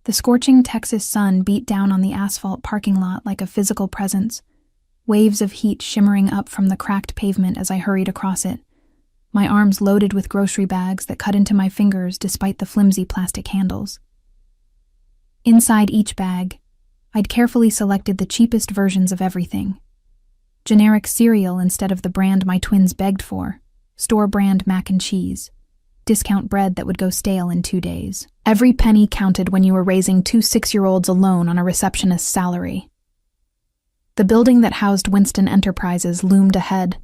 The scorching Texas sun beat down on the asphalt parking lot like a physical presence, waves of heat shimmering up from the cracked pavement as I hurried across it, my arms loaded with grocery bags that cut into my fingers despite the flimsy plastic handles. Inside each bag, I'd carefully selected the cheapest versions of everything. Generic cereal instead of the brand my twins begged for, store-brand mac and cheese, discount bread that would go stale in 2 days. Every penny counted when you were raising 2 6-year-olds alone on a receptionist's salary. The building that housed Winston Enterprises loomed ahead,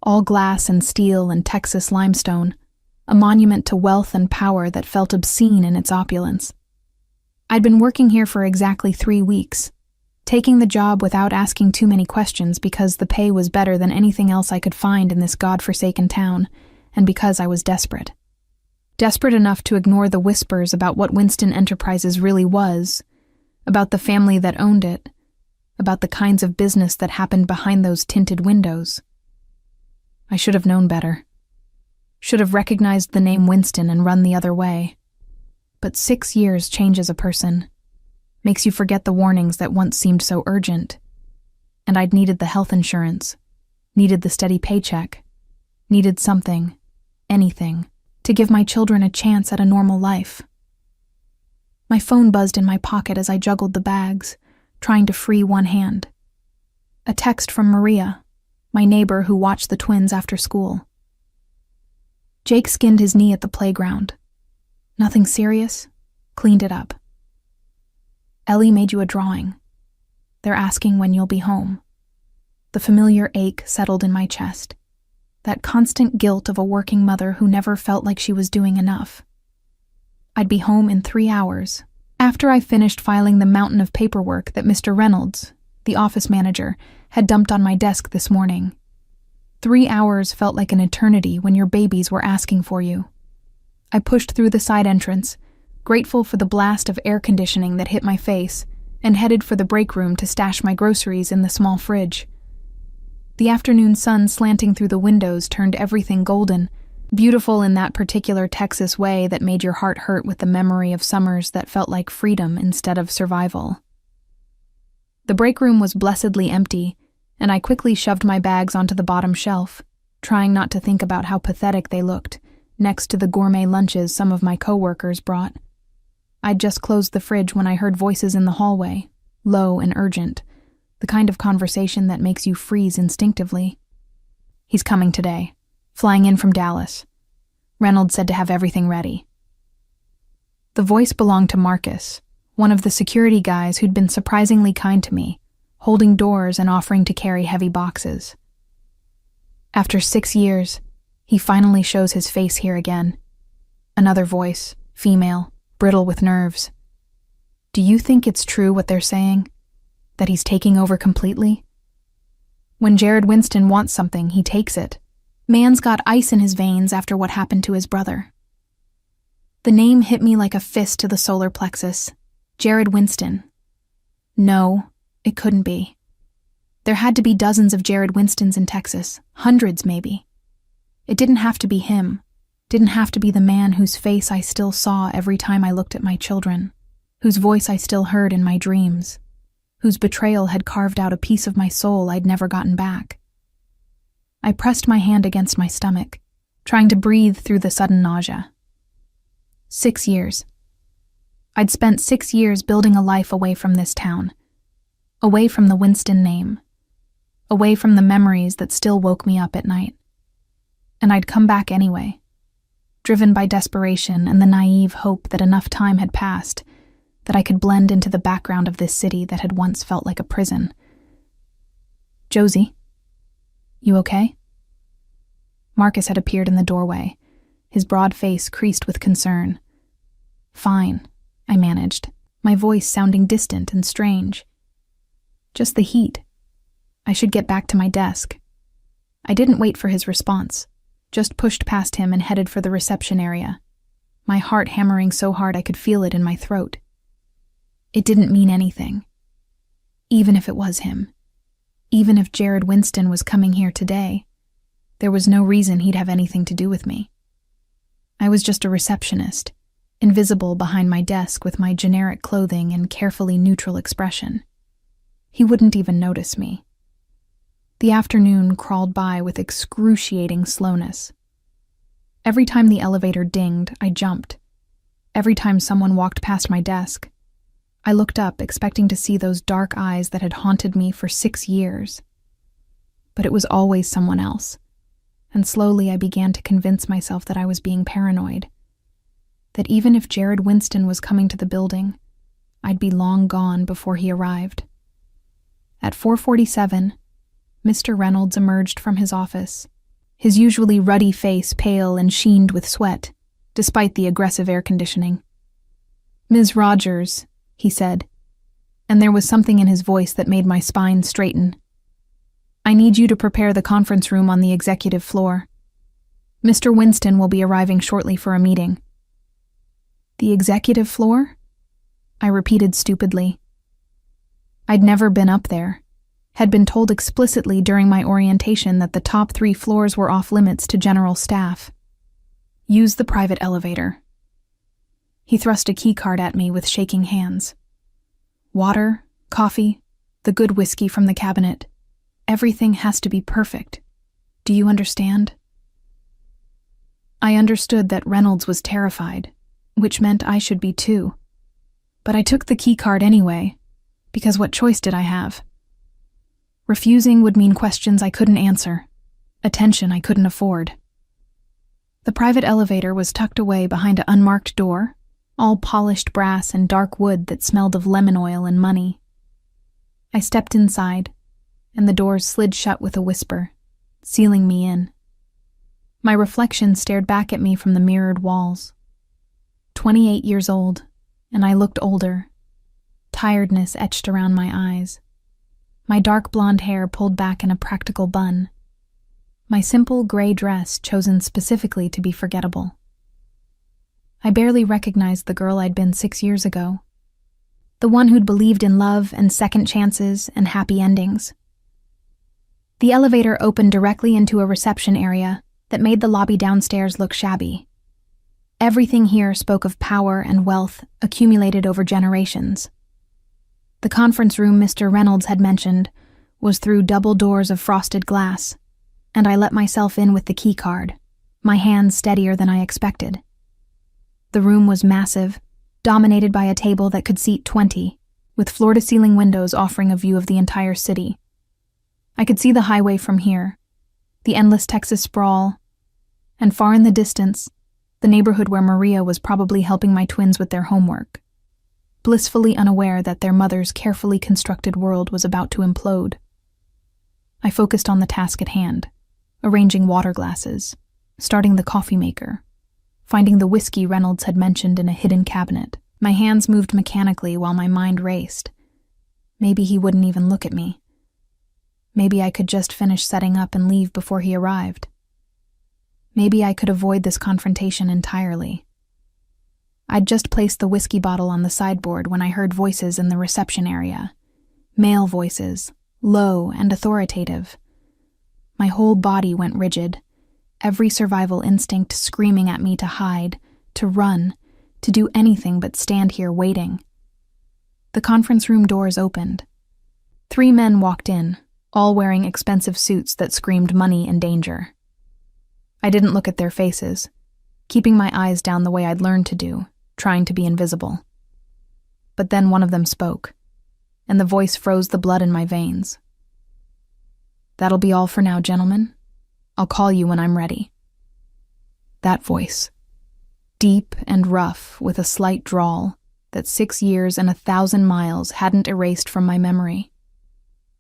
all glass and steel and Texas limestone, a monument to wealth and power that felt obscene in its opulence. I'd been working here for exactly 3 weeks, taking the job without asking too many questions because the pay was better than anything else I could find in this godforsaken town, and because I was desperate. Desperate enough to ignore the whispers about what Winston Enterprises really was, about the family that owned it, about the kinds of business that happened behind those tinted windows. I should have known better. Should have recognized the name Winston and run the other way. But 6 years changes a person, makes you forget the warnings that once seemed so urgent. And I'd needed the health insurance, needed the steady paycheck, needed something, anything, to give my children a chance at a normal life. My phone buzzed in my pocket as I juggled the bags, trying to free one hand. A text from Maria, my neighbor who watched the twins after school. Jake skinned his knee at the playground. Nothing serious, cleaned it up. Ellie made you a drawing. They're asking when you'll be home. The familiar ache settled in my chest. That constant guilt of a working mother who never felt like she was doing enough. I'd be home in 3 hours, after I finished filing the mountain of paperwork that Mr. Reynolds, the office manager, had dumped on my desk this morning. 3 hours felt like an eternity when your babies were asking for you. I pushed through the side entrance, grateful for the blast of air conditioning that hit my face, and headed for the break room to stash my groceries in the small fridge. The afternoon sun slanting through the windows turned everything golden, beautiful in that particular Texas way that made your heart hurt with the memory of summers that felt like freedom instead of survival. The break room was blessedly empty, and I quickly shoved my bags onto the bottom shelf, trying not to think about how pathetic they looked, next to the gourmet lunches some of my coworkers brought. I'd just closed the fridge when I heard voices in the hallway, low and urgent, the kind of conversation that makes you freeze instinctively. He's coming today, flying in from Dallas. Reynolds said to have everything ready. The voice belonged to Marcus, one of the security guys who'd been surprisingly kind to me, holding doors and offering to carry heavy boxes. After 6 years, he finally shows his face here again. Another voice, female, brittle with nerves. Do you think it's true what they're saying? That he's taking over completely? When Jared Winston wants something, he takes it. Man's got ice in his veins after what happened to his brother. The name hit me like a fist to the solar plexus. Jared Winston. No, it couldn't be. There had to be dozens of Jared Winstons in Texas, hundreds maybe. It didn't have to be him, didn't have to be the man whose face I still saw every time I looked at my children, whose voice I still heard in my dreams, whose betrayal had carved out a piece of my soul I'd never gotten back. I pressed my hand against my stomach, trying to breathe through the sudden nausea. 6 years. I'd spent 6 years building a life away from this town, away from the Winston name, away from the memories that still woke me up at night. And I'd come back anyway, driven by desperation and the naive hope that enough time had passed, that I could blend into the background of this city that had once felt like a prison. Josie, you okay? Marcus had appeared in the doorway, his broad face creased with concern. Fine, I managed, my voice sounding distant and strange. Just the heat. I should get back to my desk. I didn't wait for his response, just pushed past him and headed for the reception area, my heart hammering so hard I could feel it in my throat. It didn't mean anything. Even if it was him. Even if Jared Winston was coming here today, there was no reason he'd have anything to do with me. I was just a receptionist, invisible behind my desk with my generic clothing and carefully neutral expression. He wouldn't even notice me. The afternoon crawled by with excruciating slowness. Every time the elevator dinged, I jumped. Every time someone walked past my desk, I looked up, expecting to see those dark eyes that had haunted me for 6 years. But it was always someone else, and slowly I began to convince myself that I was being paranoid. That even if Jared Winston was coming to the building, I'd be long gone before he arrived. At 4:47, Mr. Reynolds emerged from his office, his usually ruddy face pale and sheened with sweat, despite the aggressive air conditioning. "Ms. Rogers," he said, and there was something in his voice that made my spine straighten. "I need you to prepare the conference room on the executive floor. Mr. Winston will be arriving shortly for a meeting." "The executive floor?" I repeated stupidly. I'd never been up there, had been told explicitly during my orientation that the top 3 floors were off limits to general staff. "Use the private elevator." He thrust a key card at me with shaking hands. "Water, coffee, the good whiskey from the cabinet. Everything has to be perfect. Do you understand?" I understood that Reynolds was terrified, which meant I should be too. But I took the key card anyway, because what choice did I have? Refusing would mean questions I couldn't answer, attention I couldn't afford. The private elevator was tucked away behind an unmarked door, all polished brass and dark wood that smelled of lemon oil and money. I stepped inside, and the doors slid shut with a whisper, sealing me in. My reflection stared back at me from the mirrored walls. 28 years old, and I looked older. Tiredness etched around my eyes. My dark blonde hair pulled back in a practical bun. My simple gray dress chosen specifically to be forgettable. I barely recognized the girl I'd been 6 years ago. The one who'd believed in love and second chances and happy endings. The elevator opened directly into a reception area that made the lobby downstairs look shabby. Everything here spoke of power and wealth accumulated over generations. The conference room Mr. Reynolds had mentioned was through double doors of frosted glass, and I let myself in with the key card, my hands steadier than I expected. The room was massive, dominated by a table that could seat 20, with floor-to-ceiling windows offering a view of the entire city. I could see the highway from here, the endless Texas sprawl, and far in the distance, the neighborhood where Maria was probably helping my twins with their homework, blissfully unaware that their mother's carefully constructed world was about to implode. I focused on the task at hand, arranging water glasses, starting the coffee maker, finding the whiskey Reynolds had mentioned in a hidden cabinet. My hands moved mechanically while my mind raced. Maybe he wouldn't even look at me. Maybe I could just finish setting up and leave before he arrived. Maybe I could avoid this confrontation entirely. I'd just placed the whiskey bottle on the sideboard when I heard voices in the reception area. Male voices, low and authoritative. My whole body went rigid, every survival instinct screaming at me to hide, to run, to do anything but stand here waiting. The conference room doors opened. 3 men walked in, all wearing expensive suits that screamed money and danger. I didn't look at their faces, keeping my eyes down the way I'd learned to do, trying to be invisible. But then one of them spoke, and the voice froze the blood in my veins. "That'll be all for now, gentlemen. I'll call you when I'm ready." That voice, deep and rough with a slight drawl that 6 years and 1,000 miles hadn't erased from my memory.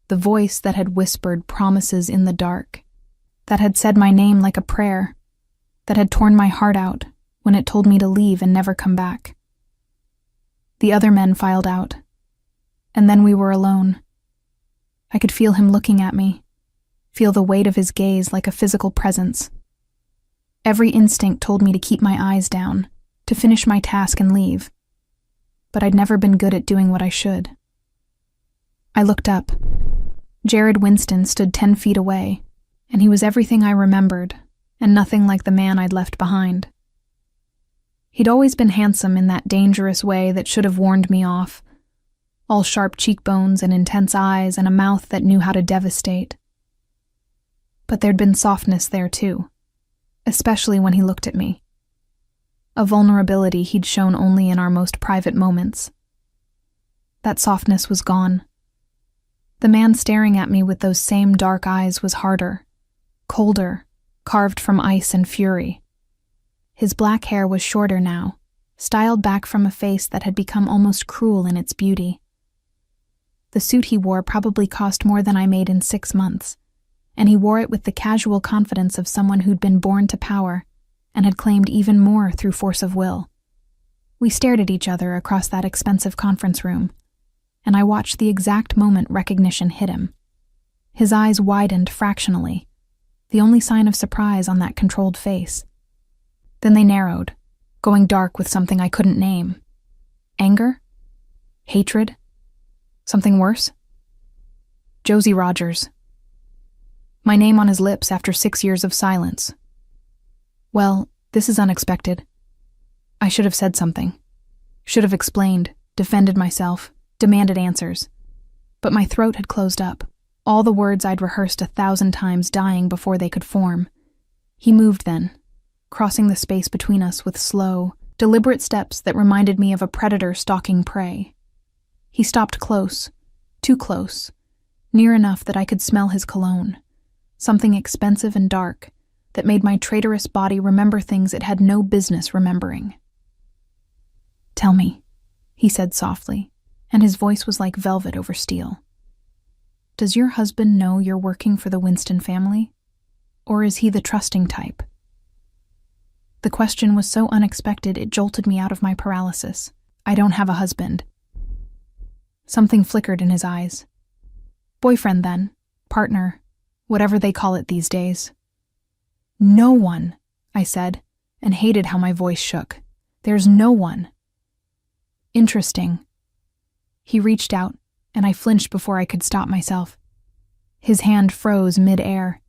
The voice that had whispered promises in the dark, that had said my name like a prayer, that had torn my heart out when it told me to leave and never come back. The other men filed out, and then we were alone. I could feel him looking at me, feel the weight of his gaze like a physical presence. Every instinct told me to keep my eyes down, to finish my task and leave. But I'd never been good at doing what I should. I looked up. Jared Winston stood 10 feet away, and he was everything I remembered, and nothing like the man I'd left behind. He'd always been handsome in that dangerous way that should have warned me off, all sharp cheekbones and intense eyes and a mouth that knew how to devastate. But there'd been softness there too, especially when he looked at me. A vulnerability he'd shown only in our most private moments. That softness was gone. The man staring at me with those same dark eyes was harder, colder, carved from ice and fury. His black hair was shorter now, styled back from a face that had become almost cruel in its beauty. The suit he wore probably cost more than I made in 6 months, and he wore it with the casual confidence of someone who'd been born to power and had claimed even more through force of will. We stared at each other across that expensive conference room, and I watched the exact moment recognition hit him. His eyes widened fractionally, the only sign of surprise on that controlled face. Then they narrowed, going dark with something I couldn't name. Anger? Hatred? Something worse? Josie Rogers. My name on his lips after 6 years of silence. Well, this is unexpected. I should have said something. Should have explained, defended myself, demanded answers. But my throat had closed up, all the words I'd rehearsed 1,000 times dying before they could form. He moved then, crossing the space between us with slow, deliberate steps that reminded me of a predator stalking prey. He stopped close, too close, near enough that I could smell his cologne, something expensive and dark that made my traitorous body remember things it had no business remembering. "Tell me," he said softly, and his voice was like velvet over steel. "Does your husband know you're working for the Winston family? Or is he the trusting type?" The question was so unexpected it jolted me out of my paralysis. "I don't have a husband." Something flickered in his eyes. "Boyfriend then, partner, whatever they call it these days." "No one," I said, and hated how my voice shook. "There's no one." "Interesting." He reached out, and I flinched before I could stop myself. His hand froze mid-air,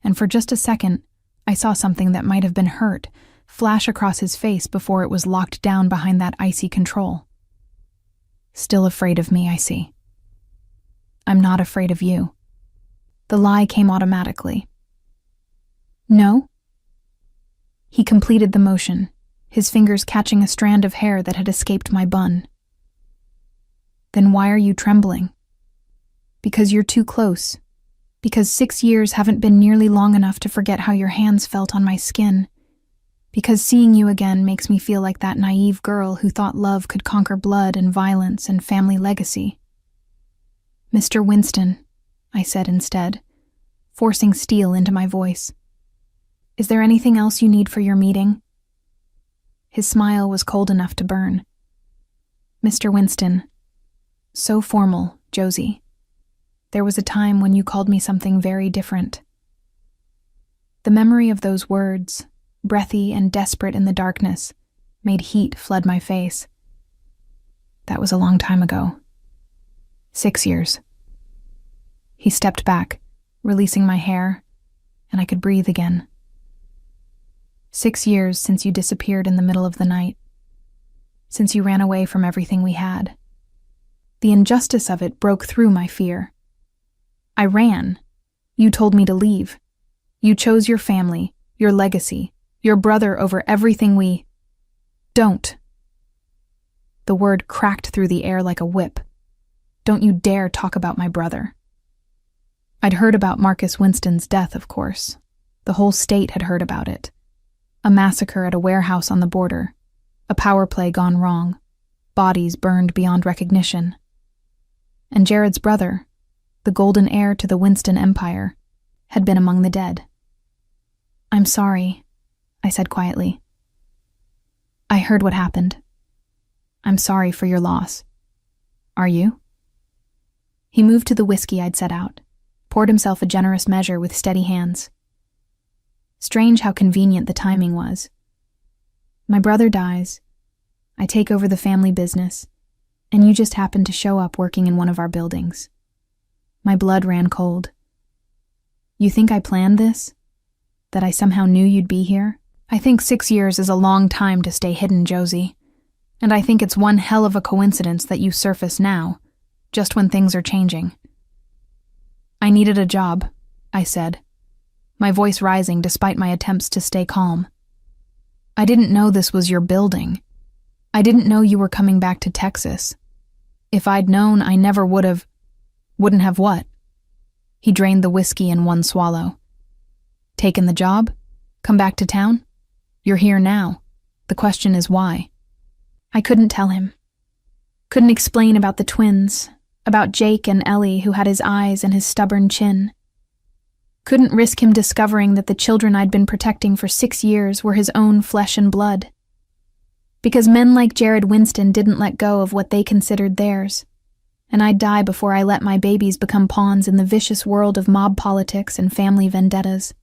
and for just a second, I saw something that might have been hurt flash across his face before it was locked down behind that icy control. "Still afraid of me, I see." "I'm not afraid of you." The lie came automatically. "No?" He completed the motion, his fingers catching a strand of hair that had escaped my bun. "Then why are you trembling?" "Because you're too close. Because 6 years haven't been nearly long enough to forget how your hands felt on my skin. Because seeing you again makes me feel like that naive girl who thought love could conquer blood and violence and family legacy." "Mr. Winston," I said instead, forcing steel into my voice. "Is there anything else you need for your meeting?" His smile was cold enough to burn. "Mr. Winston, so formal, Josie. There was a time when you called me something very different." The memory of those words, breathy and desperate in the darkness, made heat flood my face. That was a long time ago. 6 years. He stepped back, releasing my hair, and I could breathe again. 6 years since you disappeared in the middle of the night. Since you ran away from everything we had. The injustice of it broke through my fear. I ran. You told me to leave. You chose your family, your legacy, your brother over everything we... Don't. The word cracked through the air like a whip. Don't you dare talk about my brother. I'd heard about Marcus Winston's death, of course. The whole state had heard about it. A massacre at a warehouse on the border. A power play gone wrong. Bodies burned beyond recognition. And Jared's brother, the golden heir to the Winston Empire, had been among the dead. "I'm sorry," I said quietly. "I heard what happened. I'm sorry for your loss. Are you?" He moved to the whiskey I'd set out, poured himself a generous measure with steady hands. Strange how convenient the timing was. My brother dies. I take over the family business, and you just happened to show up working in one of our buildings. My blood ran cold. "You think I planned this? That I somehow knew you'd be here?" I think 6 years is a long time to stay hidden, Josie. And I think it's one hell of a coincidence that you surface now, just when things are changing. I needed a job, I said, my voice rising despite my attempts to stay calm. I didn't know this was your building. I didn't know you were coming back to Texas. If I'd known, I never wouldn't have what? He drained the whiskey in one swallow. Taken the job? Come back to town? You're here now. The question is why? I couldn't tell him. Couldn't explain about the twins, about Jake and Ellie who had his eyes and his stubborn chin. Couldn't risk him discovering that the children I'd been protecting for 6 years were his own flesh and blood. Because men like Jared Winston didn't let go of what they considered theirs, and I'd die before I let my babies become pawns in the vicious world of mob politics and family vendettas.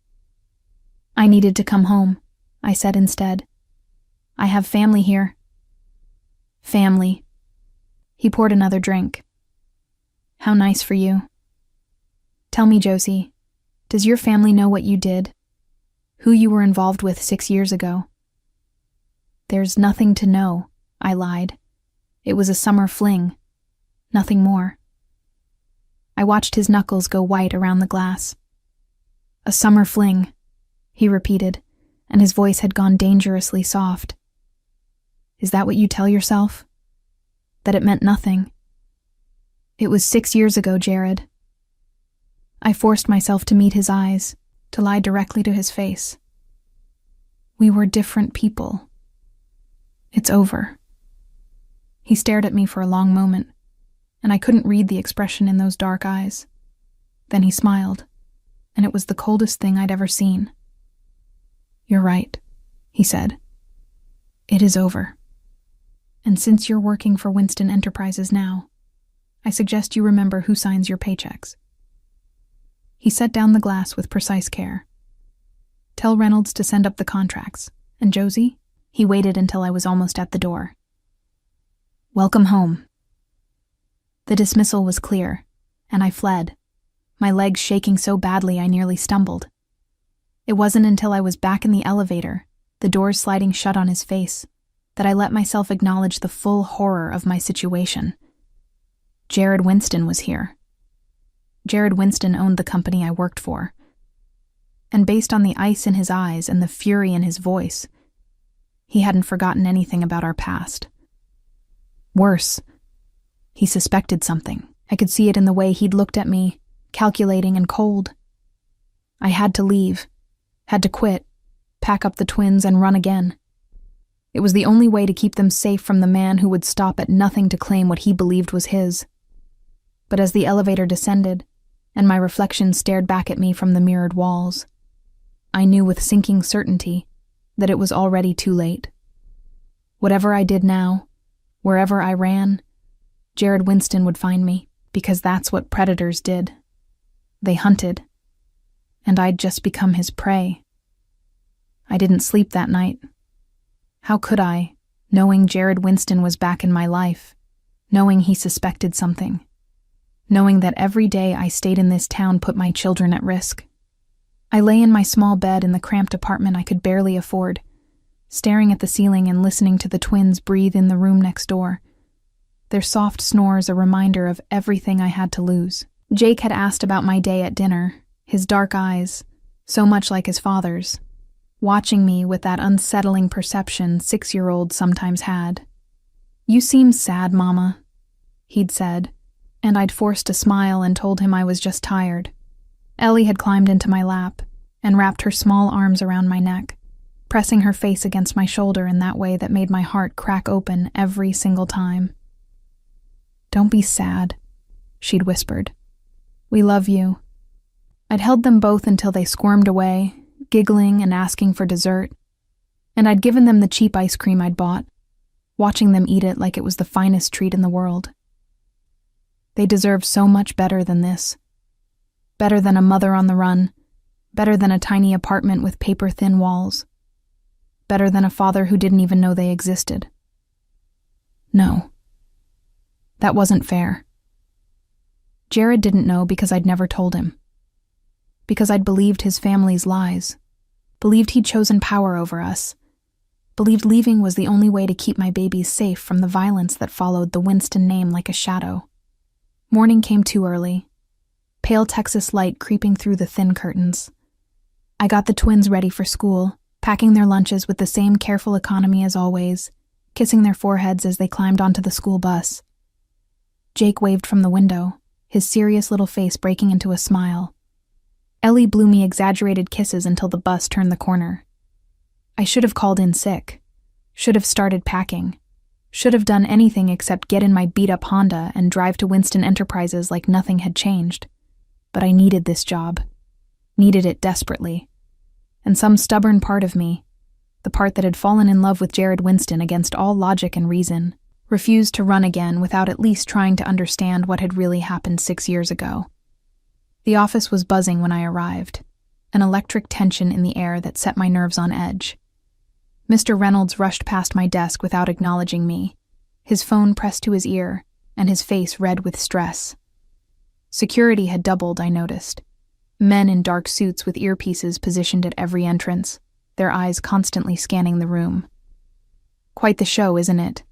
I needed to come home, I said instead. I have family here. Family. He poured another drink. How nice for you. Tell me, Josie, does your family know what you did? Who you were involved with 6 years ago? There's nothing to know, I lied. It was a summer fling. Nothing more. I watched his knuckles go white around the glass. A summer fling, he repeated, and his voice had gone dangerously soft. Is that what you tell yourself? That it meant nothing? It was 6 years ago, Jared. I forced myself to meet his eyes, to lie directly to his face. We were different people. It's over. He stared at me for a long moment, and I couldn't read the expression in those dark eyes. Then he smiled, and it was the coldest thing I'd ever seen. You're right, he said. It is over. And since you're working for Winston Enterprises now, I suggest you remember who signs your paychecks. He set down the glass with precise care. Tell Reynolds to send up the contracts, and Josie, he waited until I was almost at the door. Welcome home. The dismissal was clear, and I fled, my legs shaking so badly I nearly stumbled. It wasn't until I was back in the elevator, the doors sliding shut on his face, that I let myself acknowledge the full horror of my situation. Jared Winston was here. Jared Winston owned the company I worked for. And based on the ice in his eyes and the fury in his voice, he hadn't forgotten anything about our past. Worse, he suspected something. I could see it in the way he'd looked at me, calculating and cold. I had to leave, had to quit, pack up the twins and run again. It was the only way to keep them safe from the man who would stop at nothing to claim what he believed was his. But as the elevator descended, and my reflection stared back at me from the mirrored walls, I knew with sinking certainty that it was already too late. Whatever I did now, wherever I ran, Jared Winston would find me, because that's what predators did. They hunted, and I'd just become his prey. I didn't sleep that night. How could I, knowing Jared Winston was back in my life, knowing he suspected something, knowing that every day I stayed in this town put my children at risk? I lay in my small bed in the cramped apartment I could barely afford, staring at the ceiling and listening to the twins breathe in the room next door, their soft snores a reminder of everything I had to lose. Jake had asked about my day at dinner, his dark eyes, so much like his father's, watching me with that unsettling perception 6-year-olds sometimes had. You seem sad, Mama, he'd said, and I'd forced a smile and told him I was just tired. Ellie had climbed into my lap and wrapped her small arms around my neck, pressing her face against my shoulder in that way that made my heart crack open every single time. Don't be sad, she'd whispered. We love you. I'd held them both until they squirmed away, giggling and asking for dessert, and I'd given them the cheap ice cream I'd bought, watching them eat it like it was the finest treat in the world. They deserved so much better than this. Better than a mother on the run, better than a tiny apartment with paper-thin walls, better than a father who didn't even know they existed. No. That wasn't fair. Jared didn't know because I'd never told him. Because I'd believed his family's lies. Believed he'd chosen power over us. Believed leaving was the only way to keep my babies safe from the violence that followed the Winston name like a shadow. Morning came too early. Pale Texas light creeping through the thin curtains. I got the twins ready for school, packing their lunches with the same careful economy as always, kissing their foreheads as they climbed onto the school bus. Jake waved from the window, his serious little face breaking into a smile. Ellie blew me exaggerated kisses until the bus turned the corner. I should have called in sick. Should have started packing. Should have done anything except get in my beat-up Honda and drive to Winston Enterprises like nothing had changed. But I needed this job. Needed it desperately. And some stubborn part of me, the part that had fallen in love with Jared Winston against all logic and reason, refused to run again without at least trying to understand what had really happened 6 years ago. The office was buzzing when I arrived, an electric tension in the air that set my nerves on edge. Mr. Reynolds rushed past my desk without acknowledging me, his phone pressed to his ear, and his face red with stress. Security had doubled, I noticed. Men in dark suits with earpieces positioned at every entrance, their eyes constantly scanning the room. Quite the show, isn't it?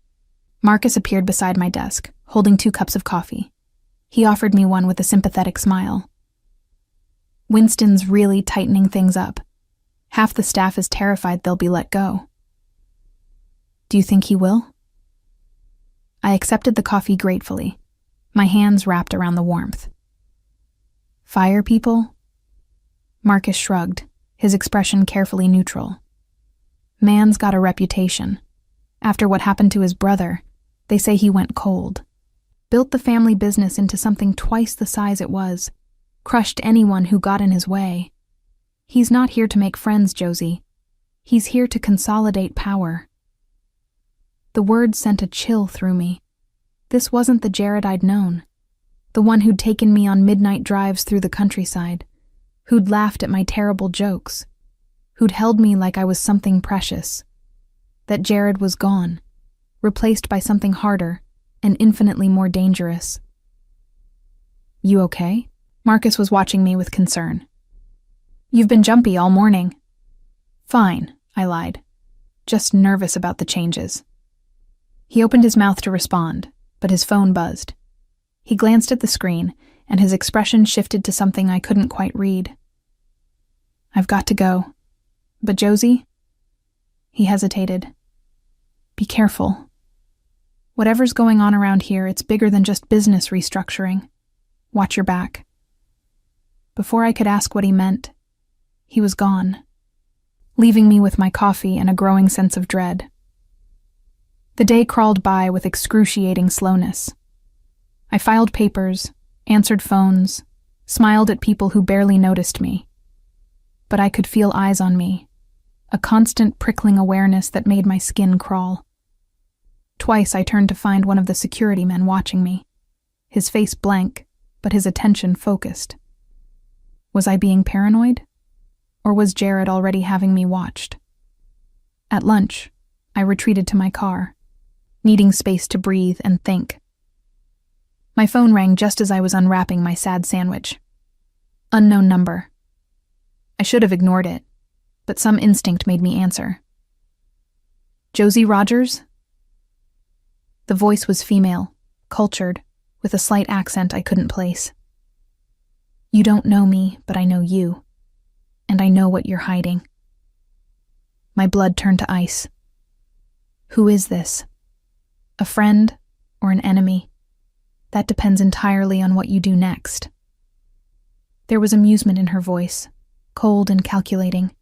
Marcus appeared beside my desk, holding 2 cups of coffee. He offered me one with a sympathetic smile. Winston's really tightening things up. Half the staff is terrified they'll be let go. Do you think he will? I accepted the coffee gratefully, my hands wrapped around the warmth. Fire people? Marcus shrugged, his expression carefully neutral. Man's got a reputation. After what happened to his brother, they say he went cold. Built the family business into something twice the size it was. Crushed anyone who got in his way. He's not here to make friends, Josie. He's here to consolidate power. The words sent a chill through me. This wasn't the Jared I'd known. The one who'd taken me on midnight drives through the countryside. Who'd laughed at my terrible jokes. Who'd held me like I was something precious. That Jared was gone, replaced by something harder and infinitely more dangerous. You okay? Marcus was watching me with concern. You've been jumpy all morning. Fine, I lied. Just nervous about the changes. He opened his mouth to respond, but his phone buzzed. He glanced at the screen, and his expression shifted to something I couldn't quite read. I've got to go. But Josie? He hesitated. Be careful. Whatever's going on around here, it's bigger than just business restructuring. Watch your back. Before I could ask what he meant, he was gone, leaving me with my coffee and a growing sense of dread. The day crawled by with excruciating slowness. I filed papers, answered phones, smiled at people who barely noticed me. But I could feel eyes on me, a constant prickling awareness that made my skin crawl. Twice I turned to find one of the security men watching me, his face blank, but his attention focused. Was I being paranoid? Or was Jared already having me watched? At lunch, I retreated to my car, needing space to breathe and think. My phone rang just as I was unwrapping my sad sandwich. Unknown number. I should have ignored it, but some instinct made me answer. Josie Rogers? The voice was female, cultured, with a slight accent I couldn't place. You don't know me, but I know you. And I know what you're hiding. My blood turned to ice. Who is this? A friend or an enemy? That depends entirely on what you do next. There was amusement in her voice, cold and calculating.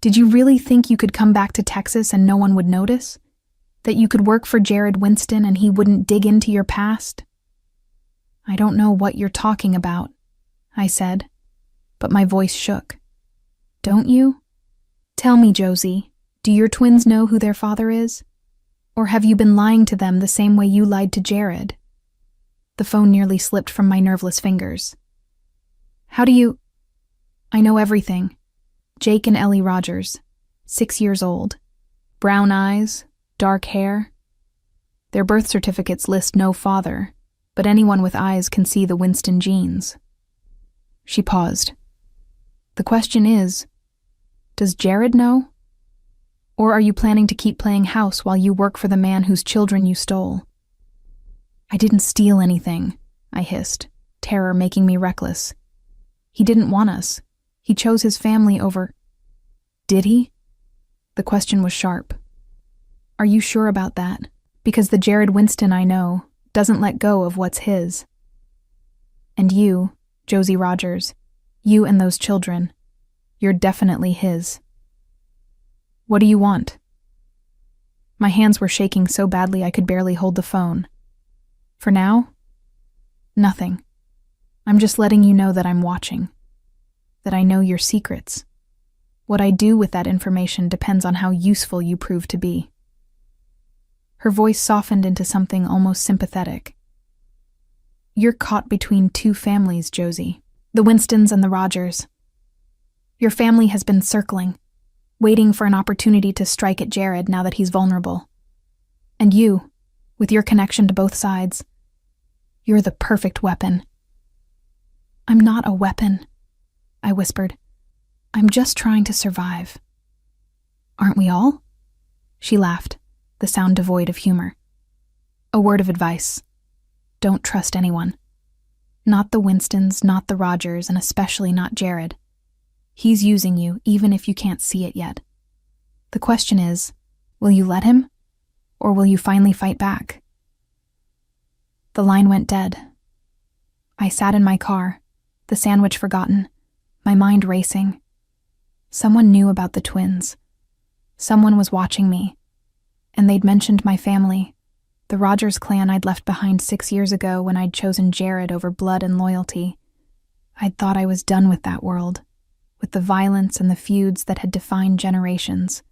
Did you really think you could come back to Texas and no one would notice? That you could work for Jared Winston and he wouldn't dig into your past? I don't know what you're talking about, I said, but my voice shook. Don't you? Tell me, Josie, do your twins know who their father is? Or have you been lying to them the same way you lied to Jared? The phone nearly slipped from my nerveless fingers. How do you... I know everything. Jake and Ellie Rogers, 6 years old. Brown eyes, dark hair. Their birth certificates list no father, but anyone with eyes can see the Winston genes. She paused. The question is, Does Jared know? Or are you planning to keep playing house while you work for the man whose children you stole? I didn't steal anything, I hissed, terror making me reckless. He didn't want us. He chose his family over... Did he? The question was sharp. Are you sure about that? Because the Jared Winston I know doesn't let go of what's his. And you, Josie Rogers, you and those children, you're definitely his. What do you want? My hands were shaking so badly I could barely hold the phone. For now, nothing. I'm just letting you know that I'm watching, that I know your secrets. What I do with that information depends on how useful you prove to be. Her voice softened into something almost sympathetic. You're caught between two families, Josie, the Winstons and the Rogers. Your family has been circling, waiting for an opportunity to strike at Jared now that he's vulnerable. And you, with your connection to both sides, you're the perfect weapon. I'm not a weapon, I whispered. I'm just trying to survive. Aren't we all? She laughed, the sound devoid of humor. A word of advice. Don't trust anyone. Not the Winstons, not the Rogers, and especially not Jared. He's using you, even if you can't see it yet. The question is, will you let him? Or will you finally fight back? The line went dead. I sat in my car, the sandwich forgotten, my mind racing. Someone knew about the twins. Someone was watching me. And they'd mentioned my family, the Rogers clan I'd left behind 6 years ago when I'd chosen Jared over blood and loyalty. I'd thought I was done with that world, with the violence and the feuds that had defined generations.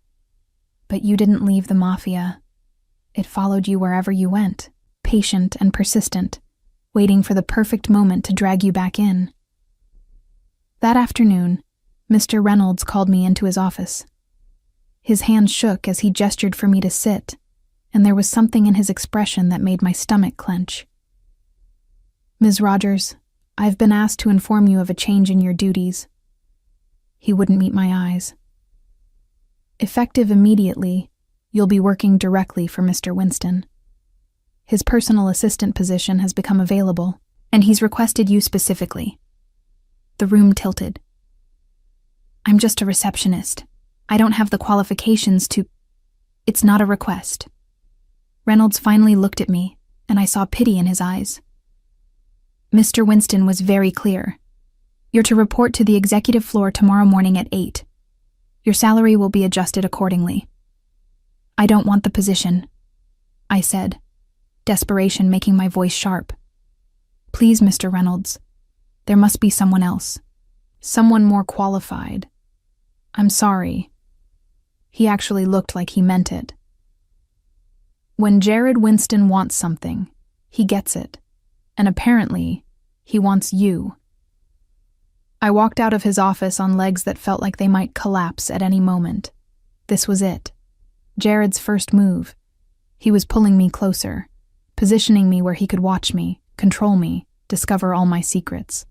But you didn't leave the Mafia. It followed you wherever you went, patient and persistent, waiting for the perfect moment to drag you back in. That afternoon, Mr. Reynolds called me into his office. His hand shook as he gestured for me to sit, and there was something in his expression that made my stomach clench. Ms. Rogers, I've been asked to inform you of a change in your duties. He wouldn't meet my eyes. Effective immediately, you'll be working directly for Mr. Winston. His personal assistant position has become available, and he's requested you specifically. The room tilted. I'm just a receptionist. I don't have the qualifications to... It's not a request. Reynolds finally looked at me, and I saw pity in his eyes. Mr. Winston was very clear. You're to report to the executive floor tomorrow morning at 8. Your salary will be adjusted accordingly. I don't want the position, I said, desperation making my voice sharp. Please, Mr. Reynolds. There must be someone else. Someone more qualified. I'm sorry. He actually looked like he meant it. When Jared Winston wants something, he gets it. And apparently, he wants you. I walked out of his office on legs that felt like they might collapse at any moment. This was it. Jared's first move. He was pulling me closer, positioning me where he could watch me, control me, discover all my secrets.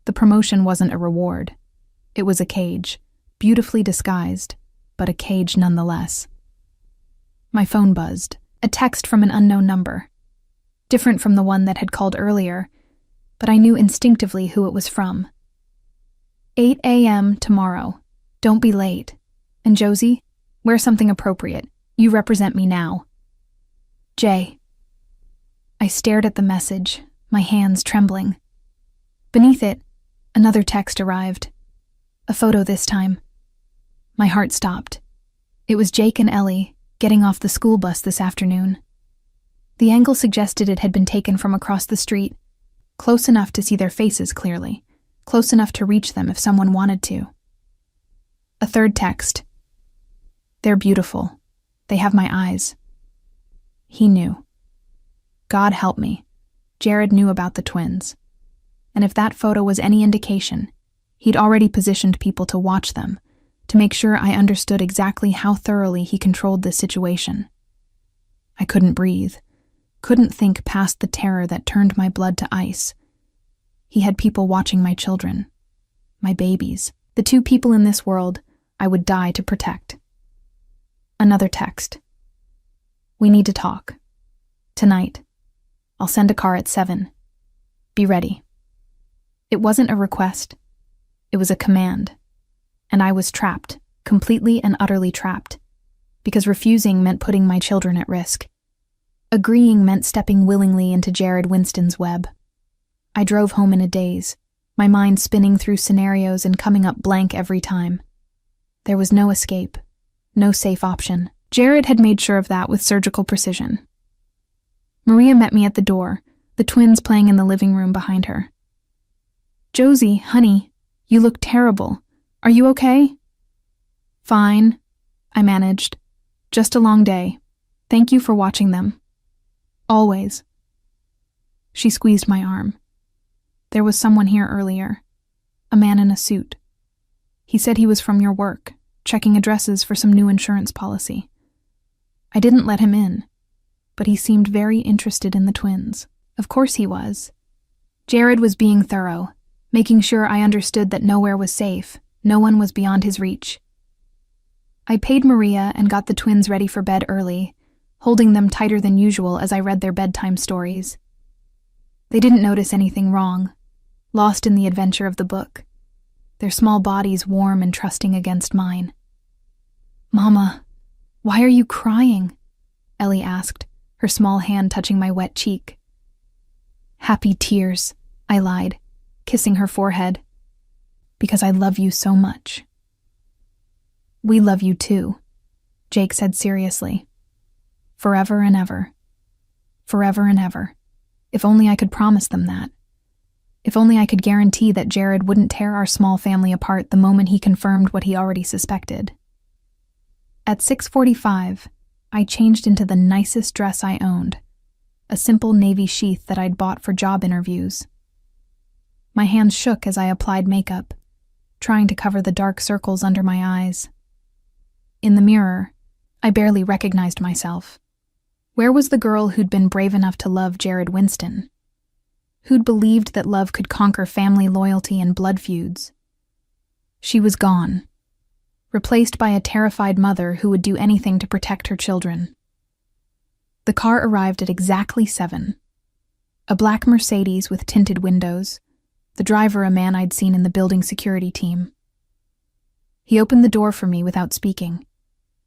The promotion wasn't a reward. It was a cage, beautifully disguised, but a cage nonetheless. My phone buzzed, a text from an unknown number. Different from the one that had called earlier, but I knew instinctively who it was from. 8 a.m. tomorrow. Don't be late. And Josie, wear something appropriate. You represent me now. Jay. I stared at the message, my hands trembling. Beneath it, another text arrived. A photo this time. My heart stopped. It was Jake and Ellie getting off the school bus this afternoon. The angle suggested it had been taken from across the street, close enough to see their faces clearly, close enough to reach them if someone wanted to. A third text. They're beautiful. They have my eyes. He knew. God help me. Jared knew about the twins. And if that photo was any indication, he'd already positioned people to watch them, to make sure I understood exactly how thoroughly he controlled this situation. I couldn't breathe, couldn't think past the terror that turned my blood to ice. He had people watching my children, my babies, the two people in this world I would die to protect. Another text. We need to talk. Tonight. I'll send a car at 7. Be ready. It wasn't a request. It was a command. And I was trapped, completely and utterly trapped, because refusing meant putting my children at risk. Agreeing meant stepping willingly into Jared Winston's web. I drove home in a daze, my mind spinning through scenarios and coming up blank every time. There was no escape, no safe option. Jared had made sure of that with surgical precision. Maria met me at the door, the twins playing in the living room behind her. Josie, honey, you look terrible. Are you okay? Fine, I managed. Just a long day. Thank you for watching them. Always. She squeezed my arm. There was someone here earlier. A man in a suit. He said he was from your work, checking addresses for some new insurance policy. I didn't let him in, but he seemed very interested in the twins. Of course he was. Jared was being thorough, making sure I understood that nowhere was safe, no one was beyond his reach. I paid Maria and got the twins ready for bed early, holding them tighter than usual as I read their bedtime stories. They didn't notice anything wrong, lost in the adventure of the book, their small bodies warm and trusting against mine. Mama, why are you crying? Ellie asked, her small hand touching my wet cheek. Happy tears, I lied, kissing her forehead. Because I love you so much. We love you too, Jake said seriously. Forever and ever. Forever and ever. If only I could promise them that. If only I could guarantee that Jared wouldn't tear our small family apart the moment he confirmed what he already suspected. At 6:45, I changed into the nicest dress I owned, a simple navy sheath that I'd bought for job interviews. My hands shook as I applied makeup, trying to cover the dark circles under my eyes. In the mirror, I barely recognized myself. Where was the girl who'd been brave enough to love Jared Winston? Who'd believed that love could conquer family loyalty and blood feuds? She was gone, replaced by a terrified mother who would do anything to protect her children. The car arrived at exactly 7. A black Mercedes with tinted windows, the driver a man I'd seen in the building security team. He opened the door for me without speaking,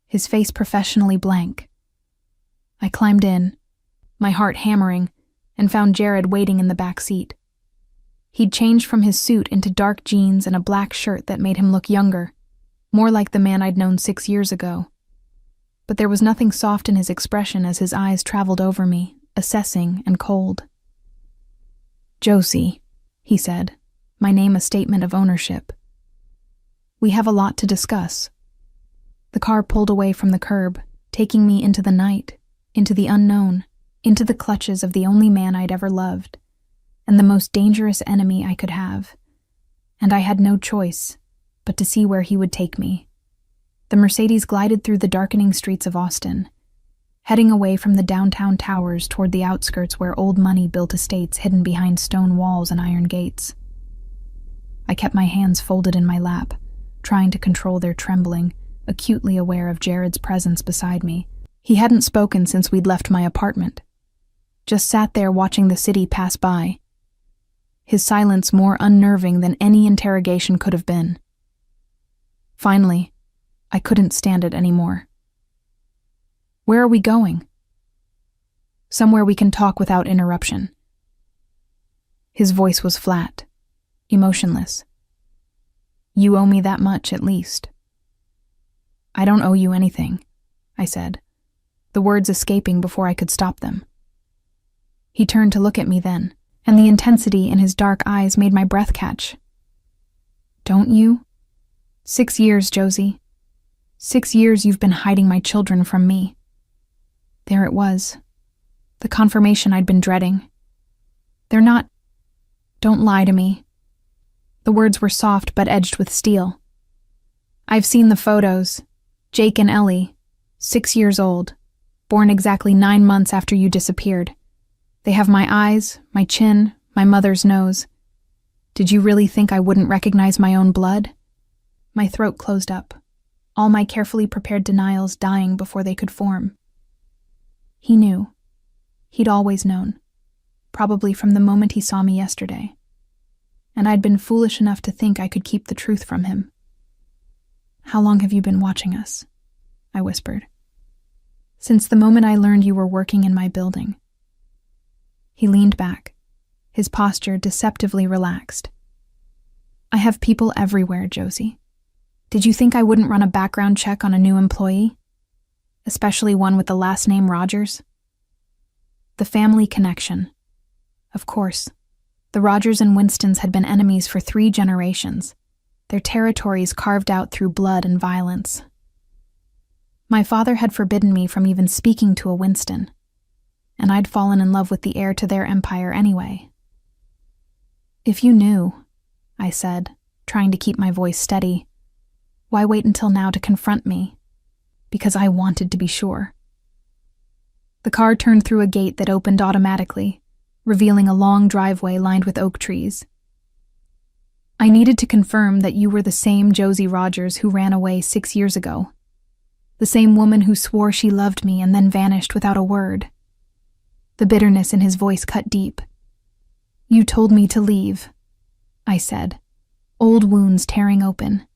his face professionally blank. I climbed in, my heart hammering, and found Jared waiting in the back seat. He'd changed from his suit into dark jeans and a black shirt that made him look younger, more like the man I'd known 6 years ago. But there was nothing soft in his expression as his eyes traveled over me, assessing and cold. Josie, he said, my name a statement of ownership. We have a lot to discuss. The car pulled away from the curb, taking me into the night, into the unknown, into the clutches of the only man I'd ever loved, and the most dangerous enemy I could have. And I had no choice but to see where he would take me. The Mercedes glided through the darkening streets of Austin, heading away from the downtown towers toward the outskirts where old money built estates hidden behind stone walls and iron gates. I kept my hands folded in my lap, trying to control their trembling, acutely aware of Jared's presence beside me. He hadn't spoken since we'd left my apartment, just sat there watching the city pass by, his silence more unnerving than any interrogation could have been. Finally, I couldn't stand it anymore. Where are we going? Somewhere we can talk without interruption. His voice was flat, emotionless. You owe me that much, at least. I don't owe you anything, I said, the words escaping before I could stop them. He turned to look at me then, and the intensity in his dark eyes made my breath catch. Don't you? 6 years, Josie. 6 years you've been hiding my children from me. There it was, the confirmation I'd been dreading. They're not... Don't lie to me. The words were soft but edged with steel. I've seen the photos. Jake and Ellie, 6 years old, born exactly 9 months after you disappeared. They have my eyes, my chin, my mother's nose. Did you really think I wouldn't recognize my own blood? My throat closed up. all my carefully prepared denials dying before they could form. He knew. He'd always known, probably from the moment he saw me yesterday. And I'd been foolish enough to think I could keep the truth from him. "How long have you been watching us?" I whispered. "Since the moment I learned you were working in my building." He leaned back, his posture deceptively relaxed. "I have people everywhere, Josie. Did you think I wouldn't run a background check on a new employee? Especially one with the last name Rogers?" The family connection. Of course, the Rogers and Winstons had been enemies for 3 generations, their territories carved out through blood and violence. My father had forbidden me from even speaking to a Winston, and I'd fallen in love with the heir to their empire anyway. "If you knew," I said, trying to keep my voice steady, "why wait until now to confront me?" Because I wanted to be sure. The car turned through a gate that opened automatically, revealing a long driveway lined with oak trees. "I needed to confirm that you were the same Josie Rogers who ran away 6 years ago. The same woman who swore she loved me and then vanished without a word." The bitterness in his voice cut deep. "You told me to leave," I said, old wounds tearing open.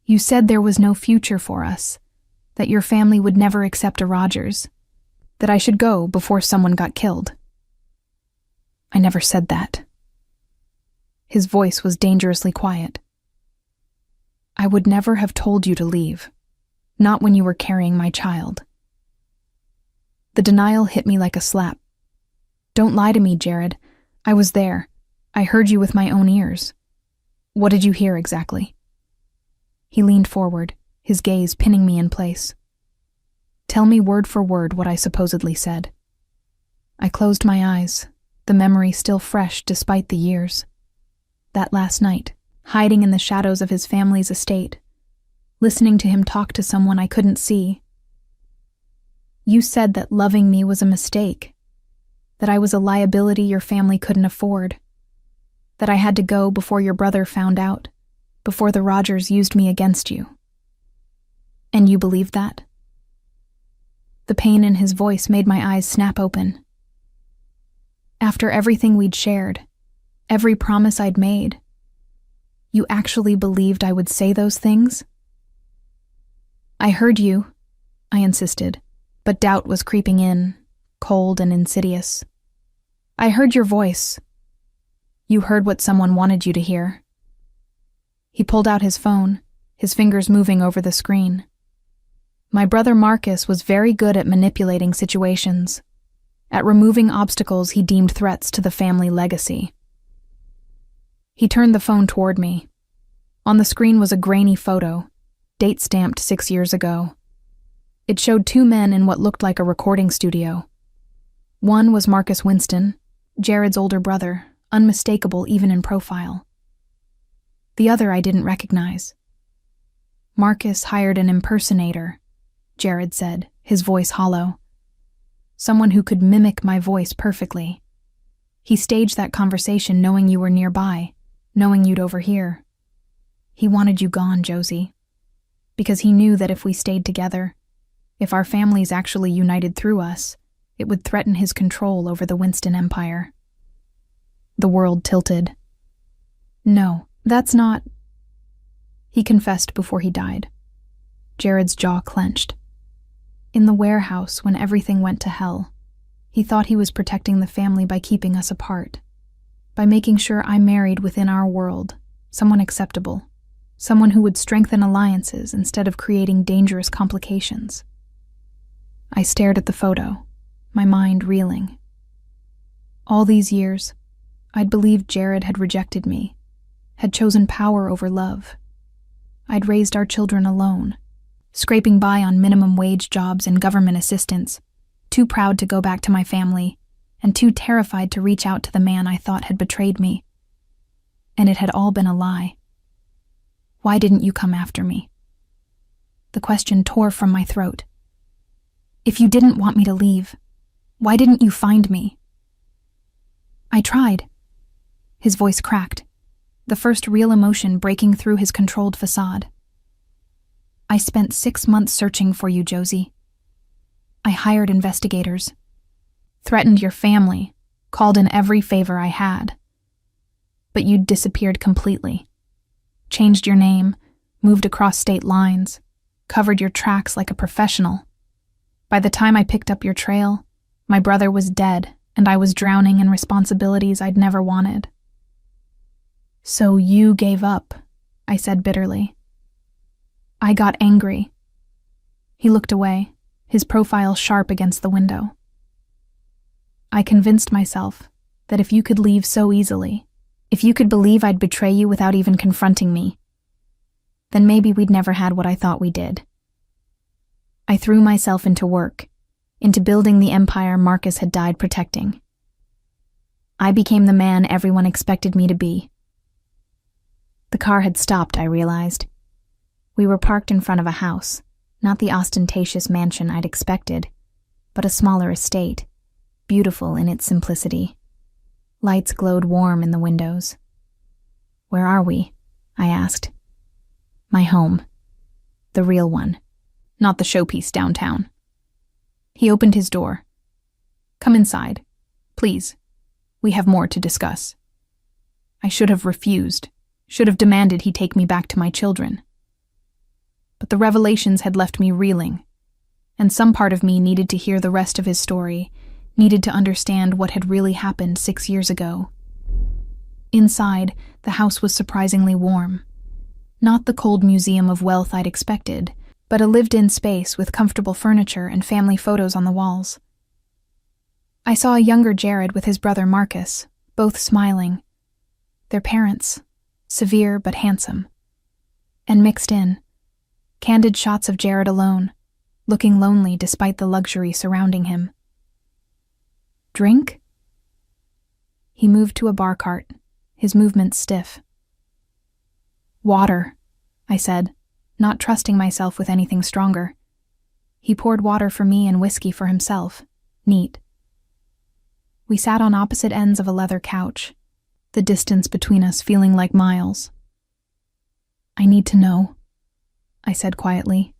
"You said there was no future for us, that your family would never accept a Rogers, that I should go before someone got killed." "I never said that." His voice was dangerously quiet. "I would never have told you to leave, not when you were carrying my child." The denial hit me like a slap. "Don't lie to me, Jared. I was there. I heard you with my own ears." "What did you hear exactly?" He leaned forward, his gaze pinning me in place. "Tell me word for word what I supposedly said." I closed my eyes, the memory still fresh despite the years. That last night, hiding in the shadows of his family's estate, listening to him talk to someone I couldn't see. "You said that loving me was a mistake, that I was a liability your family couldn't afford, that I had to go before your brother found out, before the Rogers used me against you. And you believed that?" The pain in his voice made my eyes snap open. "After everything we'd shared, every promise I'd made, you actually believed I would say those things?" "I heard you," I insisted, but doubt was creeping in, cold and insidious. "I heard your voice. You heard what someone wanted you to hear." He pulled out his phone, his fingers moving over the screen. My brother Marcus was very good at manipulating situations, at removing obstacles he deemed threats to the family legacy. He turned the phone toward me. On the screen was a grainy photo, date-stamped 6 years ago. It showed 2 men in what looked like a recording studio. One was Marcus Winston, Jared's older brother, unmistakable even in profile. The other I didn't recognize. "Marcus hired an impersonator," Jared said, his voice hollow. "Someone who could mimic my voice perfectly. He staged that conversation knowing you were nearby, knowing you'd overhear. He wanted you gone, Josie, because he knew that if we stayed together, if our families actually united through us, it would threaten his control over the Winston Empire." The world tilted. "No, that's not..." He confessed before he died. Jared's jaw clenched. "In the warehouse, when everything went to hell, he thought he was protecting the family by keeping us apart, by making sure I married within our world, someone acceptable, someone who would strengthen alliances instead of creating dangerous complications." I stared at the photo, my mind reeling. All these years, I'd believed Jared had rejected me, had chosen power over love. I'd raised our children alone, scraping by on minimum wage jobs and government assistance, too proud to go back to my family, and too terrified to reach out to the man I thought had betrayed me. And it had all been a lie. "Why didn't you come after me?" The question tore from my throat. "If you didn't want me to leave, why didn't you find me?" "I tried." His voice cracked, the first real emotion breaking through his controlled facade. I spent 6 months searching for you, Josie. I hired investigators, threatened your family, called in every favor I had. But you disappeared completely. Changed your name, moved across state lines, covered your tracks like a professional. By the time I picked up your trail, my brother was dead, and I was drowning in responsibilities I'd never wanted. So you gave up, I said bitterly. I got angry. He looked away, his profile sharp against the window. I convinced myself that if you could leave so easily, if you could believe I'd betray you without even confronting me, then maybe we'd never had what I thought we did. I threw myself into work, into building the empire Marcus had died protecting. I became the man everyone expected me to be. The car had stopped, I realized. We were parked in front of a house, not the ostentatious mansion I'd expected, but a smaller estate, beautiful in its simplicity. Lights glowed warm in the windows. Where are we? I asked. My home. The real one, not the showpiece downtown. He opened his door. Come inside, please. We have more to discuss. I should have refused, should have demanded he take me back to my children. But the revelations had left me reeling, and some part of me needed to hear the rest of his story, needed to understand what had really happened 6 years ago. Inside, the house was surprisingly warm. Not the cold museum of wealth I'd expected, but a lived-in space with comfortable furniture and family photos on the walls. I saw a younger Jared with his brother Marcus, both smiling. Their parents, severe but handsome. And mixed in, candid shots of Jared alone, looking lonely despite the luxury surrounding him. Drink? He moved to a bar cart, his movements stiff. Water, I said, not trusting myself with anything stronger. He poured water for me and whiskey for himself, neat. We sat on opposite ends of a leather couch, the distance between us feeling like miles. I need to know, I said quietly.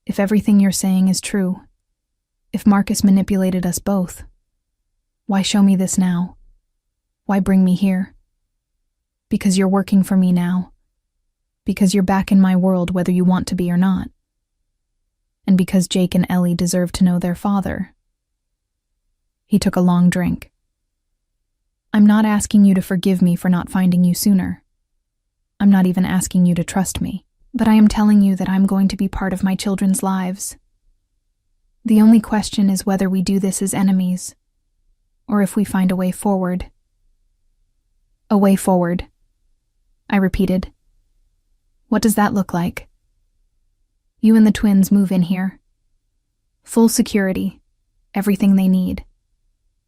If everything you're saying is true, if Marcus manipulated us both, why show me this now? Why bring me here? Because you're working for me now. Because you're back in my world whether you want to be or not. And because Jake and Ellie deserve to know their father. He took a long drink. I'm not asking you to forgive me for not finding you sooner. I'm not even asking you to trust me, but I am telling you that I'm going to be part of my children's lives. The only question is whether we do this as enemies, or if we find a way forward. A way forward, I repeated. What does that look like? You and the twins move in here. Full security, everything they need.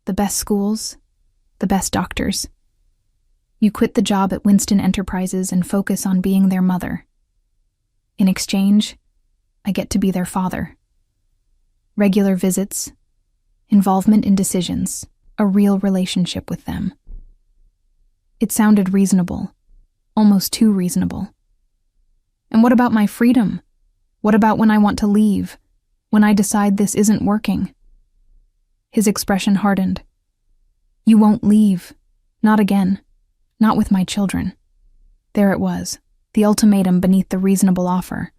The best schools, the best doctors. You quit the job at Winston Enterprises and focus on being their mother. In exchange, I get to be their father. Regular visits, involvement in decisions, a real relationship with them. It sounded reasonable, almost too reasonable. And what about my freedom? What about when I want to leave, when I decide this isn't working? His expression hardened. You won't leave. Not again. Not with my children. There it was, the ultimatum beneath the reasonable offer.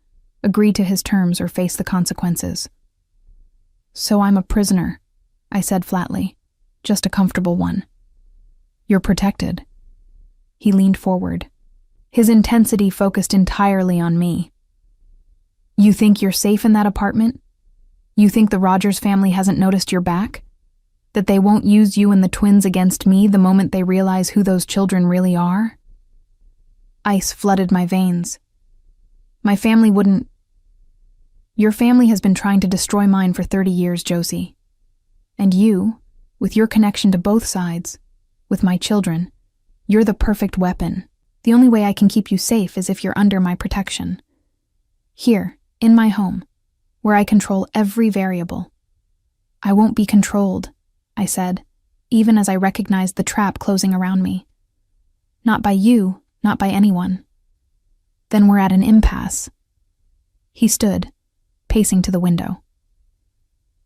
Agree to his terms or face the consequences. So I'm a prisoner, I said flatly. Just a comfortable one. You're protected. He leaned forward. His intensity focused entirely on me. You think you're safe in that apartment? You think the Rogers family hasn't noticed your back? That they won't use you and the twins against me the moment they realize who those children really are? Ice flooded my veins. My family wouldn't... Your family has been trying to destroy mine for 30 years, Josie. And you, with your connection to both sides, with my children, you're the perfect weapon. The only way I can keep you safe is if you're under my protection. Here, in my home, where I control every variable. I won't be controlled, I said, even as I recognized the trap closing around me. Not by you, not by anyone. Then we're at an impasse. He stood, pacing to the window.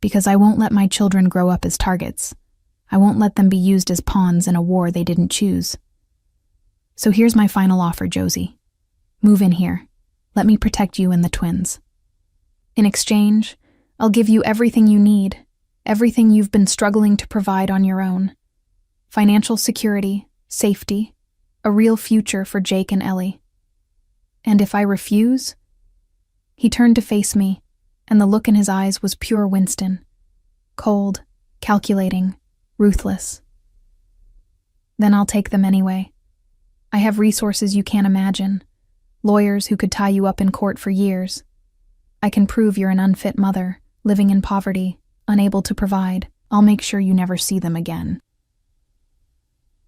Because I won't let my children grow up as targets. I won't let them be used as pawns in a war they didn't choose. So here's my final offer, Josie. Move in here. Let me protect you and the twins. In exchange, I'll give you everything you need, everything you've been struggling to provide on your own. Financial security, safety, a real future for Jake and Ellie. And if I refuse? He turned to face me, and the look in his eyes was pure Winston. Cold, calculating, ruthless. Then I'll take them anyway. I have resources you can't imagine. Lawyers who could tie you up in court for years. I can prove you're an unfit mother, living in poverty, unable to provide. I'll make sure you never see them again.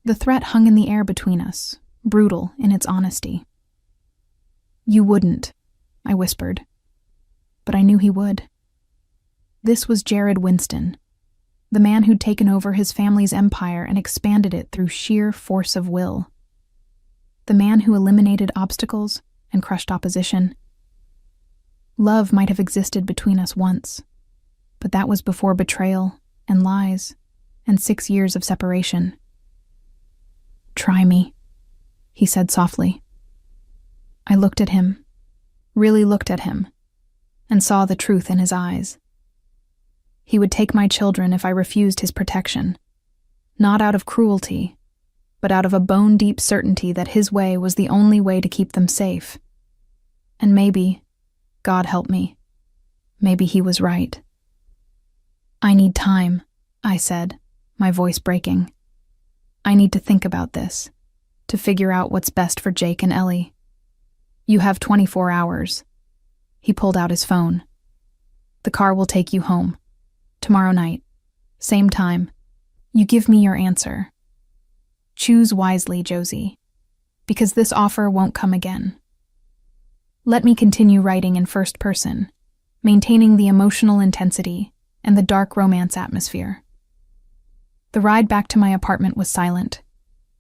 The threat hung in the air between us, brutal in its honesty. You wouldn't, I whispered. But I knew he would. This was Jared Winston, the man who'd taken over his family's empire and expanded it through sheer force of will. The man who eliminated obstacles and crushed opposition. Love might have existed between us once, but that was before betrayal and lies and 6 years of separation. Try me, he said softly. I looked at him, really looked at him, and saw the truth in his eyes. He would take my children if I refused his protection, not out of cruelty, but out of a bone-deep certainty that his way was the only way to keep them safe. And maybe, God help me, maybe he was right. I need time, I said, my voice breaking. I need to think about this, to figure out what's best for Jake and Ellie. You have 24 hours. He pulled out his phone. The car will take you home. Tomorrow night. Same time. You give me your answer. Choose wisely, Josie, because this offer won't come again. Let me continue writing in first person, maintaining the emotional intensity and the dark romance atmosphere. The ride back to my apartment was silent,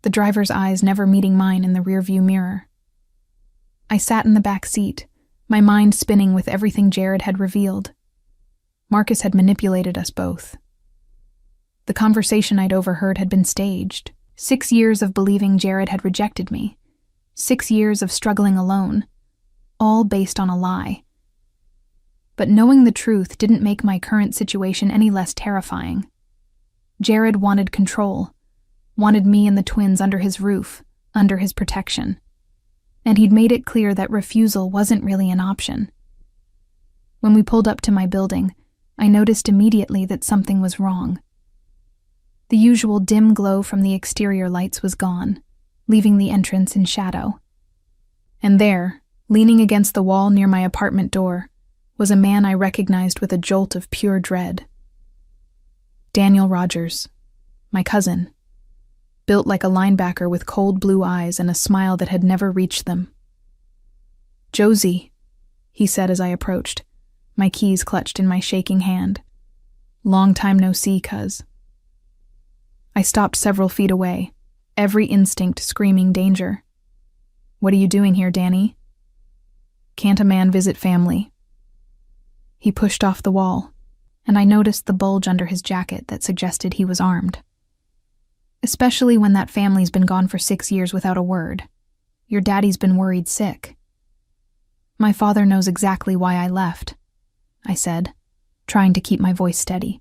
the driver's eyes never meeting mine in the rearview mirror. I sat in the back seat, my mind spinning with everything Jared had revealed. Marcus had manipulated us both. The conversation I'd overheard had been staged. 6 years of believing Jared had rejected me. 6 years of struggling alone. All based on a lie. But knowing the truth didn't make my current situation any less terrifying. Jared wanted control. Wanted me and the twins under his roof, under his protection. And he'd made it clear that refusal wasn't really an option. When we pulled up to my building, I noticed immediately that something was wrong. The usual dim glow from the exterior lights was gone, leaving the entrance in shadow. And there, leaning against the wall near my apartment door, was a man I recognized with a jolt of pure dread. Daniel Rogers, my cousin, built like a linebacker with cold blue eyes and a smile that had never reached them. Josie, he said as I approached, my keys clutched in my shaking hand. Long time no see, cuz. I stopped several feet away, every instinct screaming danger. What are you doing here, Danny? Can't a man visit family? He pushed off the wall, and I noticed the bulge under his jacket that suggested he was armed. Especially when that family's been gone for 6 years without a word. Your daddy's been worried sick. My father knows exactly why I left, I said, trying to keep my voice steady.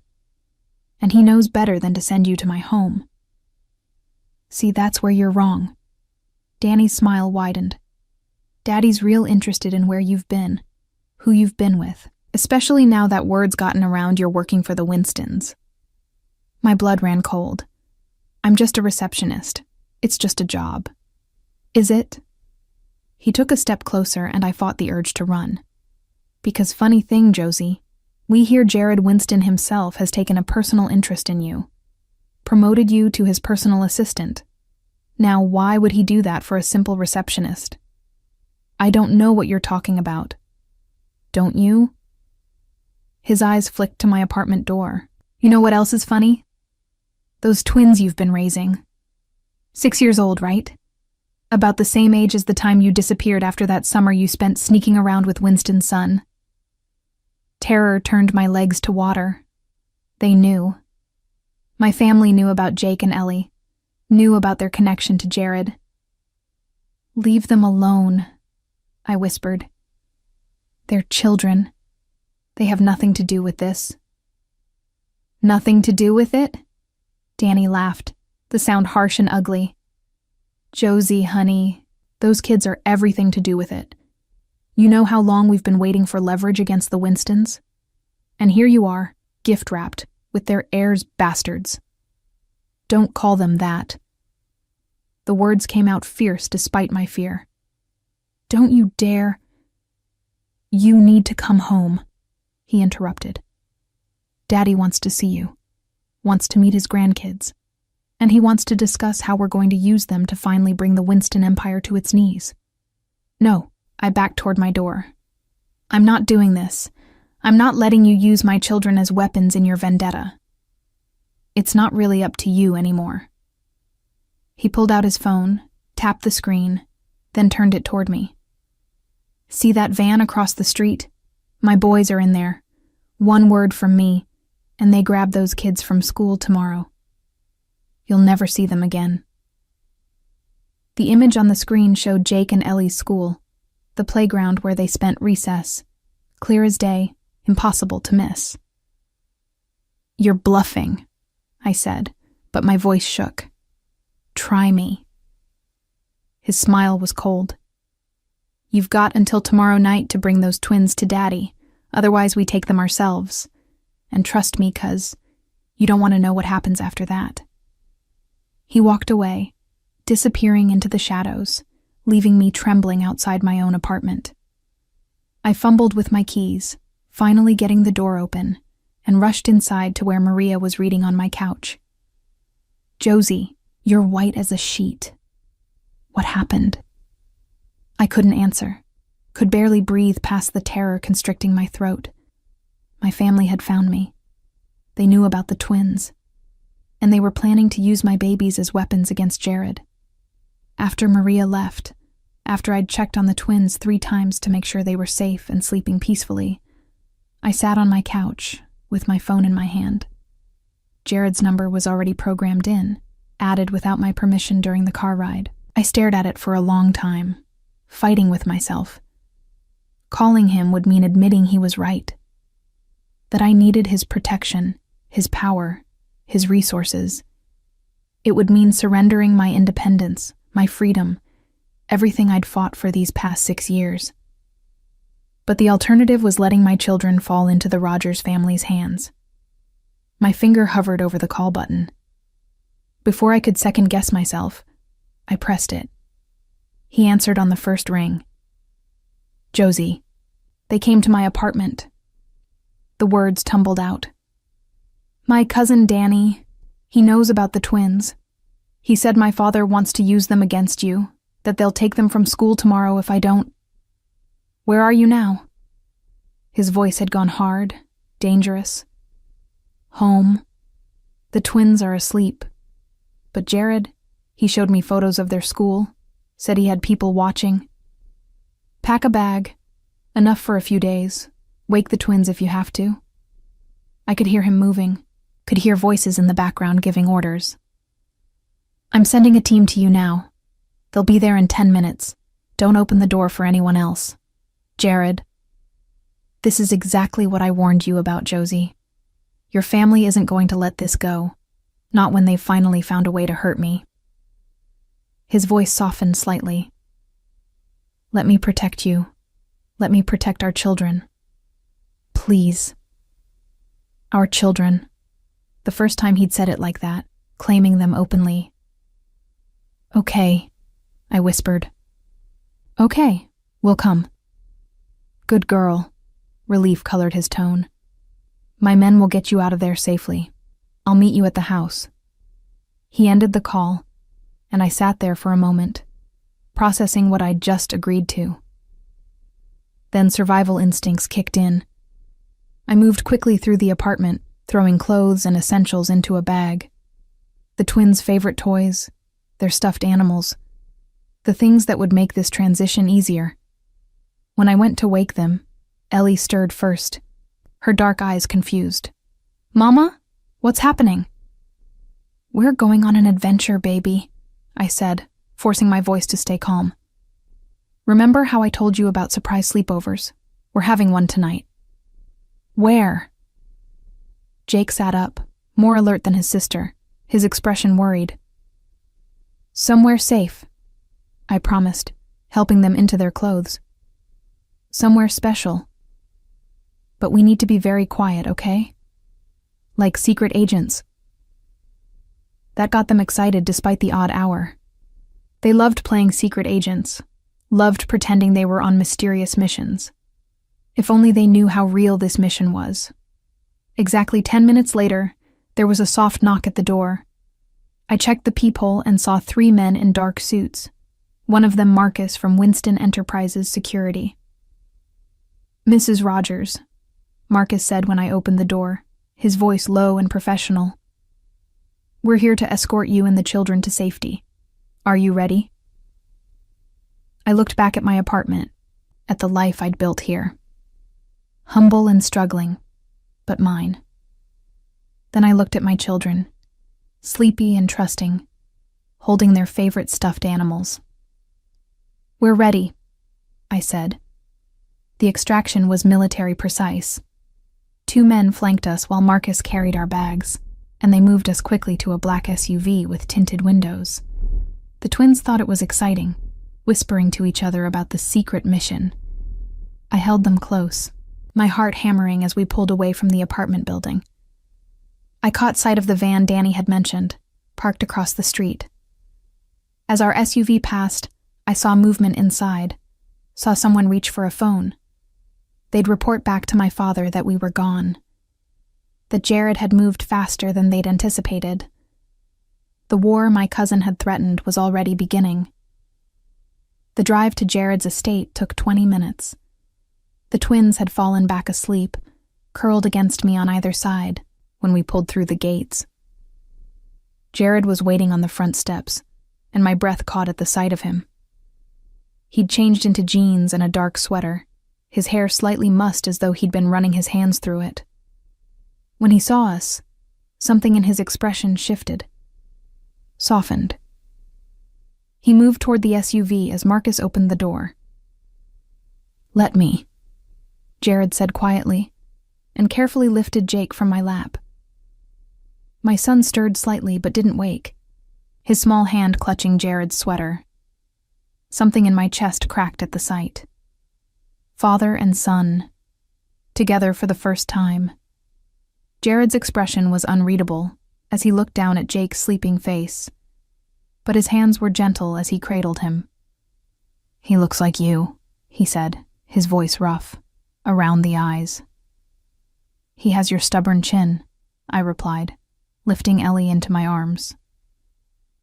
And he knows better than to send you to my home. See, that's where you're wrong. Danny's smile widened. Daddy's real interested in where you've been, who you've been with, especially now that word's gotten around you're working for the Winstons. My blood ran cold. I'm just a receptionist. It's just a job. Is it? He took a step closer and I fought the urge to run. Because funny thing, Josie, we hear Jared Winston himself has taken a personal interest in you. Promoted you to his personal assistant. Now, why would he do that for a simple receptionist? I don't know what you're talking about. Don't you? His eyes flicked to my apartment door. You know what else is funny? Those twins you've been raising. 6 years old, right? About the same age as the time you disappeared after that summer you spent sneaking around with Winston's son. Terror turned my legs to water. They knew. My family knew about Jake and Ellie, knew about their connection to Jared. "Leave them alone," I whispered. "They're children. They have nothing to do with this." "Nothing to do with it?" Danny laughed, the sound harsh and ugly. "Josie, honey, those kids are everything to do with it. You know how long we've been waiting for leverage against the Winstons? And here you are, gift-wrapped, with their heirs bastards. Don't call them that." The words came out fierce despite my fear. "Don't you dare." "You need to come home," he interrupted. "Daddy wants to see you, wants to meet his grandkids, and he wants to discuss how we're going to use them to finally bring the Winston Empire to its knees." "No," I backed toward my door. "I'm not doing this. I'm not letting you use my children as weapons in your vendetta. It's not really up to you anymore." He pulled out his phone, tapped the screen, then turned it toward me. "See that van across the street? My boys are in there. One word from me, and they grab those kids from school tomorrow. You'll never see them again." The image on the screen showed Jake and Ellie's school, the playground where they spent recess, clear as day, impossible to miss. "You're bluffing," I said, but my voice shook. "Try me." His smile was cold. "You've got until tomorrow night to bring those twins to Daddy, otherwise we take them ourselves. And trust me, cuz you don't want to know what happens after that." He walked away, disappearing into the shadows, leaving me trembling outside my own apartment. I fumbled with my keys, finally getting the door open, and rushed inside to where Maria was reading on my couch. "Josie, you're white as a sheet. What happened?" I couldn't answer, could barely breathe past the terror constricting my throat. My family had found me. They knew about the twins, and they were planning to use my babies as weapons against Jared. After Maria left, after I'd checked on the twins 3 times to make sure they were safe and sleeping peacefully, I sat on my couch with my phone in my hand. Jared's number was already programmed in, added without my permission during the car ride. I stared at it for a long time, fighting with myself. Calling him would mean admitting he was right, that I needed his protection, his power, his resources. It would mean surrendering my independence, my freedom, everything I'd fought for these past 6 years. But the alternative was letting my children fall into the Rogers family's hands. My finger hovered over the call button. Before I could second-guess myself, I pressed it. He answered on the first ring. "Josie, they came to my apartment." The words tumbled out. "My cousin Danny, he knows about the twins. He said my father wants to use them against you, that they'll take them from school tomorrow if I don't. Where are you now?" His voice had gone hard, dangerous. "Home. The twins are asleep. But Jared, he showed me photos of their school, said he had people watching. Pack a bag, enough for a few days. Wake the twins if you have to." I could hear him moving, could hear voices in the background giving orders. "I'm sending a team to you now. They'll be there in 10 minutes. Don't open the door for anyone else. Jared." "This is exactly what I warned you about, Josie. Your family isn't going to let this go, not when they've finally found a way to hurt me." His voice softened slightly. "Let me protect you. Let me protect our children. Please." Our children. The first time he'd said it like that, claiming them openly. "Okay," I whispered. "Okay, we'll come." "Good girl." Relief colored his tone. "My men will get you out of there safely. I'll meet you at the house." He ended the call, and I sat there for a moment, processing what I'd just agreed to. Then survival instincts kicked in. I moved quickly through the apartment, throwing clothes and essentials into a bag. The twins' favorite toys, their stuffed animals, the things that would make this transition easier. When I went to wake them, Ellie stirred first, her dark eyes confused. "Mama? What's happening?" "We're going on an adventure, baby," I said, forcing my voice to stay calm. "Remember how I told you about surprise sleepovers? We're having one tonight." "Where?" Jake sat up, more alert than his sister, his expression worried. "Somewhere safe," I promised, helping them into their clothes. "Somewhere special. But we need to be very quiet, okay? Like secret agents." That got them excited despite the odd hour. They loved playing secret agents, loved pretending they were on mysterious missions. If only they knew how real this mission was. Exactly 10 minutes later, there was a soft knock at the door. I checked the peephole and saw 3 men in dark suits, one of them Marcus from Winston Enterprises Security. "Mrs. Rogers," Marcus said when I opened the door, his voice low and professional. "We're here to escort you and the children to safety. Are you ready?" I looked back at my apartment, at the life I'd built here. Humble and struggling, but mine. Then I looked at my children, sleepy and trusting, holding their favorite stuffed animals. "We're ready," I said. The extraction was military precise. 2 men flanked us while Marcus carried our bags, and they moved us quickly to a black SUV with tinted windows. The twins thought it was exciting, whispering to each other about the secret mission. I held them close, my heart hammering as we pulled away from the apartment building. I caught sight of the van Danny had mentioned, parked across the street. As our SUV passed, I saw movement inside, saw someone reach for a phone. They'd report back to my father that we were gone, that Jared had moved faster than they'd anticipated. The war my cousin had threatened was already beginning. The drive to Jared's estate took 20 minutes. The twins had fallen back asleep, curled against me on either side, when we pulled through the gates. Jared was waiting on the front steps, and my breath caught at the sight of him. He'd changed into jeans and a dark sweater, his hair slightly mussed as though he'd been running his hands through it. When he saw us, something in his expression shifted, softened. He moved toward the SUV as Marcus opened the door. "Let me," Jared said quietly, and carefully lifted Jake from my lap. My son stirred slightly but didn't wake, his small hand clutching Jared's sweater. Something in my chest cracked at the sight. Father and son, together for the first time. Jared's expression was unreadable as he looked down at Jake's sleeping face, but his hands were gentle as he cradled him. "He looks like you," he said, his voice rough, around the eyes. "He has your stubborn chin," I replied, lifting Ellie into my arms.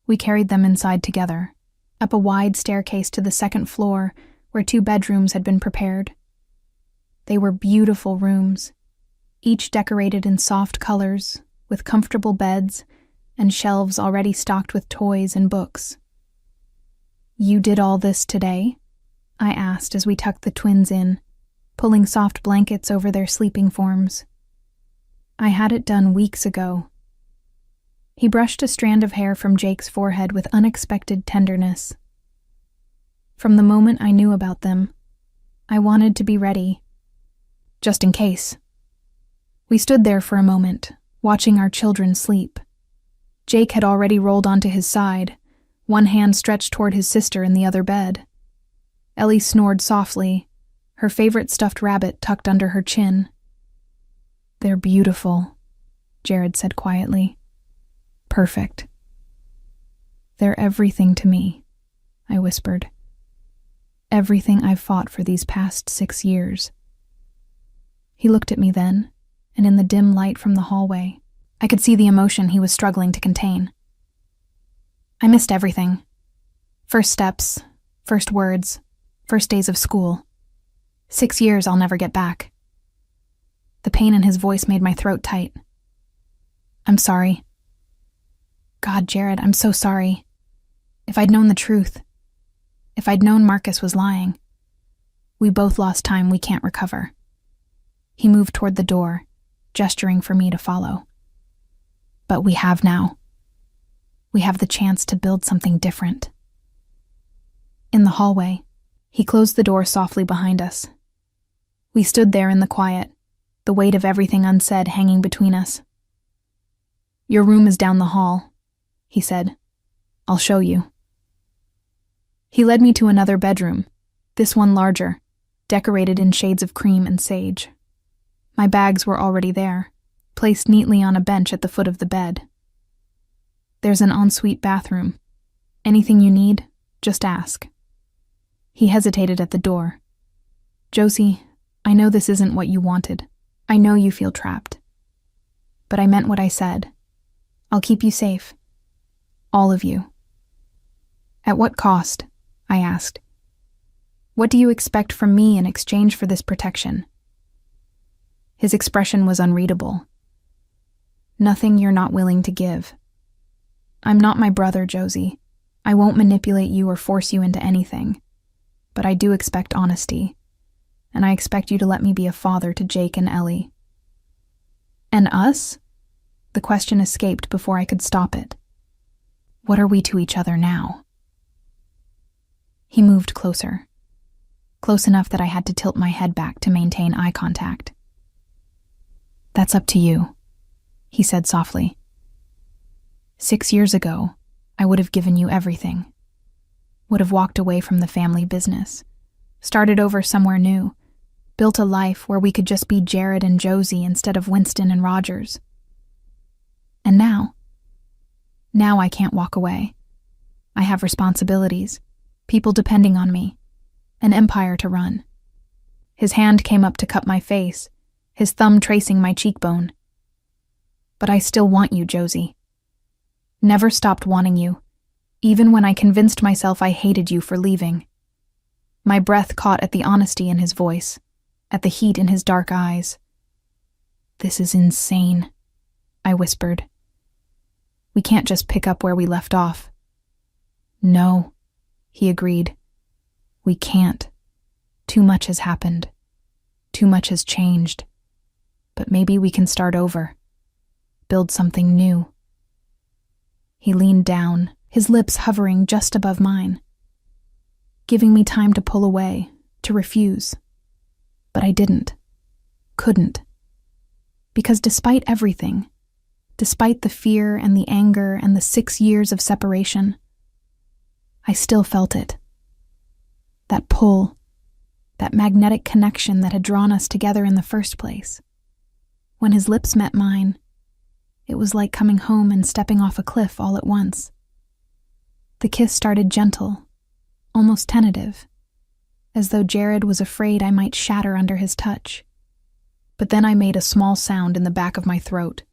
We carried them inside together, up a wide staircase to the second floor where 2 bedrooms had been prepared. They were beautiful rooms, each decorated in soft colors, with comfortable beds and shelves already stocked with toys and books. "You did all this today?" I asked as we tucked the twins in, pulling soft blankets over their sleeping forms. "I had it done weeks ago." He brushed a strand of hair from Jake's forehead with unexpected tenderness. "From the moment I knew about them, I wanted to be ready, just in case." We stood there for a moment, watching our children sleep. Jake had already rolled onto his side, one hand stretched toward his sister in the other bed. Ellie snored softly, her favorite stuffed rabbit tucked under her chin. "They're beautiful," Jared said quietly. "Perfect." "They're everything to me," I whispered. "Everything I've fought for these past 6 years." He looked at me then, and in the dim light from the hallway, I could see the emotion he was struggling to contain. "I missed everything. First steps, first words, first days of school. 6 years I'll never get back." The pain in his voice made my throat tight. "I'm sorry." "God, Jared, I'm so sorry. If I'd known the truth, if I'd known Marcus was lying. We both lost time we can't recover." He moved toward the door, gesturing for me to follow. But we have now. We have the chance to build something different. In the hallway, he closed the door softly behind us. We stood there in the quiet, the weight of everything unsaid hanging between us. "Your room is down the hall," he said. "I'll show you." He led me to another bedroom, this one larger, decorated in shades of cream and sage. My bags were already there, placed neatly on a bench at the foot of the bed. "There's an ensuite bathroom. Anything you need, just ask." He hesitated at the door. "Josie, I know this isn't what you wanted. I know you feel trapped. But I meant what I said. I'll keep you safe. All of you." "At what cost?" I asked. "What do you expect from me in exchange for this protection?" His expression was unreadable. "Nothing you're not willing to give. I'm not my brother, Josie. I won't manipulate you or force you into anything. But I do expect honesty, and I expect you to let me be a father to Jake and Ellie." "And us?" The question escaped before I could stop it. "What are we to each other now?" He moved closer, close enough that I had to tilt my head back to maintain eye contact. "That's up to you," he said softly. 6 years ago, I would have given you everything. Would have walked away from the family business, started over somewhere new, built a life where we could just be Jared and Josie instead of Winston and Rogers. And now I can't walk away. I have responsibilities, people depending on me, an empire to run. His hand came up to cup my face, his thumb tracing my cheekbone. "But I still want you, Josie. Never stopped wanting you, even when I convinced myself I hated you for leaving." My breath caught at the honesty in his voice, at the heat in his dark eyes. "This is insane," I whispered. "We can't just pick up where we left off." "No," he agreed. "We can't. Too much has happened. Too much has changed. But maybe we can start over. Build something new." He leaned down, his lips hovering just above mine, giving me time to pull away, to refuse. But I didn't. Couldn't. Because despite everything, despite the fear and the anger and the 6 years of separation, I still felt it. That pull, that magnetic connection that had drawn us together in the first place. When his lips met mine, it was like coming home and stepping off a cliff all at once. The kiss started gentle, almost tentative, as though Jared was afraid I might shatter under his touch. But then I made a small sound in the back of my throat,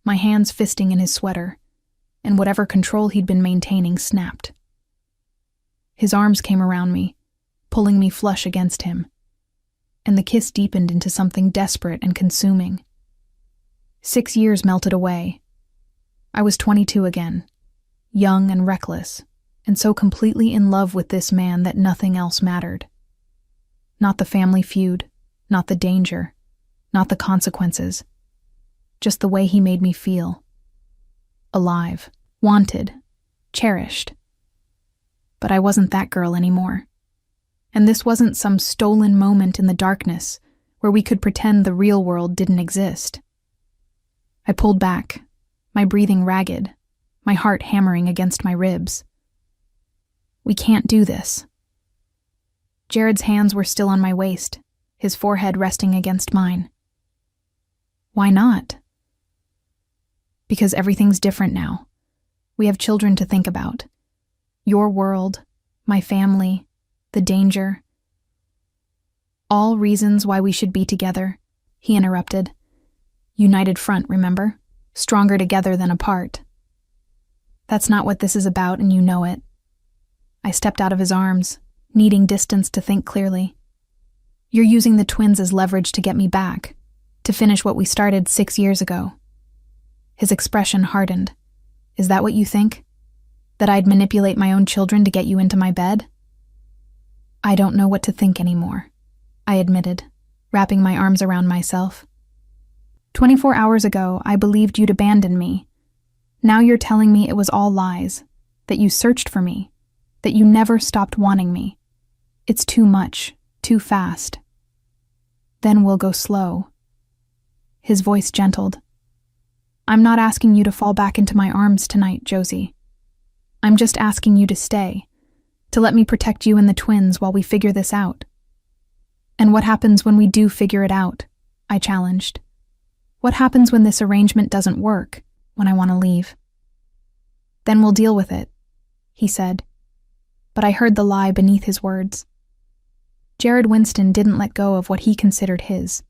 my hands fisting in his sweater, and whatever control he'd been maintaining snapped. His arms came around me, pulling me flush against him, and the kiss deepened into something desperate and consuming. 6 years melted away. I was 22 again, young and reckless, and so completely in love with this man that nothing else mattered. Not the family feud, not the danger, not the consequences, just the way he made me feel. Alive, wanted, cherished. But I wasn't that girl anymore. And this wasn't some stolen moment in the darkness where we could pretend the real world didn't exist. I pulled back, my breathing ragged, my heart hammering against my ribs. We can't do this. Jared's hands were still on my waist, his forehead resting against mine. Why not? Because everything's different now. We have children to think about. Your world, my family, the danger. All reasons why we should be together, he interrupted. United front, remember? Stronger together than apart. That's not what this is about, and you know it. I stepped out of his arms, needing distance to think clearly. You're using the twins as leverage to get me back, to finish what we started 6 years ago. His expression hardened. Is that what you think? That I'd manipulate my own children to get you into my bed? I don't know what to think anymore, I admitted, wrapping my arms around myself. 24 hours ago, I believed you'd abandon me. Now you're telling me it was all lies, that you searched for me, that you never stopped wanting me. It's too much, too fast. Then we'll go slow. His voice gentled. I'm not asking you to fall back into my arms tonight, Josie. I'm just asking you to stay, to let me protect you and the twins while we figure this out. And what happens when we do figure it out? I challenged. What happens when this arrangement doesn't work, when I want to leave? Then we'll deal with it, he said. But I heard the lie beneath his words. Jared Winston didn't let go of what he considered his,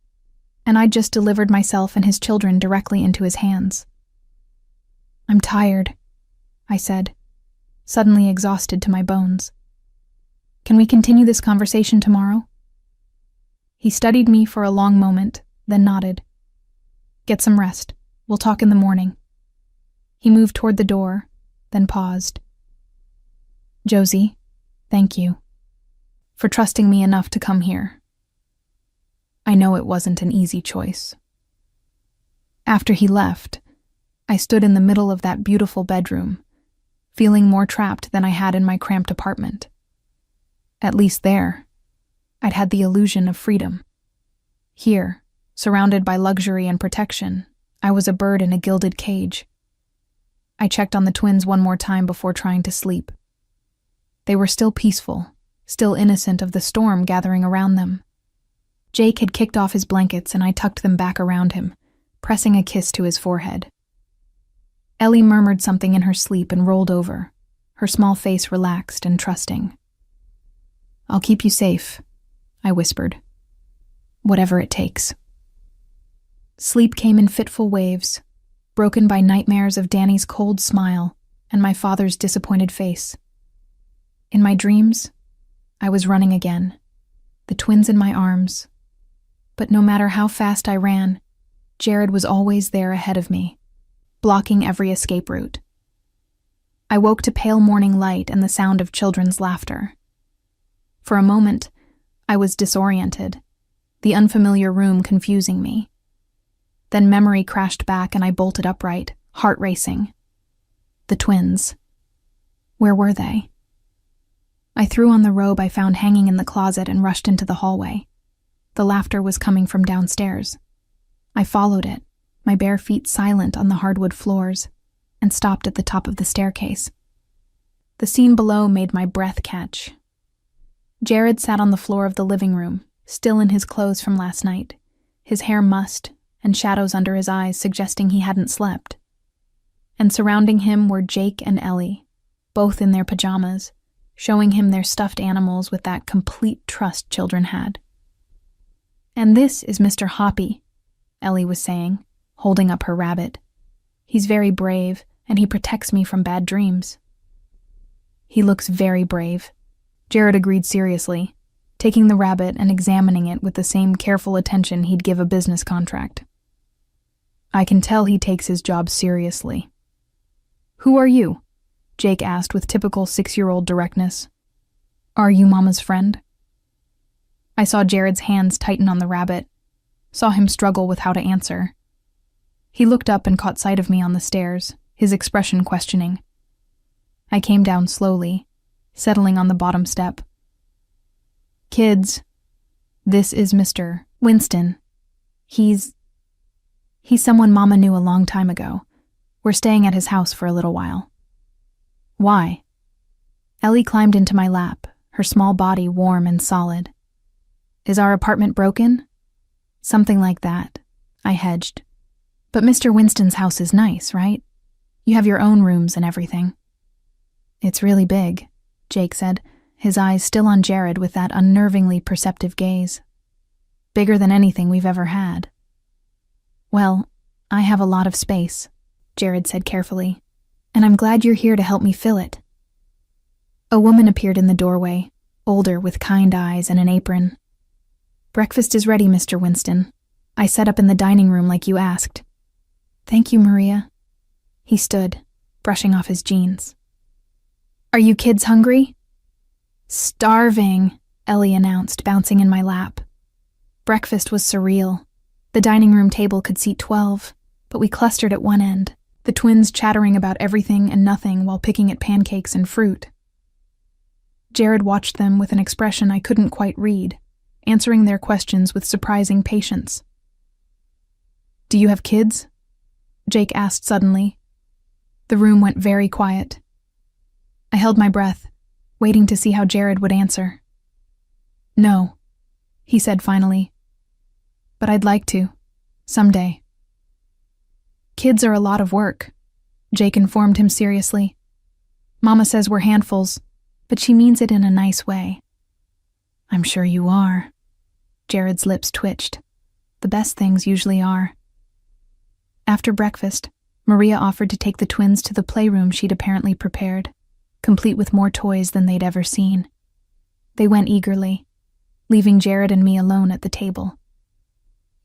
and I'd just delivered myself and his children directly into his hands. I'm tired, I said, suddenly exhausted to my bones. Can we continue this conversation tomorrow? He studied me for a long moment, then nodded. Get some rest. We'll talk in the morning. He moved toward the door, then paused. Josie, thank you for trusting me enough to come here. I know it wasn't an easy choice. After he left, I stood in the middle of that beautiful bedroom, feeling more trapped than I had in my cramped apartment. At least there, I'd had the illusion of freedom. Here, surrounded by luxury and protection, I was a bird in a gilded cage. I checked on the twins one more time before trying to sleep. They were still peaceful, still innocent of the storm gathering around them. Jake had kicked off his blankets and I tucked them back around him, pressing a kiss to his forehead. Ellie murmured something in her sleep and rolled over, her small face relaxed and trusting. I'll keep you safe, I whispered. Whatever it takes. Sleep came in fitful waves, broken by nightmares of Danny's cold smile and my father's disappointed face. In my dreams, I was running again, the twins in my arms. But no matter how fast I ran, Jared was always there ahead of me, blocking every escape route. I woke to pale morning light and the sound of children's laughter. For a moment, I was disoriented, the unfamiliar room confusing me. Then memory crashed back and I bolted upright, heart racing. The twins. Where were they? I threw on the robe I found hanging in the closet and rushed into the hallway. The laughter was coming from downstairs. I followed it, my bare feet silent on the hardwood floors, and stopped at the top of the staircase. The scene below made my breath catch. Jared sat on the floor of the living room, still in his clothes from last night, his hair mussed and shadows under his eyes suggesting he hadn't slept. And surrounding him were Jake and Ellie, both in their pajamas, showing him their stuffed animals with that complete trust children had. And this is Mr. Hoppy, Ellie was saying, holding up her rabbit. He's very brave, and he protects me from bad dreams. He looks very brave, Jared agreed seriously, taking the rabbit and examining it with the same careful attention he'd give a business contract. I can tell he takes his job seriously. Who are you? Jake asked with typical 6-year-old directness. Are you Mama's friend? I saw Jared's hands tighten on the rabbit, saw him struggle with how to answer. He looked up and caught sight of me on the stairs, his expression questioning. I came down slowly, settling on the bottom step. Kids, this is Mr. Winston. He's someone Mama knew a long time ago. We're staying at his house for a little while. Why? Ellie climbed into my lap, her small body warm and solid. Is our apartment broken? Something like that, I hedged. But Mr. Winston's house is nice, right? You have your own rooms and everything. It's really big, Jake said, his eyes still on Jared with that unnervingly perceptive gaze. Bigger than anything we've ever had. Well, I have a lot of space, Jared said carefully, and I'm glad you're here to help me fill it. A woman appeared in the doorway, older with kind eyes and an apron. Breakfast is ready, Mr. Winston. I set up in the dining room like you asked. Thank you, Maria. He stood, brushing off his jeans. Are you kids hungry? Starving, Ellie announced, bouncing in my lap. Breakfast was surreal. The dining room table could seat 12, but we clustered at one end, the twins chattering about everything and nothing while picking at pancakes and fruit. Jared watched them with an expression I couldn't quite read, answering their questions with surprising patience. "Do you have kids?" Jake asked suddenly. The room went very quiet. I held my breath, waiting to see how Jared would answer. "No," he said finally. "But I'd like to, someday." "Kids are a lot of work," Jake informed him seriously. "Mama says we're handfuls, but she means it in a nice way." "I'm sure you are." Jared's lips twitched. The best things usually are. After breakfast, Maria offered to take the twins to the playroom she'd apparently prepared, complete with more toys than they'd ever seen. They went eagerly, leaving Jared and me alone at the table.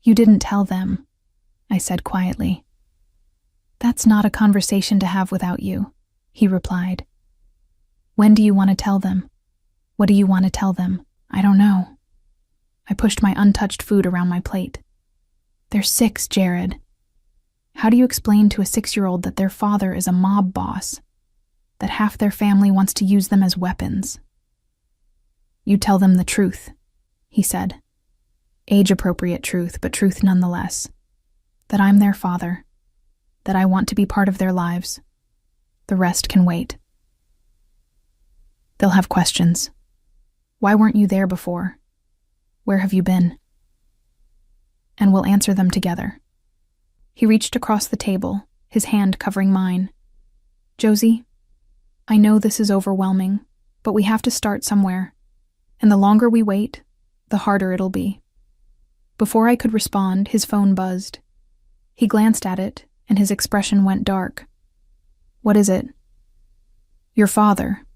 "You didn't tell them," I said quietly. "That's not a conversation to have without you," he replied. "When do you want to tell them? What do you want to tell them?" "I don't know." I pushed my untouched food around my plate. "They're 6, Jared. How do you explain to a 6-year-old that their father is a mob boss? That half their family wants to use them as weapons?" "You tell them the truth," he said. "Age-appropriate truth, but truth nonetheless. That I'm their father. That I want to be part of their lives. The rest can wait." "They'll have questions. Why weren't you there before? Where have you been?" "And we'll answer them together." He reached across the table, his hand covering mine. "Josie, I know this is overwhelming, but we have to start somewhere. And the longer we wait, the harder it'll be." Before I could respond, his phone buzzed. He glanced at it, and his expression went dark. "What is it?" "Your father."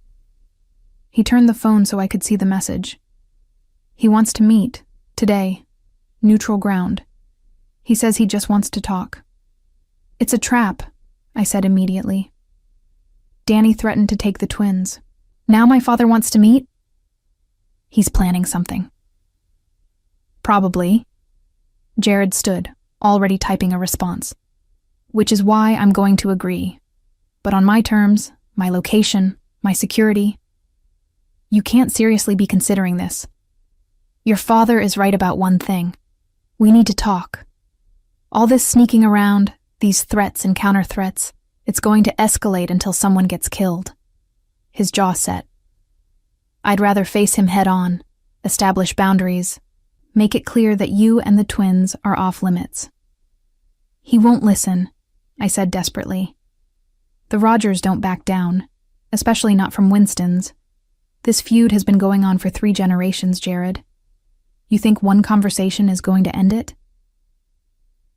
He turned the phone so I could see the message. "He wants to meet, today. Neutral ground. He says he just wants to talk." "It's a trap," I said immediately. "Danny threatened to take the twins. Now my father wants to meet?" "He's planning something." "Probably." Jared stood, already typing a response. "Which is why I'm going to agree. But on my terms, my location, my security. You can't seriously be considering this. Your father is right about one thing. We need to talk. All this sneaking around, these threats and counter-threats, it's going to escalate until someone gets killed." His jaw set. "I'd rather face him head-on, establish boundaries, make it clear that you and the twins are off limits." "He won't listen," I said desperately. "The Rogers don't back down, especially not from Winston's. This feud has been going on for 3 generations, Jared. You think one conversation is going to end it?"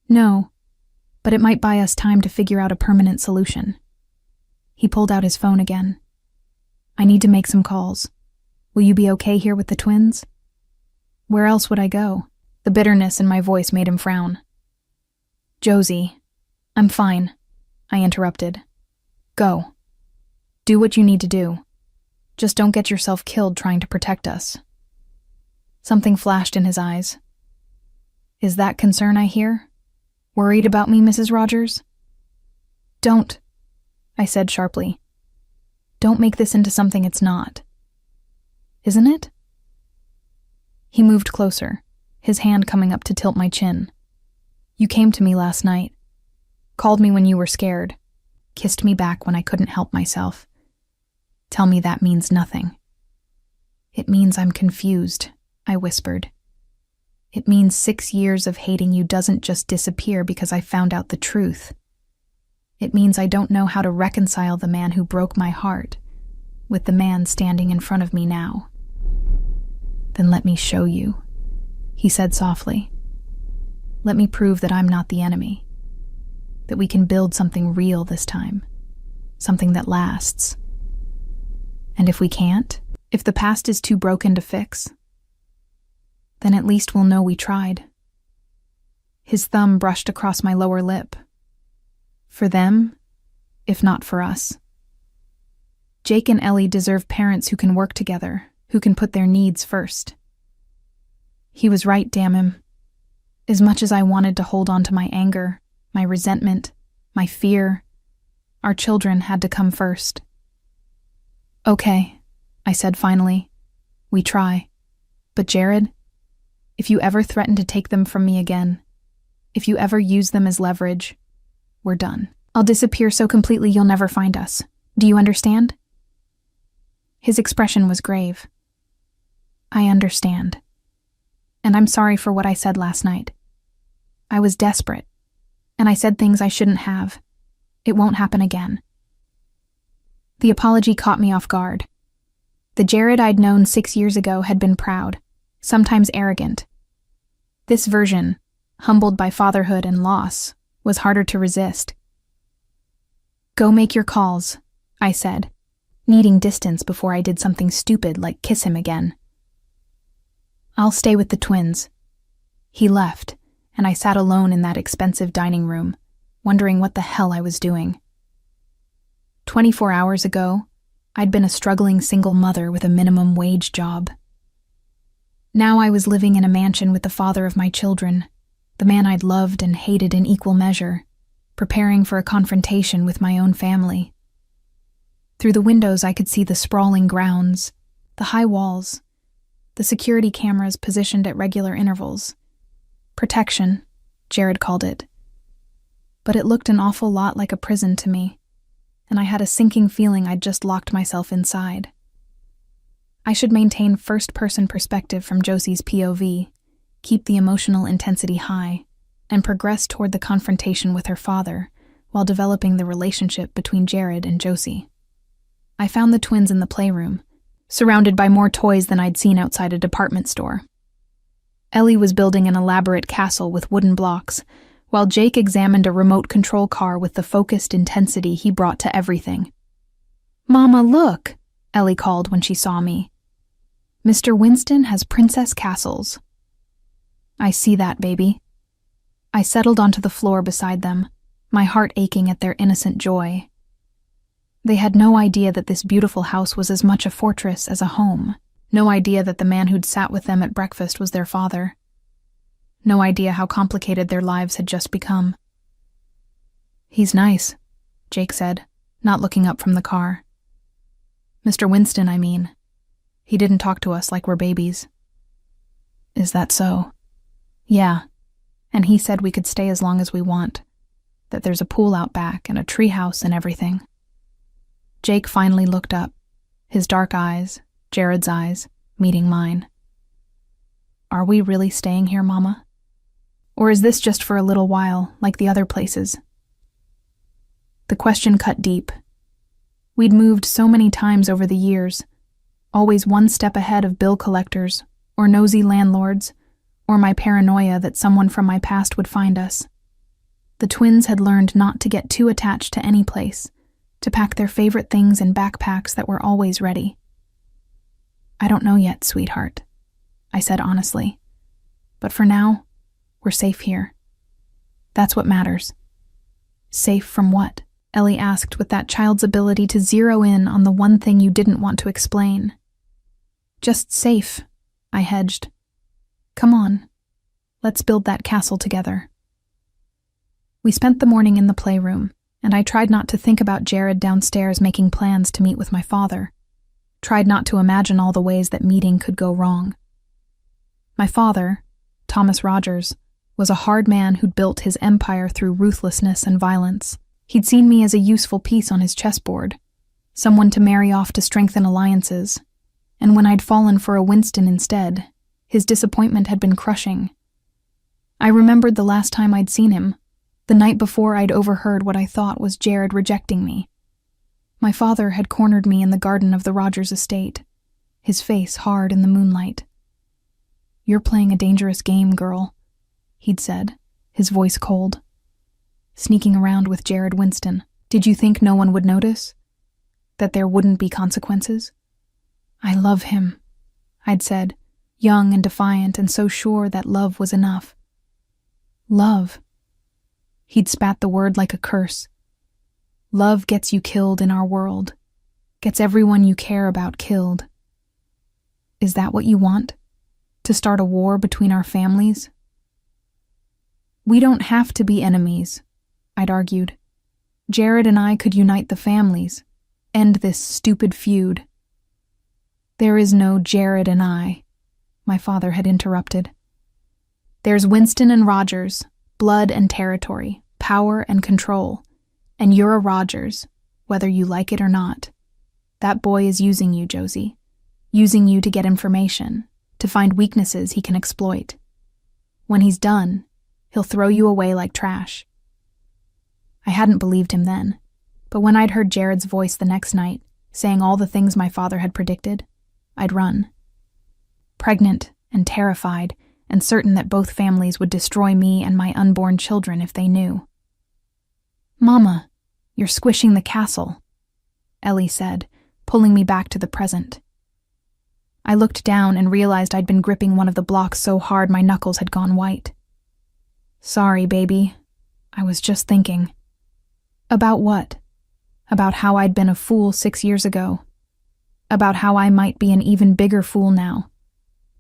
"No, but it might buy us time to figure out a permanent solution." He pulled out his phone again. "I need to make some calls. Will you be okay here with the twins?" "Where else would I go?" The bitterness in my voice made him frown. "Josie, I'm fine," I interrupted. "Go. Do what you need to do. Just don't get yourself killed trying to protect us." Something flashed in his eyes. "Is that concern I hear? Worried about me, Mrs. Rogers?" "Don't," I said sharply. "Don't make this into something it's not." "Isn't it?" He moved closer, his hand coming up to tilt my chin. "You came to me last night. Called me when you were scared. Kissed me back when I couldn't help myself. Tell me that means nothing." "It means I'm confused," I whispered. "It means 6 years of hating you doesn't just disappear because I found out the truth. It means I don't know how to reconcile the man who broke my heart with the man standing in front of me now." "Then let me show you," he said softly. "Let me prove that I'm not the enemy. That we can build something real this time. Something that lasts. And if we can't, if the past is too broken to fix, then at least we'll know we tried." His thumb brushed across my lower lip. "For them, if not for us. Jake and Ellie deserve parents who can work together, who can put their needs first." He was right, damn him. As much as I wanted to hold on to my anger, my resentment, my fear, our children had to come first. Okay, I said finally. We try. But Jared, if you ever threaten to take them from me again, if you ever use them as leverage, we're done. I'll disappear so completely you'll never find us. Do you understand? His expression was grave. I understand. And I'm sorry for what I said last night. I was desperate, and I said things I shouldn't have. It won't happen again. The apology caught me off guard. The Jared I'd known 6 years ago had been proud, sometimes arrogant. This version, humbled by fatherhood and loss, was harder to resist. Go make your calls, I said, needing distance before I did something stupid like kiss him again. I'll stay with the twins. He left, and I sat alone in that expensive dining room, wondering what the hell I was doing. 24 hours ago, I'd been a struggling single mother with a minimum wage job. Now I was living in a mansion with the father of my children, the man I'd loved and hated in equal measure, preparing for a confrontation with my own family. Through the windows I could see the sprawling grounds, the high walls, the security cameras positioned at regular intervals. Protection, Jared called it. But it looked an awful lot like a prison to me, and I had a sinking feeling I'd just locked myself inside. I should maintain first-person perspective from Josie's POV, keep the emotional intensity high, and progress toward the confrontation with her father while developing the relationship between Jared and Josie. I found the twins in the playroom, surrounded by more toys than I'd seen outside a department store. Ellie was building an elaborate castle with wooden blocks, while Jake examined a remote control car with the focused intensity he brought to everything. "Mama, look," Ellie called when she saw me. "Mr. Winston has princess castles." "I see that, baby." I settled onto the floor beside them, my heart aching at their innocent joy. They had no idea that this beautiful house was as much a fortress as a home. No idea that the man who'd sat with them at breakfast was their father. No idea how complicated their lives had just become. "He's nice," Jake said, not looking up from the car. "Mr. Winston, I mean. He didn't talk to us like we're babies." "Is that so?" "Yeah, and he said we could stay as long as we want, that there's a pool out back and a treehouse and everything." Jake finally looked up, his dark eyes, Jared's eyes, meeting mine. "Are we really staying here, Mama? Or is this just for a little while, like the other places?" The question cut deep. We'd moved so many times over the years, always one step ahead of bill collectors, or nosy landlords, or my paranoia that someone from my past would find us. The twins had learned not to get too attached to any place, to pack their favorite things in backpacks that were always ready. "I don't know yet, sweetheart," I said honestly. "But for now, we're safe here. That's what matters." "Safe from what?" Ellie asked with that child's ability to zero in on the one thing you didn't want to explain. "Just safe," I hedged. "Come on, let's build that castle together." We spent the morning in the playroom, and I tried not to think about Jared downstairs making plans to meet with my father. Tried not to imagine all the ways that meeting could go wrong. My father, Thomas Rogers, was a hard man who'd built his empire through ruthlessness and violence. He'd seen me as a useful piece on his chessboard, someone to marry off to strengthen alliances, and when I'd fallen for a Winston instead, his disappointment had been crushing. I remembered the last time I'd seen him, the night before I'd overheard what I thought was Jared rejecting me. My father had cornered me in the garden of the Rogers estate, his face hard in the moonlight. "You're playing a dangerous game, girl," he'd said, his voice cold. "Sneaking around with Jared Winston. Did you think no one would notice? That there wouldn't be consequences?" "I love him," I'd said, young and defiant and so sure that love was enough. "Love." He'd spat the word like a curse. "Love gets you killed in our world. Gets everyone you care about killed. Is that what you want?" To start a war between our families? We don't have to be enemies, I'd argued. Jared and I could unite the families, end this stupid feud. There is no Jared and I, my father had interrupted. There's Winston and Rogers, blood and territory, power and control, and you're a Rogers, whether you like it or not. That boy is using you, Josie, using you to get information, to find weaknesses he can exploit. When he's done, he'll throw you away like trash. I hadn't believed him then, but when I'd heard Jared's voice the next night, saying all the things my father had predicted, I'd run. Pregnant and terrified, and certain that both families would destroy me and my unborn children if they knew. "Mama, you're squishing the castle," Ellie said, pulling me back to the present. I looked down and realized I'd been gripping one of the blocks so hard my knuckles had gone white. "Sorry, baby. I was just thinking." About what? About how I'd been a fool 6 years ago. About how I might be an even bigger fool now,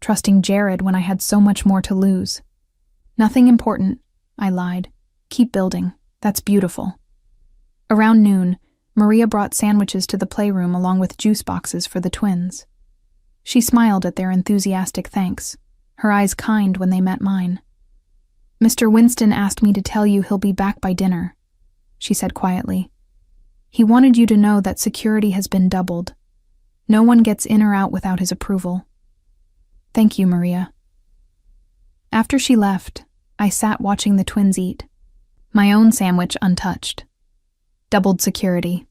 trusting Jared when I had so much more to lose. "Nothing important," I lied. "Keep building. That's beautiful." Around noon, Maria brought sandwiches to the playroom along with juice boxes for the twins. She smiled at their enthusiastic thanks, her eyes kind when they met mine. "Mr. Winston asked me to tell you he'll be back by dinner," she said quietly. "He wanted you to know that security has been doubled. No one gets in or out without his approval." "Thank you, Maria." After she left, I sat watching the twins eat, my own sandwich untouched. Doubled security.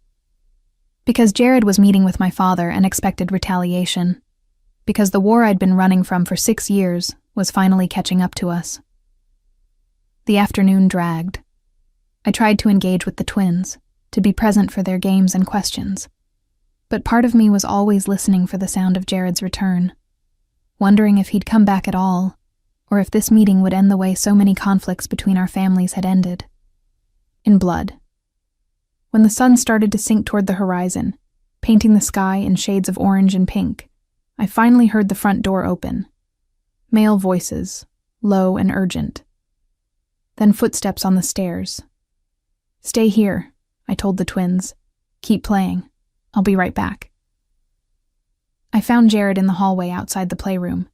Because Jared was meeting with my father and expected retaliation. Because the war I'd been running from for 6 years was finally catching up to us. The afternoon dragged. I tried to engage with the twins, to be present for their games and questions. But part of me was always listening for the sound of Jared's return, wondering if he'd come back at all, or if this meeting would end the way so many conflicts between our families had ended. In blood. When the sun started to sink toward the horizon, painting the sky in shades of orange and pink, I finally heard the front door open. Male voices, low and urgent. Then footsteps on the stairs. "Stay here," I told the twins. "Keep playing. I'll be right back." I found Jared in the hallway outside the playroom,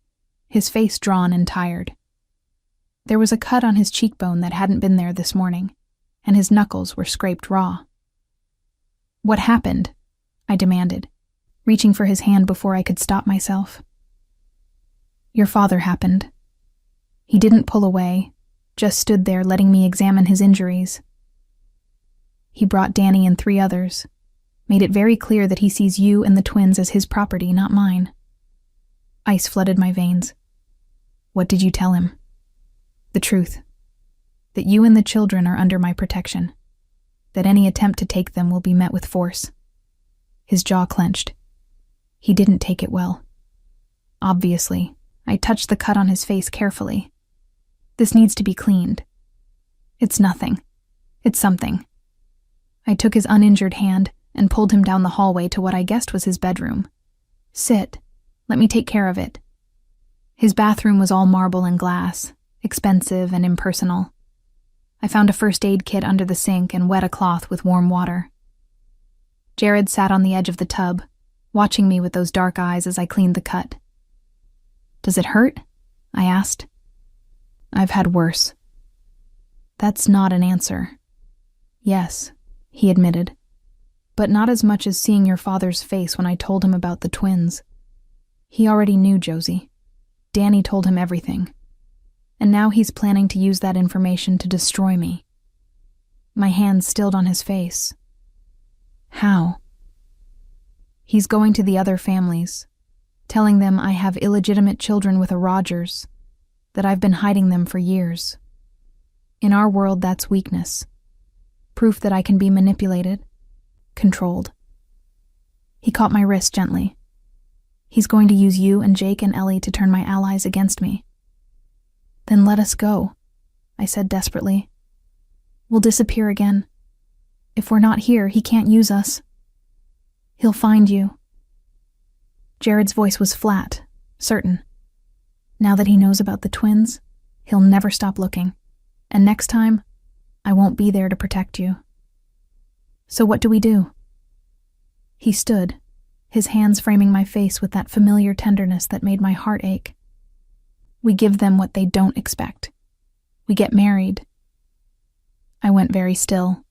his face drawn and tired. There was a cut on his cheekbone that hadn't been there this morning, and his knuckles were scraped raw. "What happened?" I demanded, reaching for his hand before I could stop myself. "Your father happened. He didn't pull away, just stood there letting me examine his injuries. He brought Danny and 3 others, made it very clear that he sees you and the twins as his property, not mine." Ice flooded my veins. "What did you tell him?" "The truth. That you and the children are under my protection. That any attempt to take them will be met with force." His jaw clenched. He didn't take it well. Obviously, I touched the cut on his face carefully. "This needs to be cleaned." "It's nothing. It's something." I took his uninjured hand and pulled him down the hallway to what I guessed was his bedroom. "Sit. Let me take care of it." His bathroom was all marble and glass, expensive and impersonal. I found a first aid kit under the sink and wet a cloth with warm water. Jared sat on the edge of the tub, watching me with those dark eyes as I cleaned the cut. "Does it hurt?" I asked. "I've had worse." "That's not an answer." "Yes," he admitted. "But not as much as seeing your father's face when I told him about the twins. He already knew, Josie. Danny told him everything. And now he's planning to use that information to destroy me." My hands stilled on his face. "How?" "He's going to the other families, telling them I have illegitimate children with a Rogers, that I've been hiding them for years. In our world, that's weakness. Proof that I can be manipulated, controlled." He caught my wrist gently. "He's going to use you and Jake and Ellie to turn my allies against me." "Then let us go," I said desperately. "We'll disappear again. If we're not here, he can't use us. He'll find you." Jared's voice was flat, certain. Now that he knows about the twins, he'll never stop looking. And next time, I won't be there to protect you. So what do we do? He stood, his hands framing my face with that familiar tenderness that made my heart ache. We give them what they don't expect. We get married. I went very still.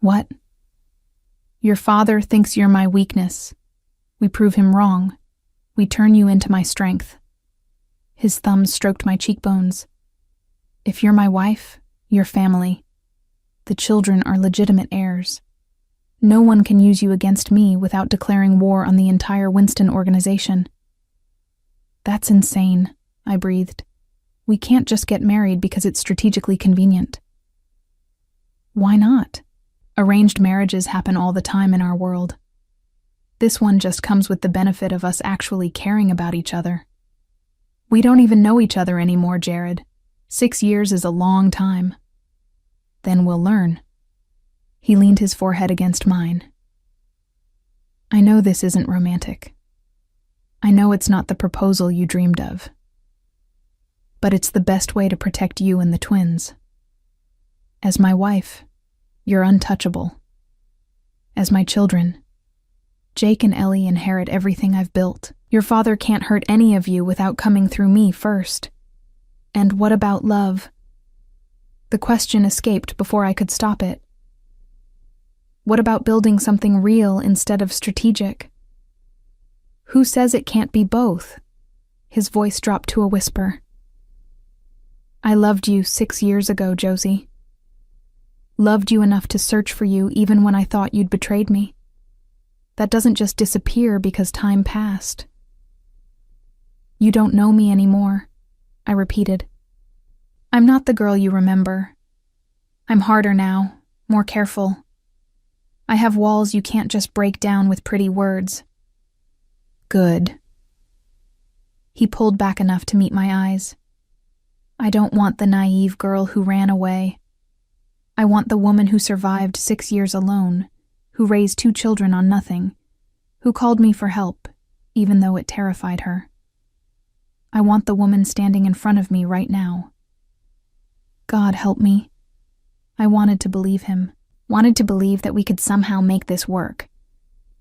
What? Your father thinks you're my weakness. We prove him wrong. We turn you into my strength. His thumbs stroked my cheekbones. If you're my wife, you're family. The children are legitimate heirs. No one can use you against me without declaring war on the entire Winston organization. That's insane, I breathed. We can't just get married because it's strategically convenient. Why not? Arranged marriages happen all the time in our world. This one just comes with the benefit of us actually caring about each other. We don't even know each other anymore, Jared. 6 years is a long time. Then we'll learn. He leaned his forehead against mine. I know this isn't romantic. I know it's not the proposal you dreamed of. But it's the best way to protect you and the twins. As my wife, you're untouchable. As my children, Jake and Ellie inherit everything I've built. Your father can't hurt any of you without coming through me first. And what about love? The question escaped before I could stop it. What about building something real instead of strategic? Who says it can't be both? His voice dropped to a whisper. I loved you 6 years ago, Josie. Loved you enough to search for you even when I thought you'd betrayed me. That doesn't just disappear because time passed. You don't know me anymore, I repeated. I'm not the girl you remember. I'm harder now, more careful. I have walls you can't just break down with pretty words. Good. He pulled back enough to meet my eyes. I don't want the naive girl who ran away. I want the woman who survived 6 years alone, who raised 2 children on nothing, who called me for help, even though it terrified her. I want the woman standing in front of me right now. God help me. I wanted to believe him. Wanted to believe that we could somehow make this work,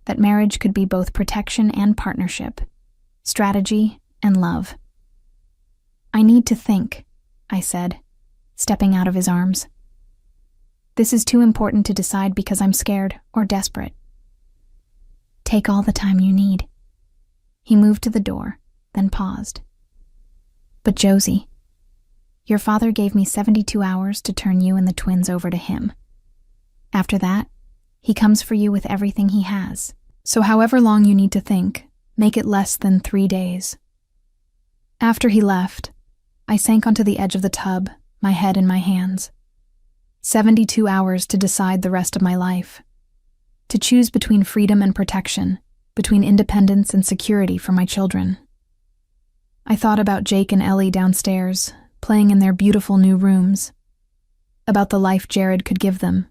that marriage could be both protection and partnership, strategy and love. I need to think, I said, stepping out of his arms. This is too important to decide because I'm scared or desperate. Take all the time you need. He moved to the door, then paused. But Josie, your father gave me 72 hours to turn you and the twins over to him. After that, he comes for you with everything he has. So however long you need to think, make it less than 3 days. After he left, I sank onto the edge of the tub, my head in my hands. 72 hours to decide the rest of my life. To choose between freedom and protection, between independence and security for my children. I thought about Jake and Ellie downstairs, playing in their beautiful new rooms. About the life Jared could give them.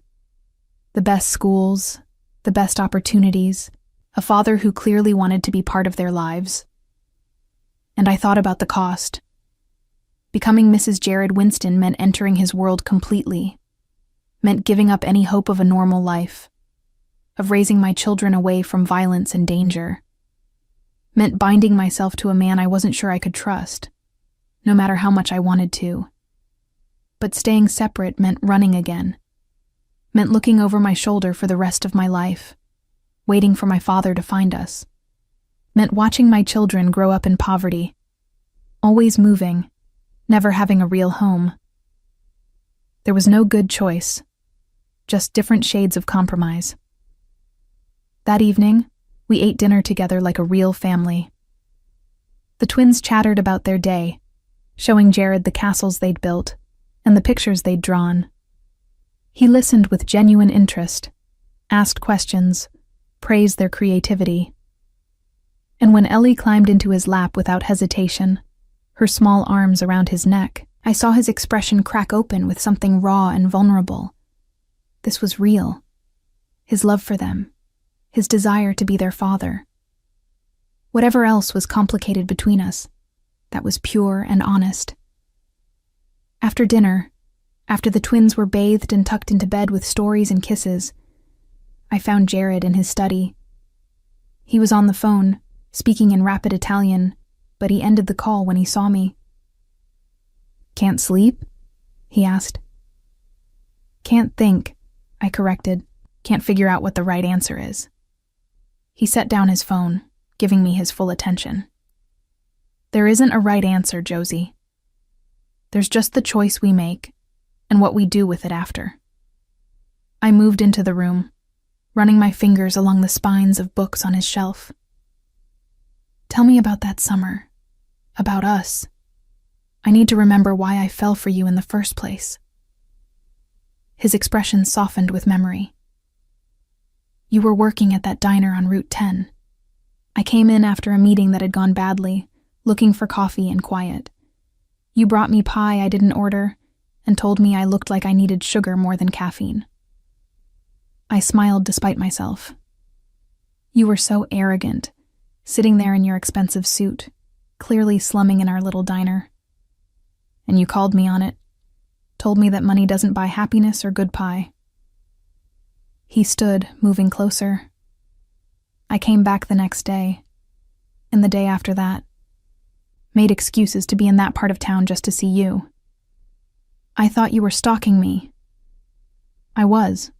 The best schools, the best opportunities, a father who clearly wanted to be part of their lives. And I thought about the cost. Becoming Mrs. Jared Winston meant entering his world completely, meant giving up any hope of a normal life, of raising my children away from violence and danger, meant binding myself to a man I wasn't sure I could trust, no matter how much I wanted to. But staying separate meant running again, meant looking over my shoulder for the rest of my life, waiting for my father to find us, meant watching my children grow up in poverty, always moving, never having a real home. There was no good choice, just different shades of compromise. That evening, we ate dinner together like a real family. The twins chattered about their day, showing Jared the castles they'd built and the pictures they'd drawn. He listened with genuine interest, asked questions, praised their creativity. And when Ellie climbed into his lap without hesitation, her small arms around his neck, I saw his expression crack open with something raw and vulnerable. This was real. His love for them, his desire to be their father. Whatever else was complicated between us, that was pure and honest. After dinner, after the twins were bathed and tucked into bed with stories and kisses, I found Jared in his study. He was on the phone, speaking in rapid Italian, but he ended the call when he saw me. "Can't sleep?" he asked. "Can't think," I corrected. "Can't figure out what the right answer is." He set down his phone, giving me his full attention. "There isn't a right answer, Josie. There's just the choice we make, and what we do with it after." I moved into the room, running my fingers along the spines of books on his shelf. "Tell me about that summer, about us. I need to remember why I fell for you in the first place." His expression softened with memory. "You were working at that diner on Route 10. I came in after a meeting that had gone badly, looking for coffee and quiet. You brought me pie I didn't order and told me I looked like I needed sugar more than caffeine." I smiled despite myself. "You were so arrogant, sitting there in your expensive suit, clearly slumming in our little diner. And you called me on it, told me that money doesn't buy happiness or good pie." He stood, moving closer. "I came back the next day, and the day after that. Made excuses to be in that part of town just to see you. I thought you were stalking me." I was.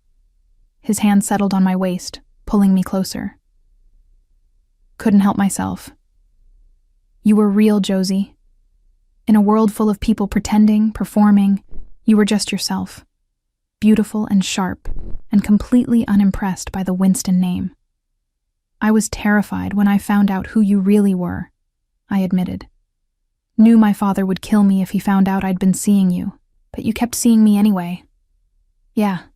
His hand settled on my waist, pulling me closer. "Couldn't help myself. You were real, Josie. In a world full of people pretending, performing, you were just yourself. Beautiful and sharp, and completely unimpressed by the Winston name. I was terrified when I found out who you really were," I admitted. "Knew my father would kill me if he found out I'd been seeing you, but you kept seeing me anyway." "Yeah."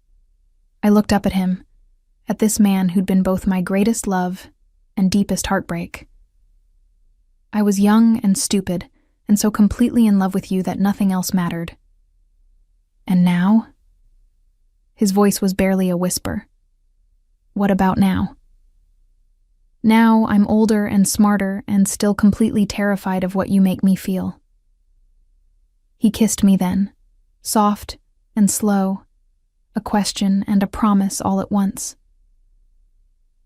I looked up at him, at this man who'd been both my greatest love and deepest heartbreak. "I was young and stupid, and so completely in love with you that nothing else mattered. And now?" His voice was barely a whisper. "What about now?" "Now I'm older and smarter and still completely terrified of what you make me feel." He kissed me then, soft and slow, a question and a promise all at once.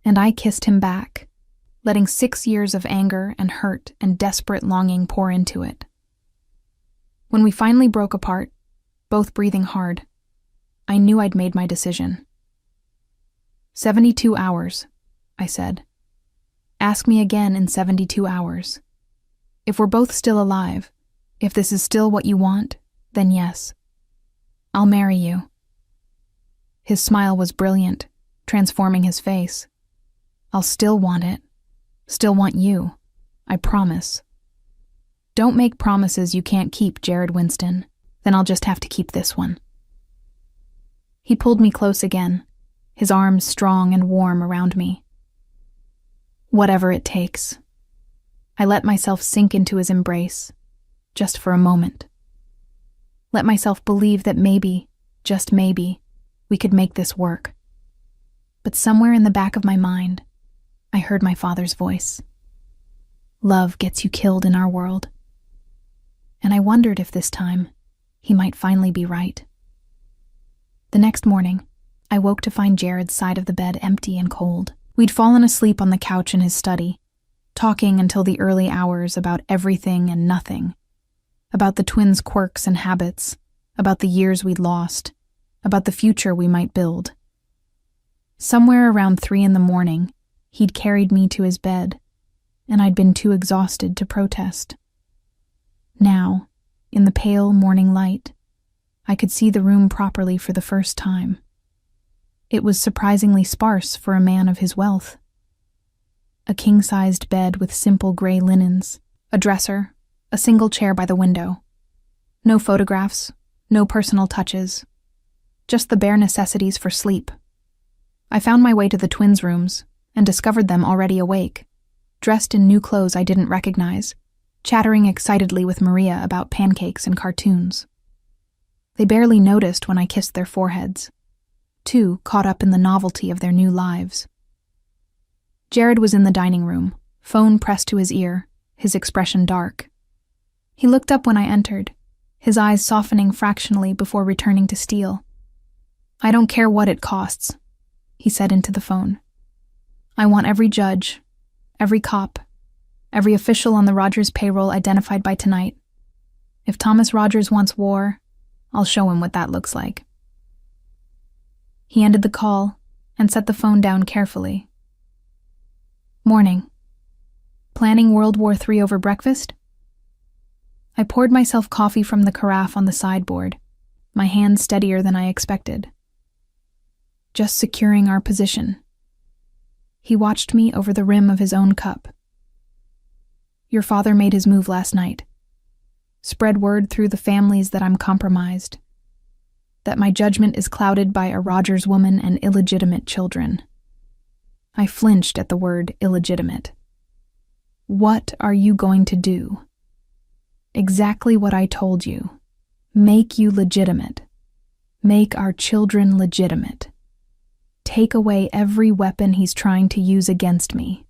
And I kissed him back, letting 6 years of anger and hurt and desperate longing pour into it. When we finally broke apart, both breathing hard, I knew I'd made my decision. 72 hours, I said. Ask me again in 72 hours. If we're both still alive, if this is still what you want, then yes. I'll marry you. His smile was brilliant, transforming his face. I'll still want it. Still want you. I promise. Don't make promises you can't keep, Jared Winston. Then I'll just have to keep this one. He pulled me close again, his arms strong and warm around me. Whatever it takes. I let myself sink into his embrace, just for a moment. Let myself believe that maybe, just maybe, we could make this work. But somewhere in the back of my mind, I heard my father's voice. Love gets you killed in our world. And I wondered if this time, he might finally be right. The next morning, I woke to find Jared's side of the bed empty and cold. We'd fallen asleep on the couch in his study, talking until the early hours about everything and nothing, about the twins' quirks and habits, about the years we'd lost, about the future we might build. Somewhere around 3 a.m, he'd carried me to his bed, and I'd been too exhausted to protest. Now, in the pale morning light, I could see the room properly for the first time. It was surprisingly sparse for a man of his wealth. A king-sized bed with simple gray linens, a dresser, a single chair by the window. No photographs, no personal touches. Just the bare necessities for sleep. I found my way to the twins' rooms and discovered them already awake, dressed in new clothes I didn't recognize, chattering excitedly with Maria about pancakes and cartoons. They barely noticed when I kissed their foreheads, too caught up in the novelty of their new lives. Jared was in the dining room, phone pressed to his ear, his expression dark. He looked up when I entered, his eyes softening fractionally before returning to steel. "I don't care what it costs," he said into the phone. "I want every judge, every cop, every official on the Rogers payroll identified by tonight. If Thomas Rogers wants war, I'll show him what that looks like." He ended the call and set the phone down carefully. Morning. Planning World War III over breakfast? I poured myself coffee from the carafe on the sideboard, my hand steadier than I expected. Just securing our position. He watched me over the rim of his own cup. "Your father made his move last night. Spread word through the families that I'm compromised, that my judgment is clouded by a Rogers woman and illegitimate children." I flinched at the word illegitimate. "What are you going to do?" "Exactly what I told you. Make you legitimate. Make our children legitimate. Take away every weapon he's trying to use against me."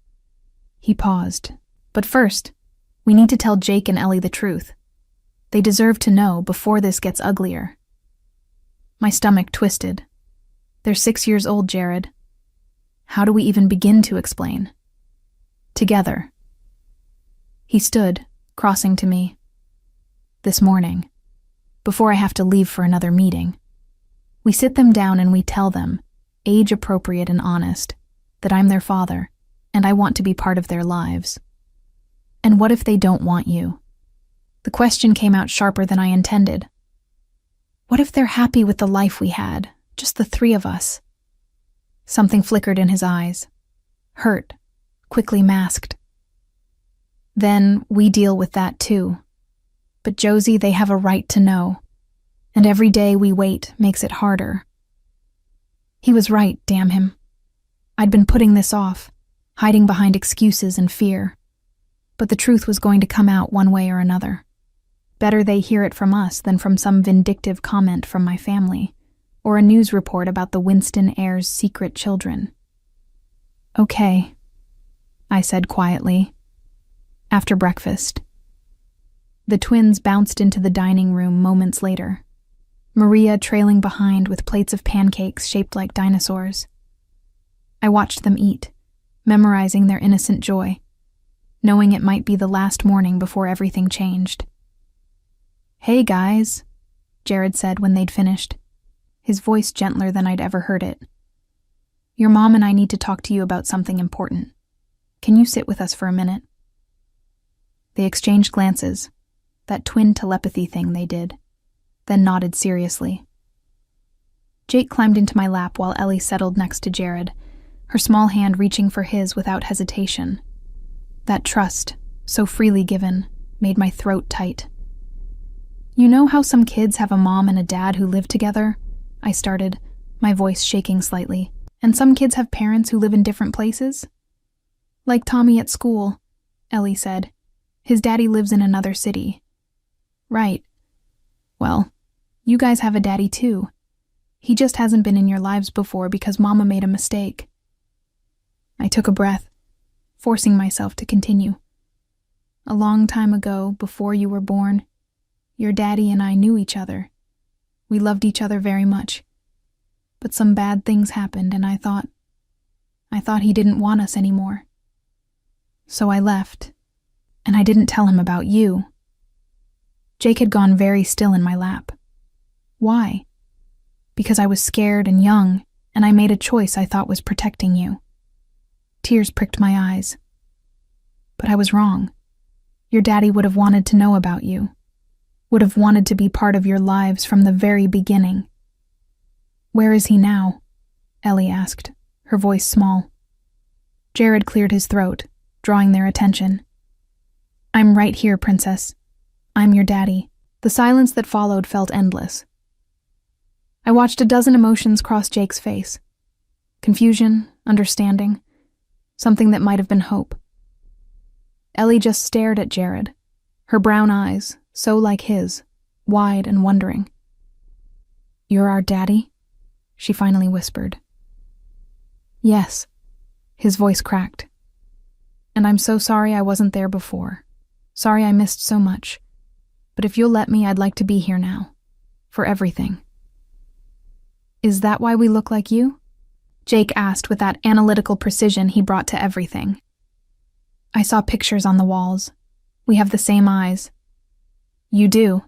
He paused. "But first, we need to tell Jake and Ellie the truth. They deserve to know before this gets uglier." My stomach twisted. "They're 6 years old, Jared. How do we even begin to explain?" "Together." He stood, crossing to me. "This morning, before I have to leave for another meeting, we sit them down and we tell them, age-appropriate and honest, that I'm their father and I want to be part of their lives. And what if they don't want you?" The question came out sharper than I intended. "What if they're happy with the life we had, just the three of us?" Something flickered in his eyes. Hurt, quickly masked. "Then we deal with that too. But Josie, they have a right to know. And every day we wait makes it harder." He was right, damn him. I'd been putting this off, hiding behind excuses and fear. But the truth was going to come out one way or another. Better they hear it from us than from some vindictive comment from my family, or a news report about the Winston heirs' secret children. "Okay," I said quietly. After breakfast. The twins bounced into the dining room moments later, Maria trailing behind with plates of pancakes shaped like dinosaurs. I watched them eat, memorizing their innocent joy, knowing it might be the last morning before everything changed. "Hey guys," Jared said when they'd finished, his voice gentler than I'd ever heard it. "Your mom and I need to talk to you about something important. Can you sit with us for a minute?" They exchanged glances, that twin telepathy thing they did, then nodded seriously. Jake climbed into my lap while Ellie settled next to Jared, her small hand reaching for his without hesitation. That trust, so freely given, made my throat tight. "You know how some kids have a mom and a dad who live together?" I started, my voice shaking slightly. "And some kids have parents who live in different places?" "Like Tommy at school," Ellie said. "His daddy lives in another city." "Right. Well, you guys have a daddy too. He just hasn't been in your lives before because Mama made a mistake." I took a breath, forcing myself to continue. "A long time ago, before you were born, your daddy and I knew each other. We loved each other very much. But some bad things happened and I thought he didn't want us anymore. So I left, and I didn't tell him about you." Jake had gone very still in my lap. "Why?" "Because I was scared and young, and I made a choice I thought was protecting you." Tears pricked my eyes. "But I was wrong. Your daddy would have wanted to know about you, would have wanted to be part of your lives from the very beginning." "Where is he now?" Ellie asked, her voice small. Jared cleared his throat, drawing their attention. "I'm right here, Princess. I'm your daddy." The silence that followed felt endless. I watched a dozen emotions cross Jake's face. Confusion, understanding, something that might have been hope. Ellie just stared at Jared, her brown eyes, so like his, wide and wondering. "You're our daddy?" she finally whispered. "Yes," his voice cracked. "And I'm so sorry I wasn't there before. Sorry I missed so much. but if you'll let me, I'd like to be here now. For everything. Is that why we look like you? Jake asked with that analytical precision he brought to everything. I saw pictures on the walls. We have the same eyes. You do.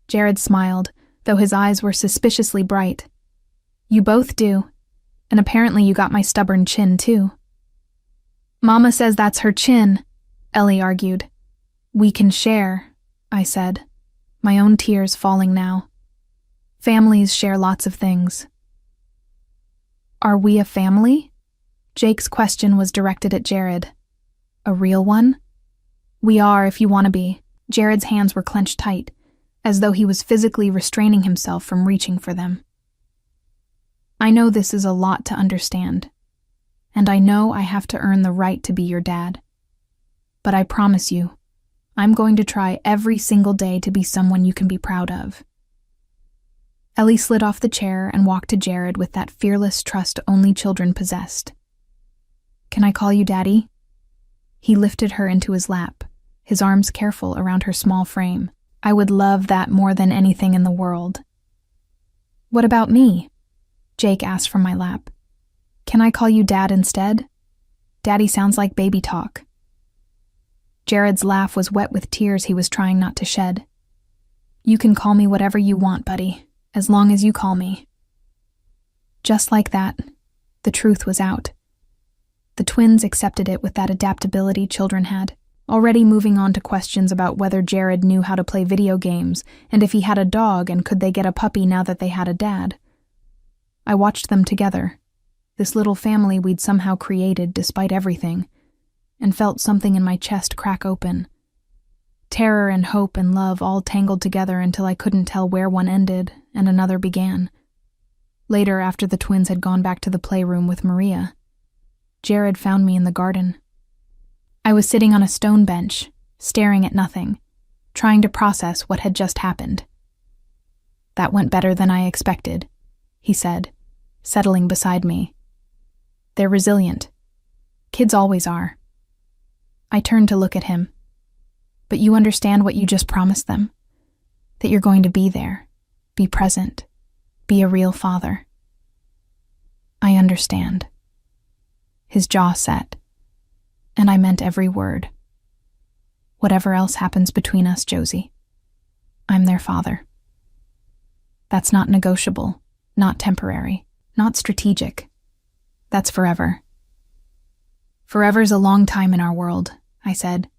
Jared smiled, though his eyes were suspiciously bright. You both do. And apparently you got my stubborn chin, too. Mama says that's her chin, Ellie argued. We can share, I said, my own tears falling now. Families share lots of things. Are we a family? Jake's question was directed at Jared. A real one? We are, if you want to be. Jared's hands were clenched tight, as though he was physically restraining himself from reaching for them. I know this is a lot to understand, and I know I have to earn the right to be your dad. But I promise you, I'm going to try every single day to be someone you can be proud of. Ellie slid off the chair and walked to Jared with that fearless trust only children possessed. Can I call you Daddy? He lifted her into his lap, his arms careful around her small frame. I would love that more than anything in the world. What about me? Jake asked from my lap. Can I call you Dad instead? Daddy sounds like baby talk. Jared's laugh was wet with tears he was trying not to shed. You can call me whatever you want, buddy, as long as you call me. Just like that, the truth was out. The twins accepted it with that adaptability children had, already moving on to questions about whether Jared knew how to play video games and if he had a dog and could they get a puppy now that they had a dad. I watched them together, this little family we'd somehow created despite everything, and felt something in my chest crack open. Terror and hope and love all tangled together until I couldn't tell where one ended and another began. Later, after the twins had gone back to the playroom with Maria, Jared found me in the garden. I was sitting on a stone bench, staring at nothing, trying to process what had just happened. That went better than I expected, he said, settling beside me. They're resilient. Kids always are. I turned to look at him. But you understand what you just promised them? That you're going to be there, be present, be a real father. I understand. His jaw set, and I meant every word. Whatever else happens between us, Josie, I'm their father. That's not negotiable, not temporary, not strategic. That's forever. Forever's a long time in our world, I said.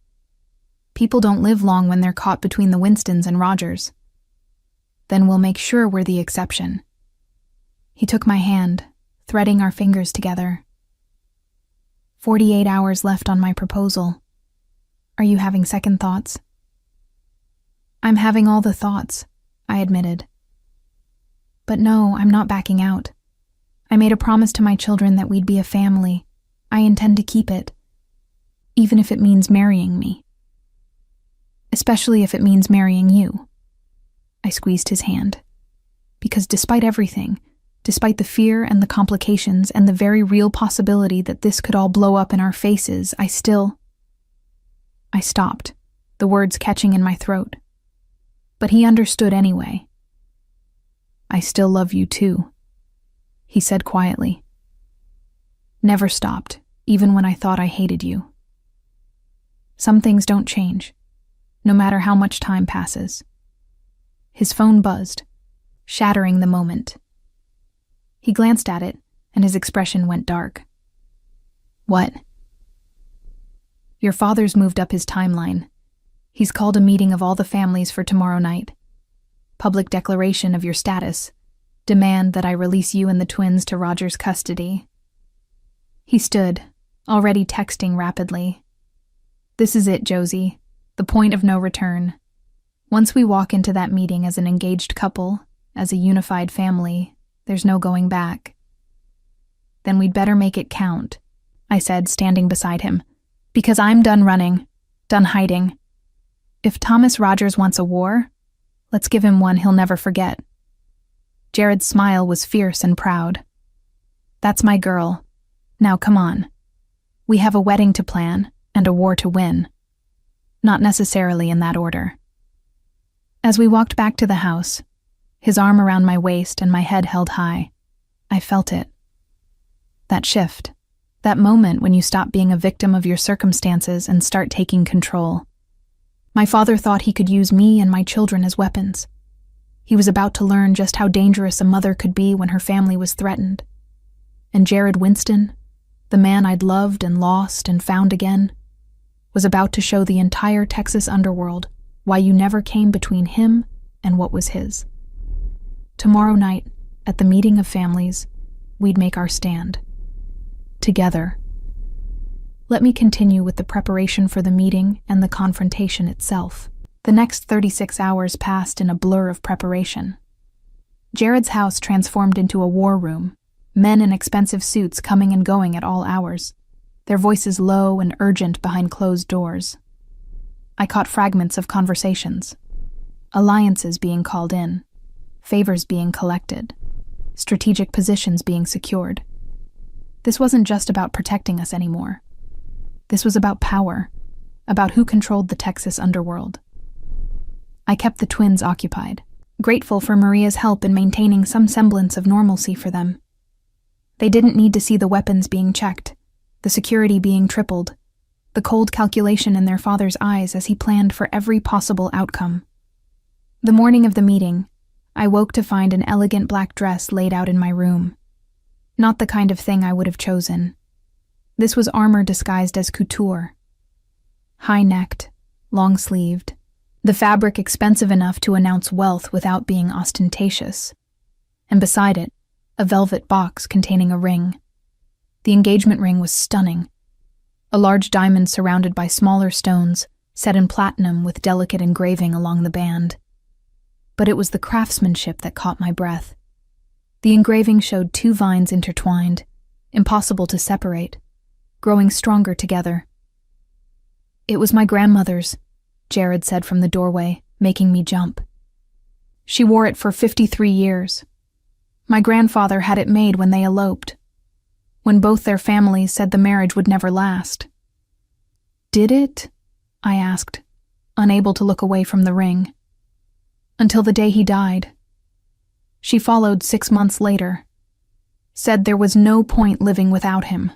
People don't live long when they're caught between the Winstons and Rogers. Then we'll make sure we're the exception. He took my hand, threading our fingers together. 48 hours left on my proposal. Are you having second thoughts? I'm having all the thoughts, I admitted. But no, I'm not backing out. I made a promise to my children that we'd be a family. I intend to keep it, even if it means marrying me. Especially if it means marrying you. I squeezed his hand. Because despite everything, despite the fear and the complications and the very real possibility that this could all blow up in our faces, I stopped, the words catching in my throat. But he understood anyway. I still love you too, he said quietly. Never stopped, even when I thought I hated you. Some things don't change, no matter how much time passes. His phone buzzed, shattering the moment. He glanced at it, and his expression went dark. What? Your father's moved up his timeline. He's called a meeting of all the families for tomorrow night. Public declaration of your status. Demand that I release you and the twins to Roger's custody. He stood, already texting rapidly. This is it, Josie. The point of no return. Once we walk into that meeting as an engaged couple, as a unified family, there's no going back. Then we'd better make it count, I said, standing beside him. Because I'm done running, done hiding. If Thomas Rogers wants a war, let's give him one he'll never forget. Jared's smile was fierce and proud. That's my girl. Now come on. We have a wedding to plan and a war to win. Not necessarily in that order. As we walked back to the house, his arm around my waist and my head held high, I felt it. That shift. That moment when you stop being a victim of your circumstances and start taking control. My father thought he could use me and my children as weapons. He was about to learn just how dangerous a mother could be when her family was threatened. And Jared Winston, the man I'd loved and lost and found again, was about to show the entire Texas underworld why you never came between him and what was his. Tomorrow night, at the meeting of families, we'd make our stand. Together. Let me continue with the preparation for the meeting and the confrontation itself. The next 36 hours passed in a blur of preparation. Jared's house transformed into a war room, men in expensive suits coming and going at all hours, their voices low and urgent behind closed doors. I caught fragments of conversations, alliances being called in, favors being collected, strategic positions being secured. This wasn't just about protecting us anymore. This was about power, about who controlled the Texas underworld. I kept the twins occupied, grateful for Maria's help in maintaining some semblance of normalcy for them. They didn't need to see the weapons being checked, the security being tripled, the cold calculation in their father's eyes as he planned for every possible outcome. The morning of the meeting, I woke to find an elegant black dress laid out in my room. Not the kind of thing I would have chosen. This was armor disguised as couture. High-necked, long-sleeved, the fabric expensive enough to announce wealth without being ostentatious. And beside it, a velvet box containing a ring. The engagement ring was stunning. A large diamond surrounded by smaller stones, set in platinum with delicate engraving along the band. But it was the craftsmanship that caught my breath. The engraving showed two vines intertwined, impossible to separate, growing stronger together. "It was my grandmother's," Jared said from the doorway, making me jump. "She wore it for 53 years. My grandfather had it made when they eloped, when both their families said the marriage would never last." "Did it?" I asked, unable to look away from the ring. "Until the day he died. She followed 6 months later. Said there was no point living without him."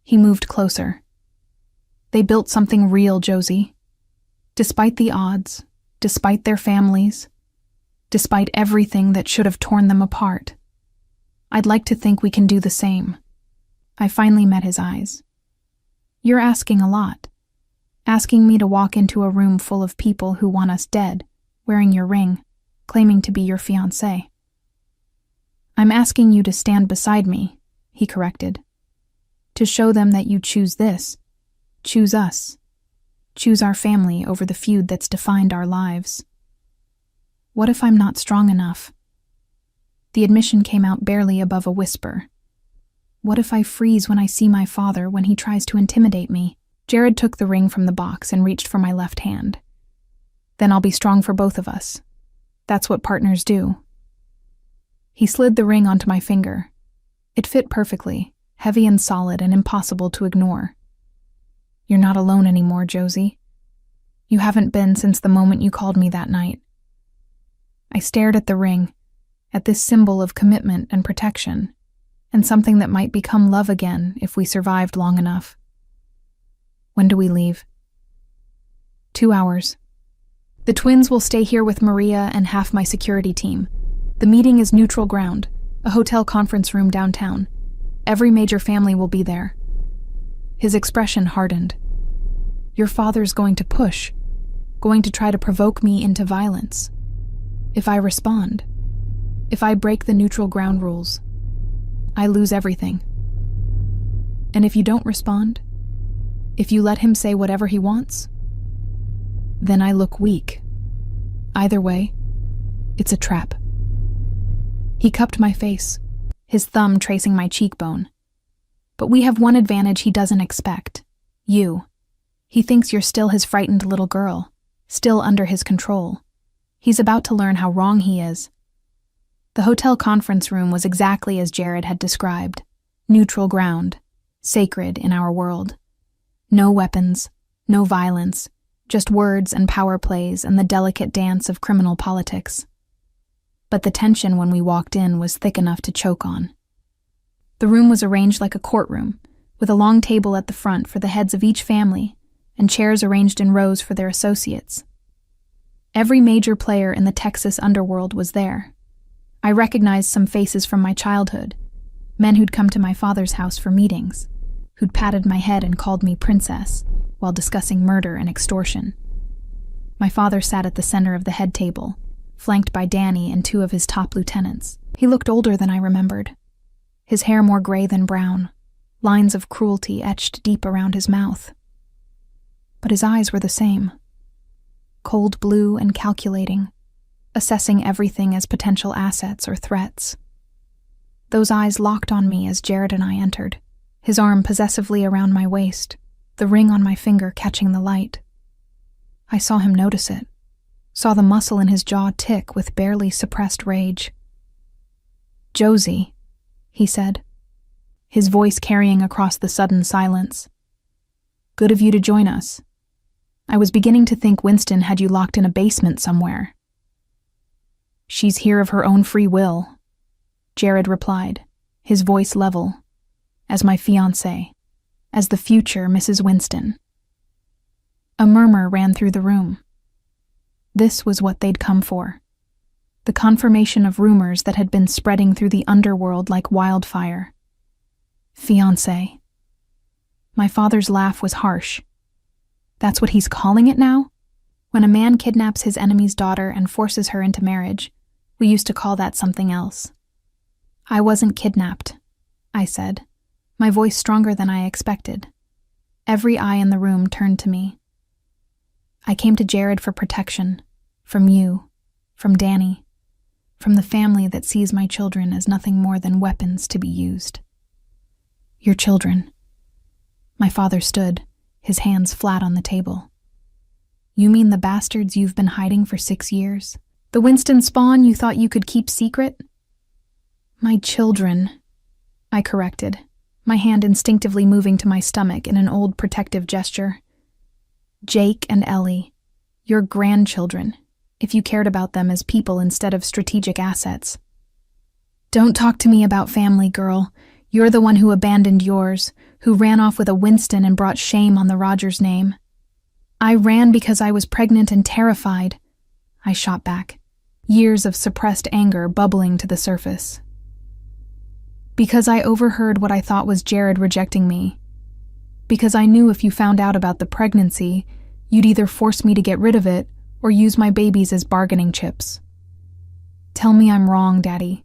He moved closer. "They built something real, Josie. Despite the odds, despite their families, despite everything that should have torn them apart. I'd like to think we can do the same." I finally met his eyes. "You're asking a lot. Asking me to walk into a room full of people who want us dead, wearing your ring, claiming to be your fiancé." "I'm asking you to stand beside me," he corrected. "To show them that you choose this, choose us, choose our family over the feud that's defined our lives." What if I'm not strong enough? The admission came out barely above a whisper. What if I freeze when I see my father when he tries to intimidate me? Jared took the ring from the box and reached for my left hand. "Then I'll be strong for both of us. That's what partners do." He slid the ring onto my finger. It fit perfectly, heavy and solid and impossible to ignore. "You're not alone anymore, Josie. You haven't been since the moment you called me that night." I stared at the ring, at this symbol of commitment and protection, and something that might become love again if we survived long enough. "When do we leave?" 2 hours. "The twins will stay here with Maria and half my security team. The meeting is neutral ground, a hotel conference room downtown. Every major family will be there." His expression hardened. "Your father's going to push, going to try to provoke me into violence. If I respond, if I break the neutral ground rules, I lose everything. And if you don't respond, if you let him say whatever he wants, then I look weak. Either way, it's a trap." He cupped my face, his thumb tracing my cheekbone. "But we have one advantage he doesn't expect. You. He thinks you're still his frightened little girl, still under his control. He's about to learn how wrong he is." The hotel conference room was exactly as Jared had described. Neutral ground, sacred in our world. No weapons, no violence, Just words and power plays and the delicate dance of criminal politics. But the tension when we walked in was thick enough to choke on. The room was arranged like a courtroom, with a long table at the front for the heads of each family and chairs arranged in rows for their associates. Every major player in the Texas underworld was there. I recognized some faces from my childhood, men who'd come to my father's house for meetings, who'd patted my head and called me princess while discussing murder and extortion. My father sat at the center of the head table, flanked by Danny and two of his top lieutenants. He looked older than I remembered, his hair more gray than brown, lines of cruelty etched deep around his mouth. But his eyes were the same, cold blue and calculating, assessing everything as potential assets or threats. Those eyes locked on me as Jared and I entered, his arm possessively around my waist, the ring on my finger catching the light. I saw him notice it, saw the muscle in his jaw tick with barely suppressed rage. "Josie," he said, his voice carrying across the sudden silence. "Good of you to join us. I was beginning to think Winston had you locked in a basement somewhere." "She's here of her own free will," Jared replied, his voice level, "as my fiancée, as the future Mrs. Winston." A murmur ran through the room. This was what they'd come for. The confirmation of rumors that had been spreading through the underworld like wildfire. Fiancé. My father's laugh was harsh. That's what he's calling it now? When a man kidnaps his enemy's daughter and forces her into marriage, we used to call that something else. "I wasn't kidnapped," I said, my voice stronger than I expected. Every eye in the room turned to me. "I came to Jared for protection, from you, from Danny, from the family that sees my children as nothing more than weapons to be used." "Your children." My father stood, his hands flat on the table. "You mean the bastards you've been hiding for 6 years? The Winston spawn you thought you could keep secret?" "My children," I corrected, my hand instinctively moving to my stomach in an old protective gesture. "Jake and Ellie, your grandchildren, if you cared about them as people instead of strategic assets." "Don't talk to me about family, girl. You're the one who abandoned yours, who ran off with a Winston and brought shame on the Rogers name." "I ran because I was pregnant and terrified," I shot back, years of suppressed anger bubbling to the surface. "Because I overheard what I thought was Jared rejecting me. Because I knew if you found out about the pregnancy, you'd either force me to get rid of it or use my babies as bargaining chips. Tell me I'm wrong, Daddy.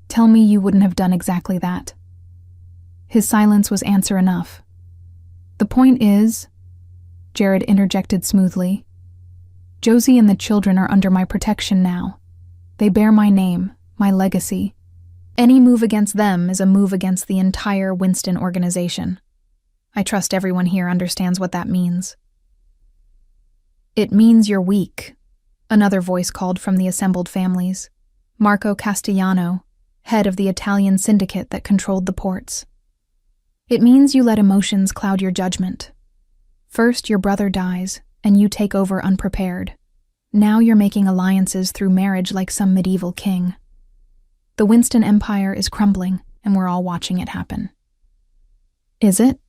Tell me you wouldn't have done exactly that." His silence was answer enough. "The point is," Jared interjected smoothly, "Josie and the children are under my protection now. They bear my name, my legacy. Any move against them is a move against the entire Winston organization. I trust everyone here understands what that means." "It means you're weak," another voice called from the assembled families. Marco Castellano, head of the Italian syndicate that controlled the ports. "It means you let emotions cloud your judgment. First, your brother dies, and you take over unprepared. Now you're making alliances through marriage like some medieval king. The Winston Empire is crumbling, and we're all watching it happen." "Is it?"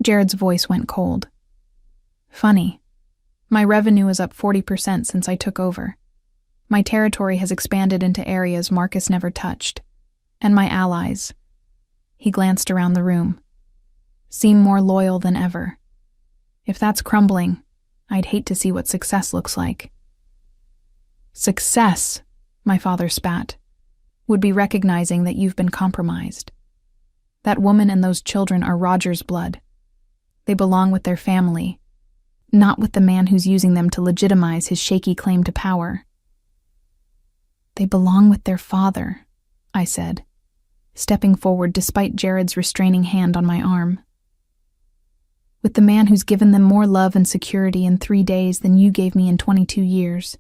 Jared's voice went cold. "Funny. My revenue is up 40% since I took over. My territory has expanded into areas Marcus never touched. And my allies," he glanced around the room, "seem more loyal than ever. If that's crumbling, I'd hate to see what success looks like." "Success," my father spat, "would be recognizing that you've been compromised. That woman and those children are Roger's blood. They belong with their family, not with the man who's using them to legitimize his shaky claim to power." "They belong with their father," I said, stepping forward despite Jared's restraining hand on my arm. "With the man who's given them more love and security in 3 days than you gave me in 22 years.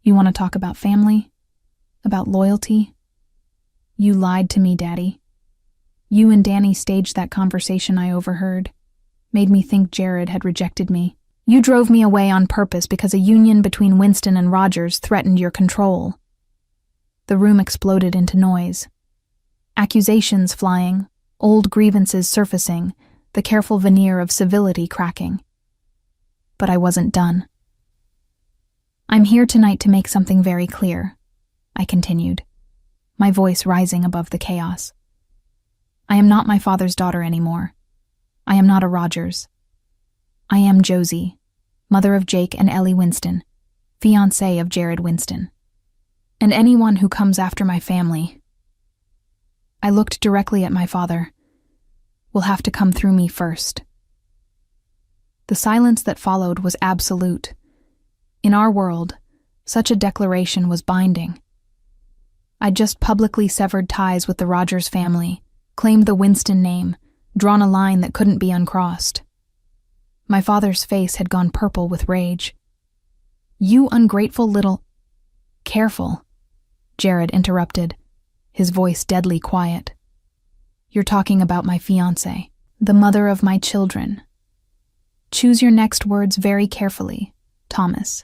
You want to talk about family? About loyalty? You lied to me, Daddy. You and Danny staged that conversation I overheard, made me think Jared had rejected me. You drove me away on purpose because a union between Winston and Rogers threatened your control." The room exploded into noise. Accusations flying, old grievances surfacing, the careful veneer of civility cracking. But I wasn't done. "I'm here tonight to make something very clear," I continued, my voice rising above the chaos. "I am not my father's daughter anymore. I am not a Rogers. I am Josie, mother of Jake and Ellie Winston, fiancée of Jared Winston. And anyone who comes after my family," I looked directly at my father, "will have to come through me first." The silence that followed was absolute. In our world, such a declaration was binding. I'd just publicly severed ties with the Rogers family, claimed the Winston name, drawn a line that couldn't be uncrossed. My father's face had gone purple with rage. "You ungrateful little—" "Careful," Jared interrupted, his voice deadly quiet. "You're talking about my fiancée, the mother of my children. Choose your next words very carefully, Thomas."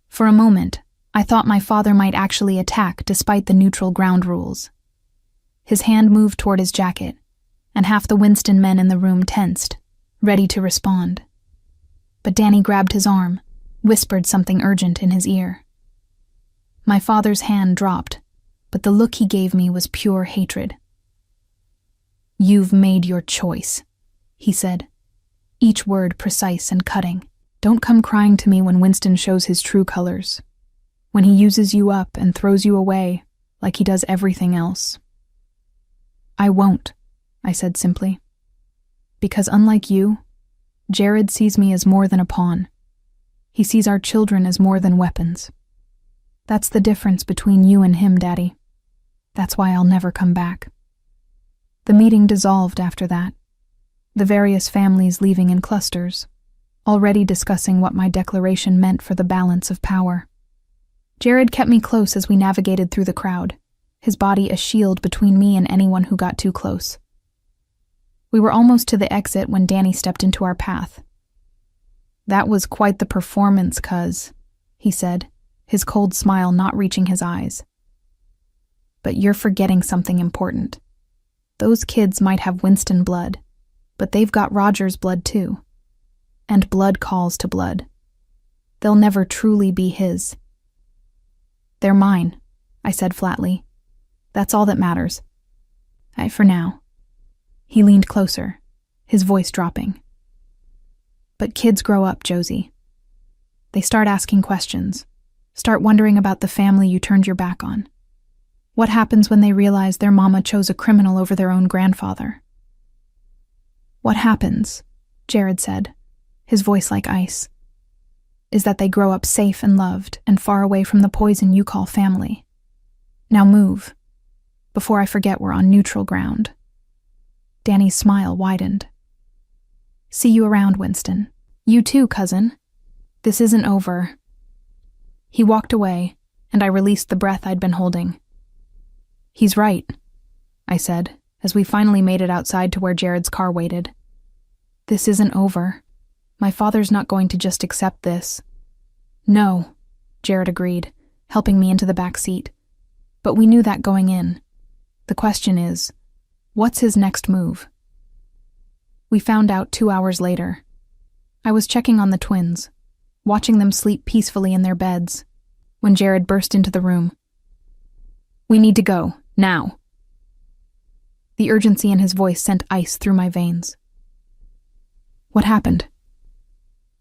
For a moment, I thought my father might actually attack despite the neutral ground rules. His hand moved toward his jacket, and half the Winston men in the room tensed, ready to respond. But Danny grabbed his arm, whispered something urgent in his ear. My father's hand dropped, but the look he gave me was pure hatred. "You've made your choice," he said, each word precise and cutting. "Don't come crying to me when Winston shows his true colors, when he uses you up and throws you away like he does everything else." "I won't," I said simply. "Because unlike you, Jared sees me as more than a pawn. He sees our children as more than weapons. That's the difference between you and him, Daddy. That's why I'll never come back." The meeting dissolved after that, the various families leaving in clusters, already discussing what my declaration meant for the balance of power. Jared kept me close as we navigated through the crowd, his body a shield between me and anyone who got too close. We were almost to the exit when Danny stepped into our path. "That was quite the performance, cuz," he said, his cold smile not reaching his eyes. "But you're forgetting something important. Those kids might have Winston blood, but they've got Rogers blood too. And blood calls to blood. They'll never truly be his." "They're mine," I said flatly. "That's all that matters. For now." He leaned closer, his voice dropping. "But kids grow up, Josie. They start asking questions, start wondering about the family you turned your back on. What happens when they realize their mama chose a criminal over their own grandfather?" "What happens," Jared said, his voice like ice, "is that they grow up safe and loved and far away from the poison you call family. Now move, before I forget we're on neutral ground." Danny's smile widened. "See you around, Winston. You too, cousin. This isn't over." He walked away, and I released the breath I'd been holding. "He's right," I said, as we finally made it outside to where Jared's car waited. "This isn't over. My father's not going to just accept this." "No," Jared agreed, helping me into the back seat. "But we knew that going in. The question is, what's his next move?" We found out 2 hours later. I was checking on the twins, watching them sleep peacefully in their beds, when Jared burst into the room. "We need to go, now." The urgency in his voice sent ice through my veins. "What happened?"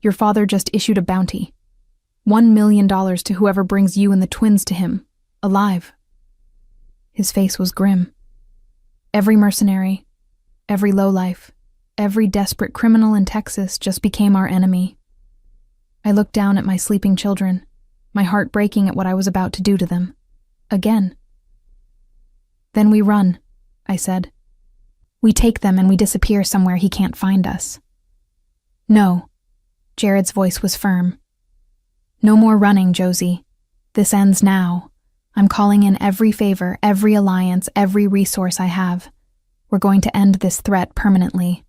"Your father just issued a bounty. $1 million to whoever brings you and the twins to him, alive." His face was grim. Every mercenary, every lowlife, every desperate criminal in Texas just became our enemy. I looked down at my sleeping children, my heart breaking at what I was about to do to them. Again. "Then we run," I said. "We take them and we disappear somewhere he can't find us." "No." Jared's voice was firm. "No more running, Josie. This ends now. I'm calling in every favor, every alliance, every resource I have. We're going to end this threat permanently."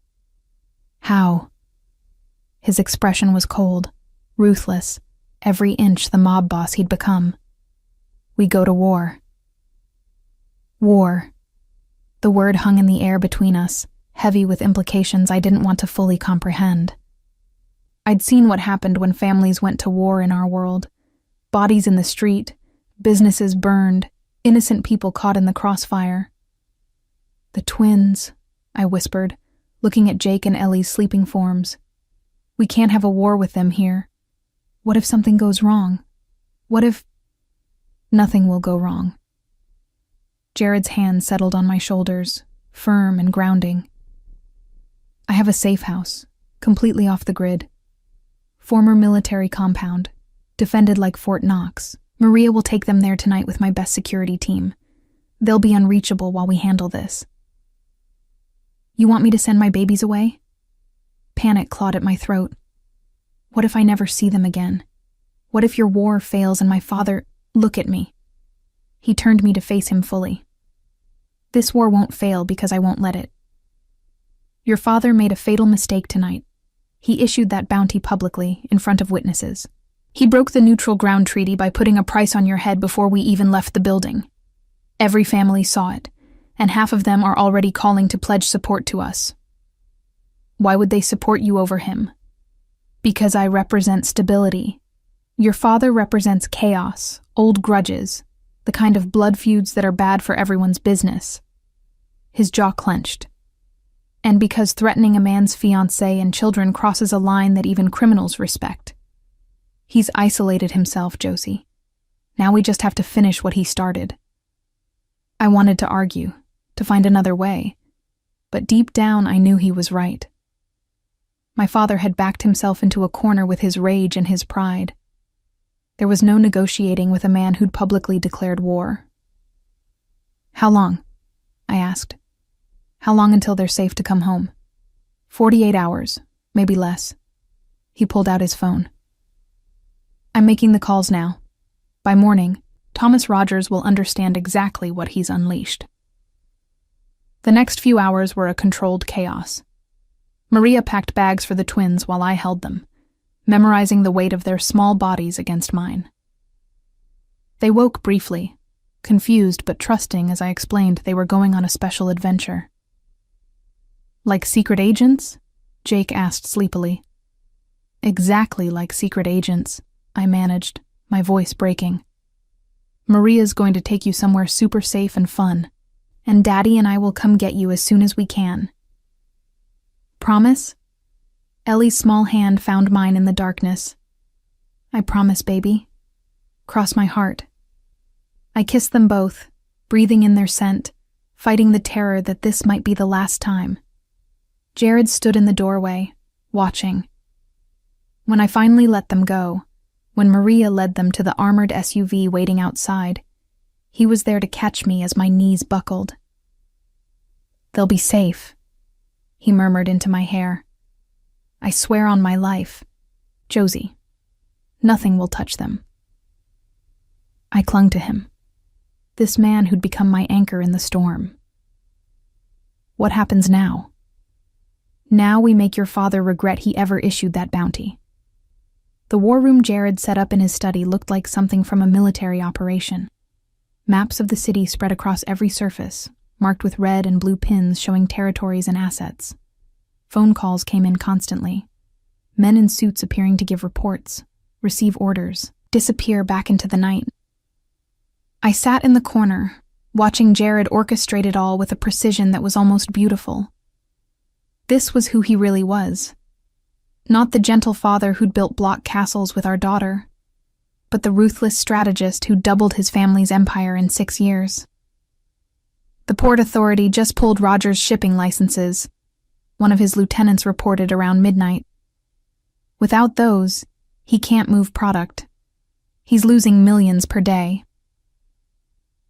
"How?" His expression was cold, ruthless, every inch the mob boss he'd become. We go to war. War. The word hung in the air between us, heavy with implications I didn't want to fully comprehend. I'd seen what happened when families went to war in our world. Bodies in the street, businesses burned, innocent people caught in the crossfire. The twins, I whispered, looking at Jake and Ellie's sleeping forms. We can't have a war with them here. What if something goes wrong? What if... Nothing will go wrong. Jared's hand settled on my shoulders, firm and grounding. I have a safe house, completely off the grid. Former military compound, defended like Fort Knox. Maria will take them there tonight with my best security team. They'll be unreachable while we handle this. You want me to send my babies away? Panic clawed at my throat. What if I never see them again? What if your war fails and my father... Look at me. He turned me to face him fully. This war won't fail because I won't let it. Your father made a fatal mistake tonight. He issued that bounty publicly, in front of witnesses. He broke the neutral ground treaty by putting a price on your head before we even left the building. Every family saw it, and half of them are already calling to pledge support to us. Why would they support you over him? Because I represent stability. Your father represents chaos, old grudges, the kind of blood feuds that are bad for everyone's business. His jaw clenched. And because threatening a man's fiancée and children crosses a line that even criminals respect. He's isolated himself, Josie. Now we just have to finish what he started. I wanted to argue, to find another way, but deep down I knew he was right. My father had backed himself into a corner with his rage and his pride. There was no negotiating with a man who'd publicly declared war. How long? I asked. How long until they're safe to come home? 48 hours, maybe less. He pulled out his phone. I'm making the calls now. By morning, Thomas Rogers will understand exactly what he's unleashed. The next few hours were a controlled chaos. Maria packed bags for the twins while I held them, memorizing the weight of their small bodies against mine. They woke briefly, confused but trusting as I explained they were going on a special adventure. Like secret agents? Jake asked sleepily. Exactly like secret agents, I managed, my voice breaking. Maria's going to take you somewhere super safe and fun, and Daddy and I will come get you as soon as we can. Promise? Ellie's small hand found mine in the darkness. I promise, baby. Cross my heart. I kissed them both, breathing in their scent, fighting the terror that this might be the last time. Jared stood in the doorway, watching. When I finally let them go, when Maria led them to the armored SUV waiting outside, he was there to catch me as my knees buckled. They'll be safe, he murmured into my hair. I swear on my life, Josie, nothing will touch them. I clung to him, this man who'd become my anchor in the storm. What happens now? Now we make your father regret he ever issued that bounty. The war room Jared set up in his study looked like something from a military operation. Maps of the city spread across every surface, marked with red and blue pins showing territories and assets. Phone calls came in constantly. Men in suits appearing to give reports, receive orders, disappear back into the night. I sat in the corner, watching Jared orchestrate it all with a precision that was almost beautiful. This was who he really was. Not the gentle father who'd built block castles with our daughter, but the ruthless strategist who doubled his family's empire in 6 years. The Port Authority just pulled Rogers' shipping licenses. One of his lieutenants reported around midnight. Without those, he can't move product. He's losing millions per day.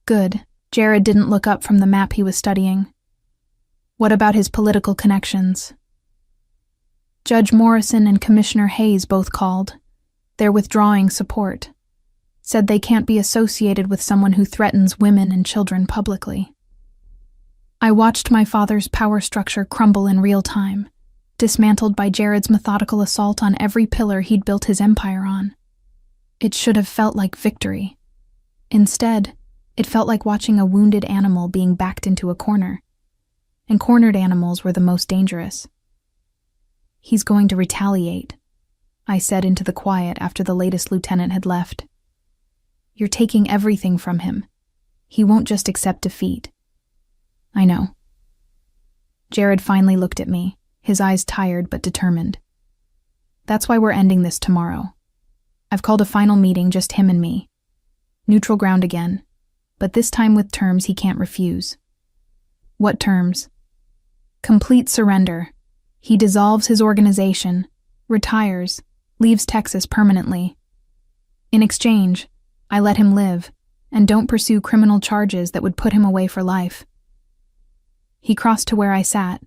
Good. Jared didn't look up from the map he was studying. What about his political connections? Judge Morrison and Commissioner Hayes both called. They're withdrawing support. Said they can't be associated with someone who threatens women and children publicly. I watched my father's power structure crumble in real time, dismantled by Jared's methodical assault on every pillar he'd built his empire on. It should have felt like victory. Instead, it felt like watching a wounded animal being backed into a corner. And cornered animals were the most dangerous. "He's going to retaliate," I said into the quiet after the latest lieutenant had left. "You're taking everything from him. He won't just accept defeat." "I know." Jared finally looked at me, his eyes tired but determined. "That's why we're ending this tomorrow. I've called a final meeting, just him and me. Neutral ground again, but this time with terms he can't refuse." "What terms?" "Complete surrender. He dissolves his organization, retires, leaves Texas permanently. In exchange, I let him live and don't pursue criminal charges that would put him away for life." He crossed to where I sat,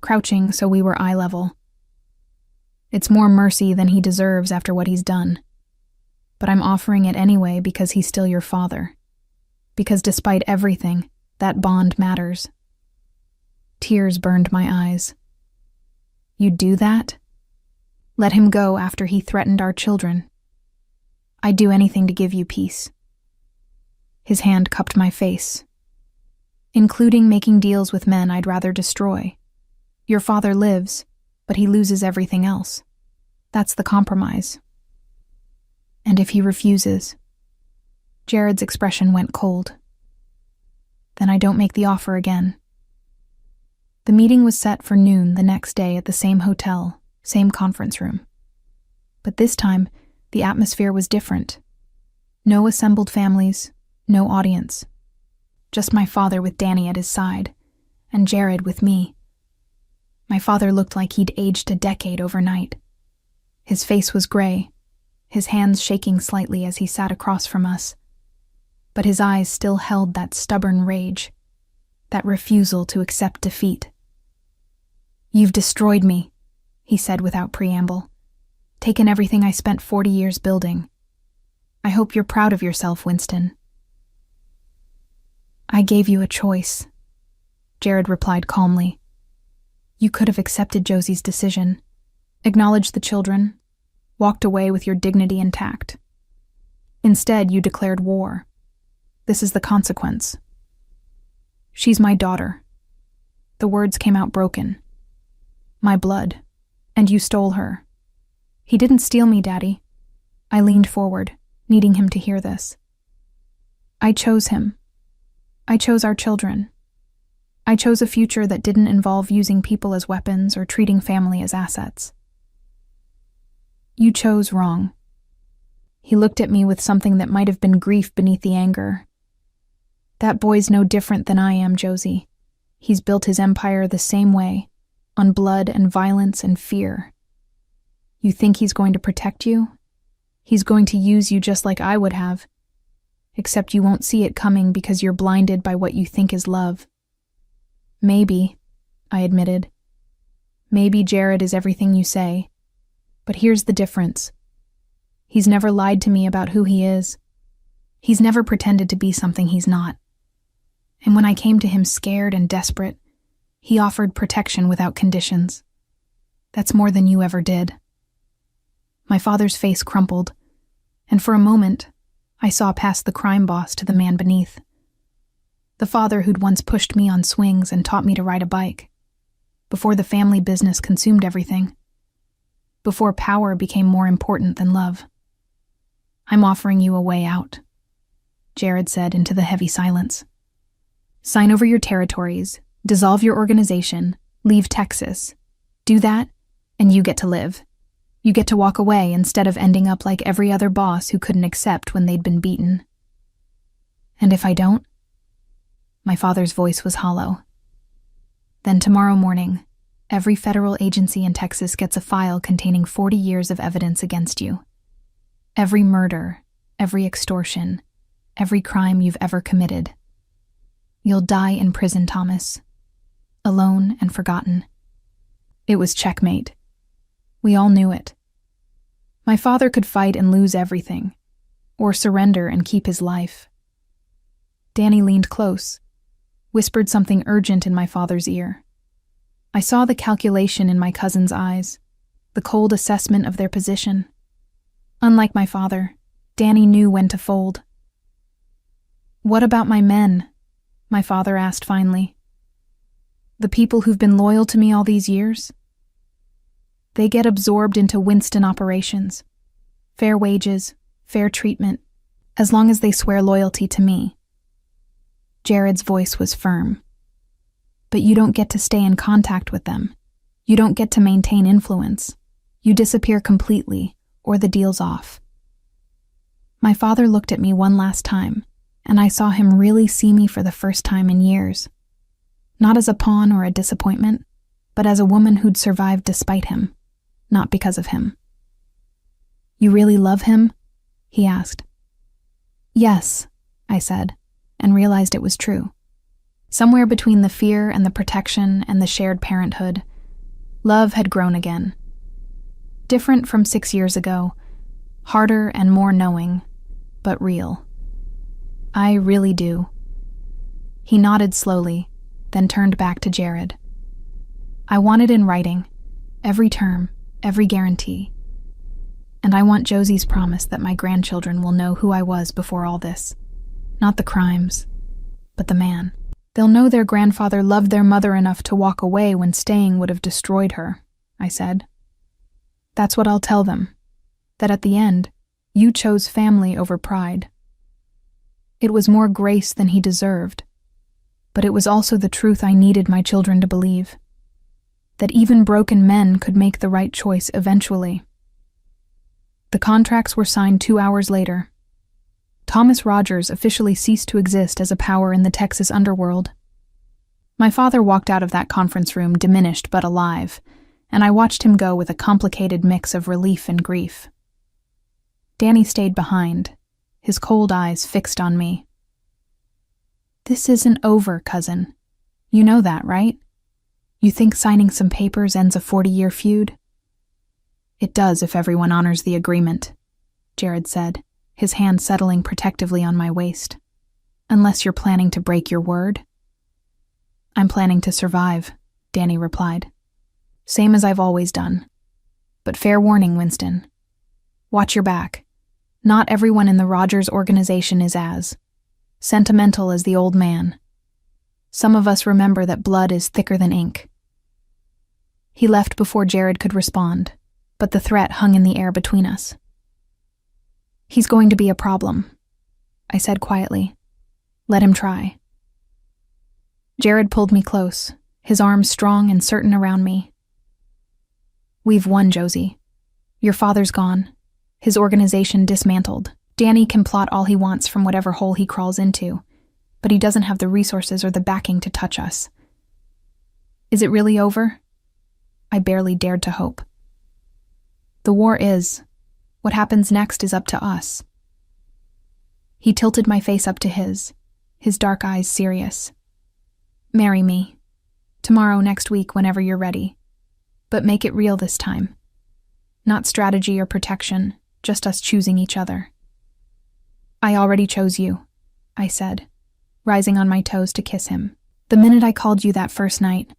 crouching so we were eye level. "It's more mercy than he deserves after what he's done. But I'm offering it anyway because he's still your father. Because despite everything, that bond matters." Tears burned my eyes. "You'd do that?" "Let him go after he threatened our children. I'd do anything to give you peace." His hand cupped my face. "Including making deals with men I'd rather destroy. Your father lives, but he loses everything else. That's the compromise." "And if he refuses?" Jared's expression went cold. "Then I don't make the offer again." The meeting was set for noon the next day at the same hotel, same conference room. But this time, the atmosphere was different. No assembled families, no audience. Just my father with Danny at his side, and Jared with me. My father looked like he'd aged a decade overnight. His face was gray, his hands shaking slightly as he sat across from us. But his eyes still held that stubborn rage, that refusal to accept defeat. "You've destroyed me," he said without preamble. "Taken everything I spent 40 years building. I hope you're proud of yourself, Winston." "I gave you a choice," Jared replied calmly. "You could have accepted Josie's decision, acknowledged the children, walked away with your dignity intact. Instead, you declared war. This is the consequence." "She's my daughter." The words came out broken. "My blood, and you stole her." "He didn't steal me, Daddy." I leaned forward, needing him to hear this. "I chose him. I chose our children. I chose a future that didn't involve using people as weapons or treating family as assets." "You chose wrong." He looked at me with something that might have been grief beneath the anger. "That boy's no different than I am, Josie. He's built his empire the same way, on blood and violence and fear. You think he's going to protect you? He's going to use you just like I would have. Except you won't see it coming because you're blinded by what you think is love." "Maybe," I admitted. "Maybe Jared is everything you say. But here's the difference. He's never lied to me about who he is. He's never pretended to be something he's not. And when I came to him scared and desperate, he offered protection without conditions. That's more than you ever did." My father's face crumpled, and for a moment, I saw past the crime boss to the man beneath. The father who'd once pushed me on swings and taught me to ride a bike, before the family business consumed everything, before power became more important than love. "I'm offering you a way out," Jared said into the heavy silence. "Sign over your territories, dissolve your organization, leave Texas. Do that, and you get to live. You get to walk away instead of ending up like every other boss who couldn't accept when they'd been beaten." "And if I don't?" My father's voice was hollow. "Then tomorrow morning, every federal agency in Texas gets a file containing 40 years of evidence against you. Every murder, every extortion, every crime you've ever committed. You'll die in prison, Thomas. Alone and forgotten." It was checkmate. We all knew it. My father could fight and lose everything, or surrender and keep his life. Danny leaned close, whispered something urgent in my father's ear. I saw the calculation in my cousin's eyes, the cold assessment of their position. Unlike my father, Danny knew when to fold. "What about my men?" my father asked finally. "The people who've been loyal to me all these years?" "They get absorbed into Winston operations. Fair wages, fair treatment, as long as they swear loyalty to me." Jared's voice was firm. "But you don't get to stay in contact with them. You don't get to maintain influence. You disappear completely, or the deal's off." My father looked at me one last time, and I saw him really see me for the first time in years. Not as a pawn or a disappointment, but as a woman who'd survived despite him, not because of him. "You really love him?" he asked. "Yes," I said, and realized it was true. Somewhere between the fear and the protection and the shared parenthood, love had grown again. Different from 6 years ago, harder and more knowing, but real. "I really do." He nodded slowly, then turned back to Jared. "I want it in writing, every term, every guarantee. And I want Josie's promise that my grandchildren will know who I was before all this. Not the crimes, but the man. They'll know their grandfather loved their mother enough to walk away when staying would have destroyed her," I said. "That's what I'll tell them, that at the end, you chose family over pride. It was more grace than he deserved, but it was also the truth I needed my children to believe. That even broken men could make the right choice eventually." The contracts were signed 2 hours later. Thomas Rogers officially ceased to exist as a power in the Texas underworld. My father walked out of that conference room diminished but alive, and I watched him go with a complicated mix of relief and grief. Danny stayed behind, his cold eyes fixed on me. "This isn't over, cousin. You know that, right? You think signing some papers ends a 40-year feud?" "It does if everyone honors the agreement," Jared said, his hand settling protectively on my waist. "Unless you're planning to break your word." "I'm planning to survive," Danny replied. "Same as I've always done. But fair warning, Winston. Watch your back. Not everyone in the Rogers organization is as sentimental as the old man. Some of us remember that blood is thicker than ink." He left before Jared could respond, but the threat hung in the air between us. "He's going to be a problem," I said quietly. "Let him try." Jared pulled me close, his arms strong and certain around me. "We've won, Josie. Your father's gone. His organization dismantled. Danny can plot all he wants from whatever hole he crawls into, but he doesn't have the resources or the backing to touch us." "Is it really over?" I barely dared to hope. "The war is. What happens next is up to us." He tilted my face up to his dark eyes serious. "Marry me. Tomorrow, next week, whenever you're ready. But make it real this time. Not strategy or protection, just us choosing each other." "I already chose you," I said, rising on my toes to kiss him. "The minute I called you that first night.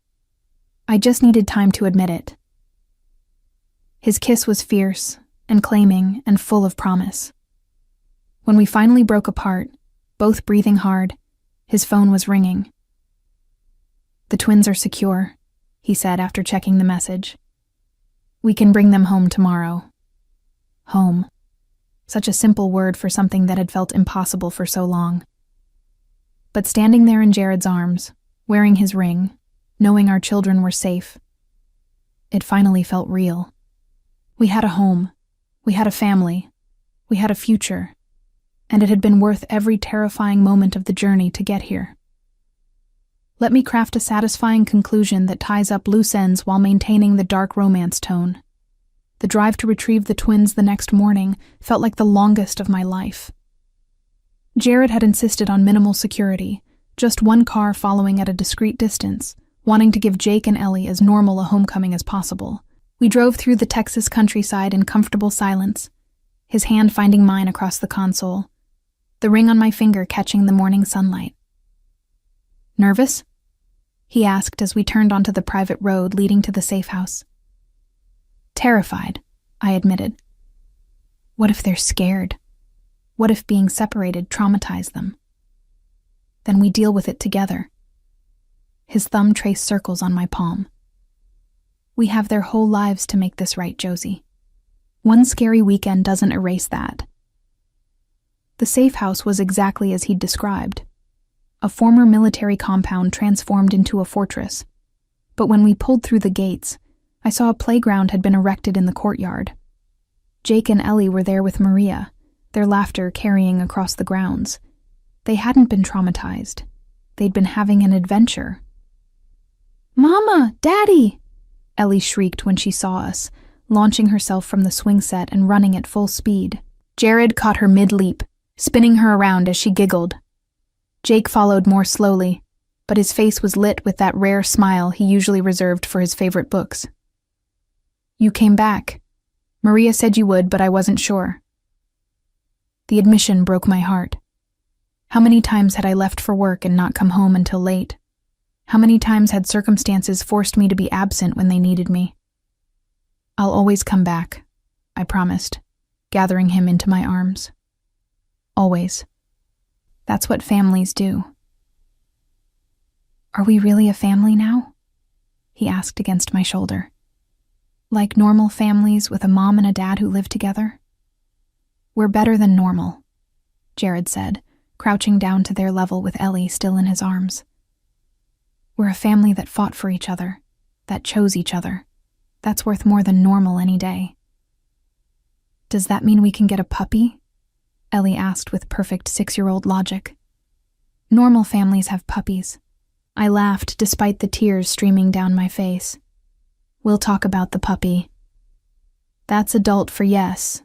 I just needed time to admit it." His kiss was fierce and claiming and full of promise. When we finally broke apart, both breathing hard, his phone was ringing. "The twins are secure," he said after checking the message. "We can bring them home tomorrow." Home. Such a simple word for something that had felt impossible for so long. But standing there in Jared's arms, wearing his ring, knowing our children were safe, it finally felt real. We had a home. We had a family. We had a future. And it had been worth every terrifying moment of the journey to get here. Let me craft a satisfying conclusion that ties up loose ends while maintaining the dark romance tone. The drive to retrieve the twins the next morning felt like the longest of my life. Jared had insisted on minimal security, just one car following at a discreet distance, wanting to give Jake and Ellie as normal a homecoming as possible. We drove through the Texas countryside in comfortable silence, his hand finding mine across the console, the ring on my finger catching the morning sunlight. "Nervous?" he asked as we turned onto the private road leading to the safe house. Terrified, I admitted. What if they're scared? What if being separated traumatized them? Then we deal with it together. His thumb traced circles on my palm. We have their whole lives to make this right, Josie. One scary weekend doesn't erase that. The safe house was exactly as he'd described. A former military compound transformed into a fortress. But when we pulled through the gates, I saw a playground had been erected in the courtyard. Jake and Ellie were there with Maria, their laughter carrying across the grounds. They hadn't been traumatized. They'd been having an adventure. "Mama! Daddy!" Ellie shrieked when she saw us, launching herself from the swing set and running at full speed. Jared caught her mid-leap, spinning her around as she giggled. Jake followed more slowly, but his face was lit with that rare smile he usually reserved for his favorite books. "You came back. Maria said you would, but I wasn't sure." The admission broke my heart. How many times had I left for work and not come home until late? How many times had circumstances forced me to be absent when they needed me? "I'll always come back," I promised, gathering him into my arms. Always. That's what families do. "Are we really a family now?" he asked against my shoulder. "Like normal families with a mom and a dad who live together?" "We're better than normal," Jared said, crouching down to their level with Ellie still in his arms. "We're a family that fought for each other, that chose each other. That's worth more than normal any day." "Does that mean we can get a puppy?" Ellie asked with perfect 6-year-old logic. "Normal families have puppies." I laughed despite the tears streaming down my face. "We'll talk about the puppy." "That's adult for yes,"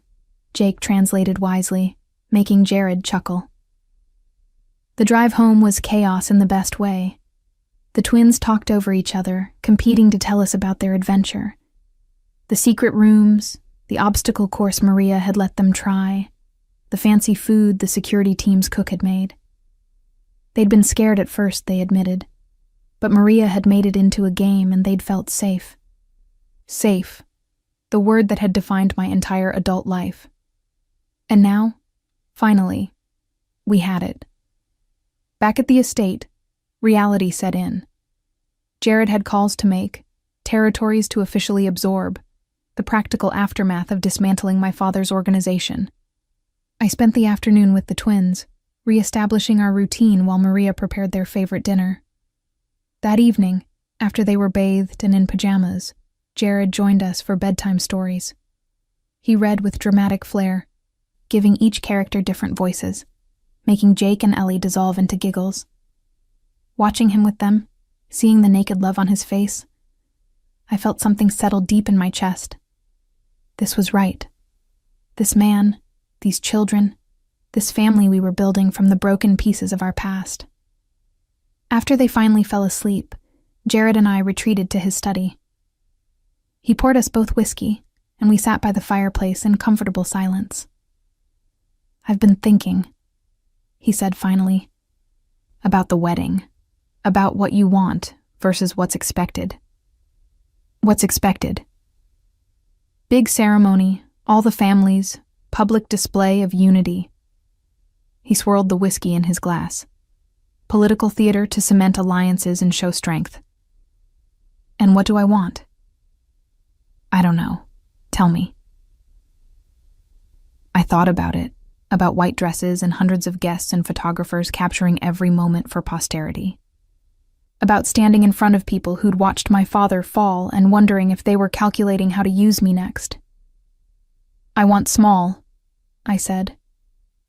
Jake translated wisely, making Jared chuckle. The drive home was chaos in the best way. The twins talked over each other, competing to tell us about their adventure. The secret rooms, the obstacle course Maria had let them try, the fancy food the security team's cook had made. They'd been scared at first, they admitted, but Maria had made it into a game and they'd felt safe. Safe, the word that had defined my entire adult life. And now, finally, we had it. Back at the estate, reality set in. Jared had calls to make, territories to officially absorb, the practical aftermath of dismantling my father's organization. I spent the afternoon with the twins, reestablishing our routine while Maria prepared their favorite dinner. That evening, after they were bathed and in pajamas, Jared joined us for bedtime stories. He read with dramatic flair, giving each character different voices, making Jake and Ellie dissolve into giggles. Watching him with them, seeing the naked love on his face, I felt something settle deep in my chest. This was right. This man, these children, this family we were building from the broken pieces of our past. After they finally fell asleep, Jared and I retreated to his study. He poured us both whiskey, and we sat by the fireplace in comfortable silence. "I've been thinking," he said finally, "about the wedding, about what you want versus what's expected." "What's expected?" "Big ceremony, all the families, public display of unity." He swirled the whiskey in his glass. "Political theater to cement alliances and show strength." "And what do I want?" "I don't know. Tell me." I thought about it, about white dresses and hundreds of guests and photographers capturing every moment for posterity. About standing in front of people who'd watched my father fall and wondering if they were calculating how to use me next. "I want small," I said.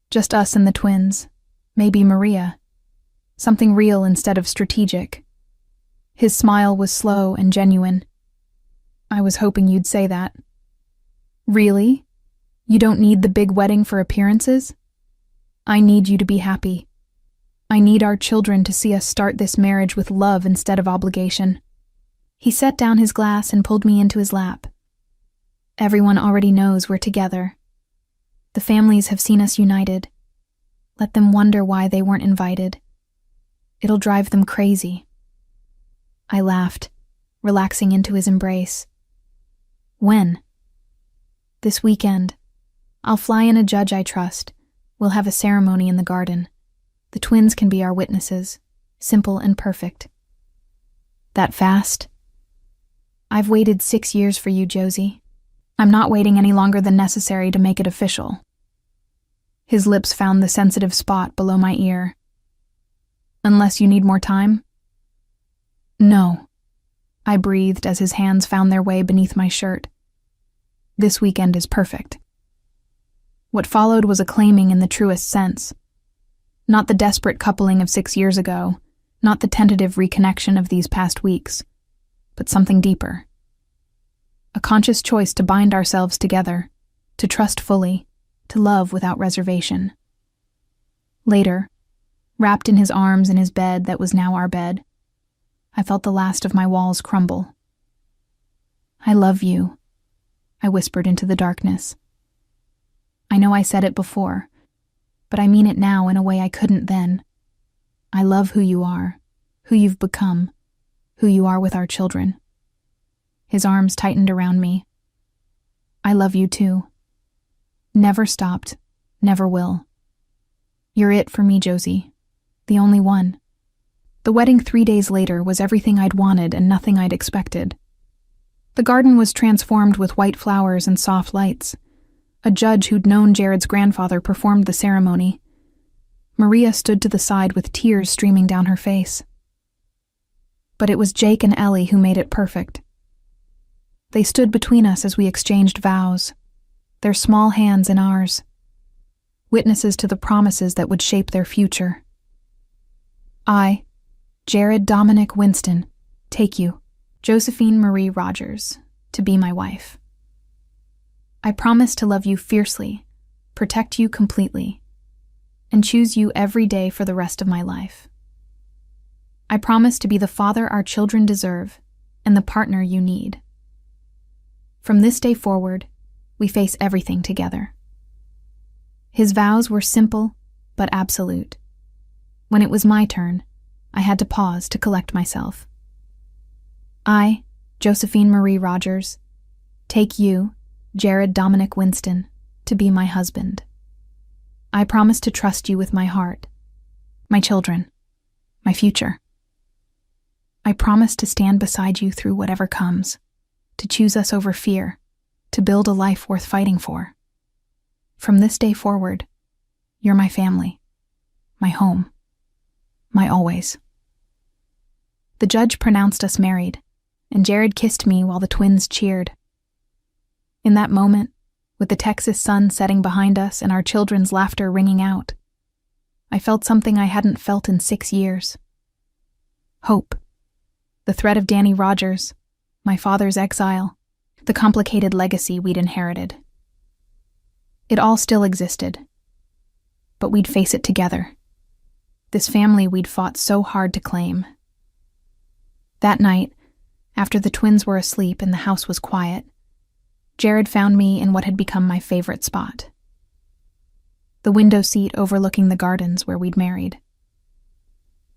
"Just us and the twins. Maybe Maria. Something real instead of strategic." His smile was slow and genuine. "I was hoping you'd say that." "Really? You don't need the big wedding for appearances? I need you to be happy. I need our children to see us start this marriage with love instead of obligation." He set down his glass and pulled me into his lap. "Everyone already knows we're together. The families have seen us united. Let them wonder why they weren't invited. It'll drive them crazy." I laughed, relaxing into his embrace. When? This weekend. I'll fly in a judge I trust. We'll have a ceremony in the garden. The twins can be our witnesses, simple and perfect. That fast? I've waited 6 years for you, Josie. I'm not waiting any longer than necessary to make it official. His lips found the sensitive spot below my ear. Unless you need more time? No, I breathed as his hands found their way beneath my shirt. This weekend is perfect. What followed was a claiming in the truest sense. Not the desperate coupling of 6 years ago, not the tentative reconnection of these past weeks, but something deeper. A conscious choice to bind ourselves together, to trust fully, to love without reservation. Later, wrapped in his arms in his bed that was now our bed, I felt the last of my walls crumble. I love you, I whispered into the darkness. I know I said it before, but I mean it now in a way I couldn't then. I love who you are, who you've become, who you are with our children. His arms tightened around me. I love you too. Never stopped, never will. You're it for me, Josie. The only one. The wedding 3 days later was everything I'd wanted and nothing I'd expected. The garden was transformed with white flowers and soft lights. A judge who'd known Jared's grandfather performed the ceremony. Maria stood to the side with tears streaming down her face. But it was Jake and Ellie who made it perfect. They stood between us as we exchanged vows, their small hands in ours, witnesses to the promises that would shape their future. I, Jared Dominic Winston, take you, Josephine Marie Rogers, to be my wife. I promise to love you fiercely, protect you completely, and choose you every day for the rest of my life. I promise to be the father our children deserve and the partner you need. From this day forward, we face everything together. His vows were simple but absolute. When it was my turn, I had to pause to collect myself. I, Josephine Marie Rogers, take you, Jared Dominic Winston, to be my husband. I promise to trust you with my heart, my children, my future. I promise to stand beside you through whatever comes, to choose us over fear, to build a life worth fighting for. From this day forward, you're my family, my home, my always. The judge pronounced us married, and Jared kissed me while the twins cheered. In that moment, with the Texas sun setting behind us and our children's laughter ringing out, I felt something I hadn't felt in 6 years. Hope. The threat of Danny Rogers, my father's exile, the complicated legacy we'd inherited. It all still existed, but we'd face it together. This family we'd fought so hard to claim. That night, after the twins were asleep and the house was quiet, Jared found me in what had become my favorite spot. The window seat overlooking the gardens where we'd married.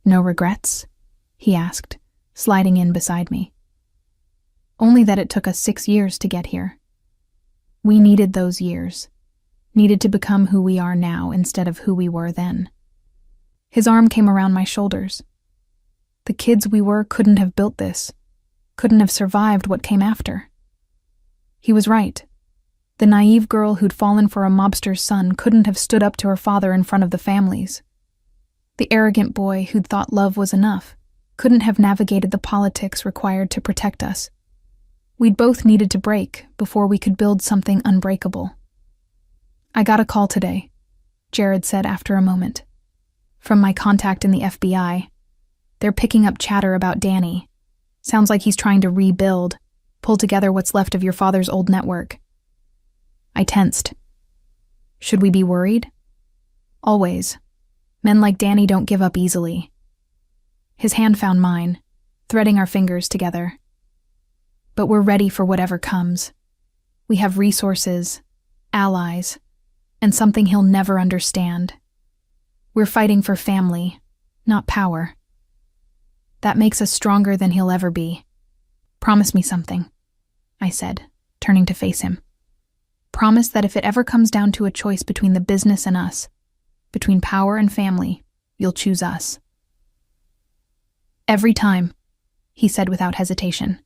No regrets? He asked, sliding in beside me. Only that it took us 6 years to get here. We needed those years, needed to become who we are now instead of who we were then. His arm came around my shoulders. The kids we were couldn't have built this, couldn't have survived what came after. He was right. The naive girl who'd fallen for a mobster's son couldn't have stood up to her father in front of the families. The arrogant boy who'd thought love was enough couldn't have navigated the politics required to protect us. We'd both needed to break before we could build something unbreakable. I got a call today, Jared said after a moment. From my contact in the FBI. They're picking up chatter about Danny. Sounds like he's trying to rebuild, pull together what's left of your father's old network. I tensed. Should we be worried? Always. Men like Danny don't give up easily. His hand found mine, threading our fingers together. But we're ready for whatever comes. We have resources, allies, and something he'll never understand. We're fighting for family, not power. That makes us stronger than he'll ever be. Promise me something, I said, turning to face him. Promise that if it ever comes down to a choice between the business and us, between power and family, you'll choose us. Every time, he said without hesitation.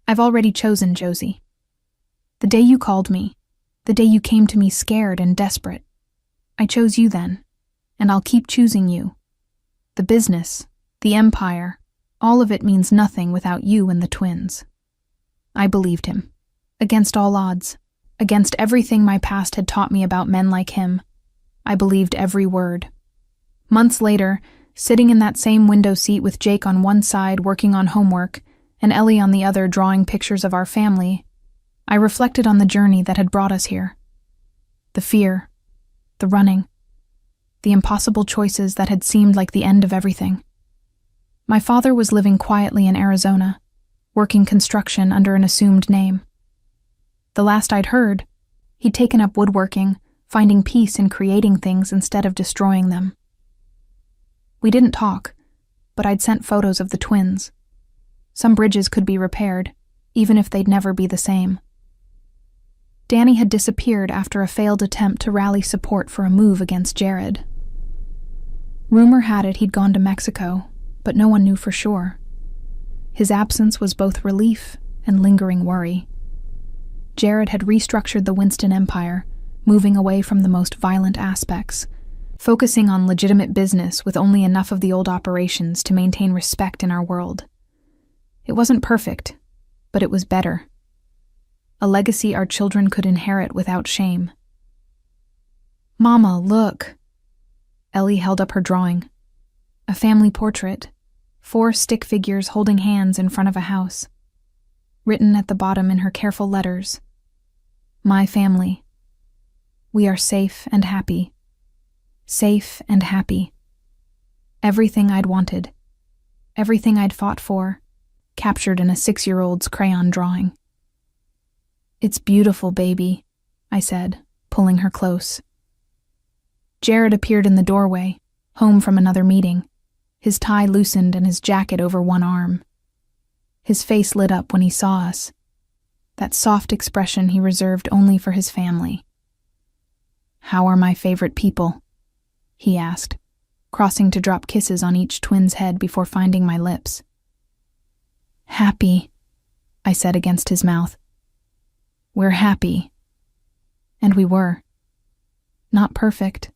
I've already chosen, Josie. The day you called me, the day you came to me scared and desperate, I chose you then, and I'll keep choosing you. The business, the empire, all of it means nothing without you and the twins. I believed him, against all odds, against everything my past had taught me about men like him. I believed every word. Months later, sitting in that same window seat with Jake on one side working on homework and Ellie on the other drawing pictures of our family, I reflected on the journey that had brought us here. The fear, the running, the impossible choices that had seemed like the end of everything. My father was living quietly in Arizona, working construction under an assumed name. The last I'd heard, he'd taken up woodworking, finding peace in creating things instead of destroying them. We didn't talk, but I'd sent photos of the twins. Some bridges could be repaired, even if they'd never be the same. Danny had disappeared after a failed attempt to rally support for a move against Jared. Rumor had it he'd gone to Mexico, but no one knew for sure. His absence was both relief and lingering worry. Jared had restructured the Winston Empire, moving away from the most violent aspects, focusing on legitimate business with only enough of the old operations to maintain respect in our world. It wasn't perfect, but it was better. A legacy our children could inherit without shame. Mama, look. Ellie held up her drawing. A family portrait, 4 stick figures holding hands in front of a house. Written at the bottom in her careful letters, "My family. We are safe and happy. Safe and happy." Everything I'd wanted, everything I'd fought for, captured in a 6-year-old's crayon drawing. "It's beautiful, baby," I said, pulling her close. Jared appeared in the doorway, home from another meeting, his tie loosened and his jacket over one arm. His face lit up when he saw us, that soft expression he reserved only for his family. "How are my favorite people?" he asked, crossing to drop kisses on each twin's head before finding my lips. "Happy," I said against his mouth. "We're happy." And we were. Not perfect.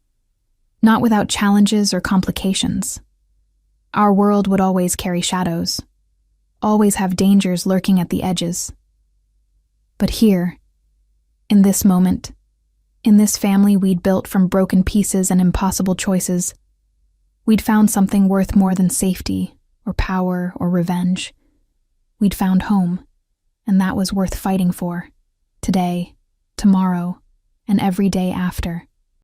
Not without challenges or complications. Our world would always carry shadows, always have dangers lurking at the edges. But here, in this moment, in this family we'd built from broken pieces and impossible choices, we'd found something worth more than safety or power or revenge. We'd found home, and that was worth fighting for, today, tomorrow, and every day after.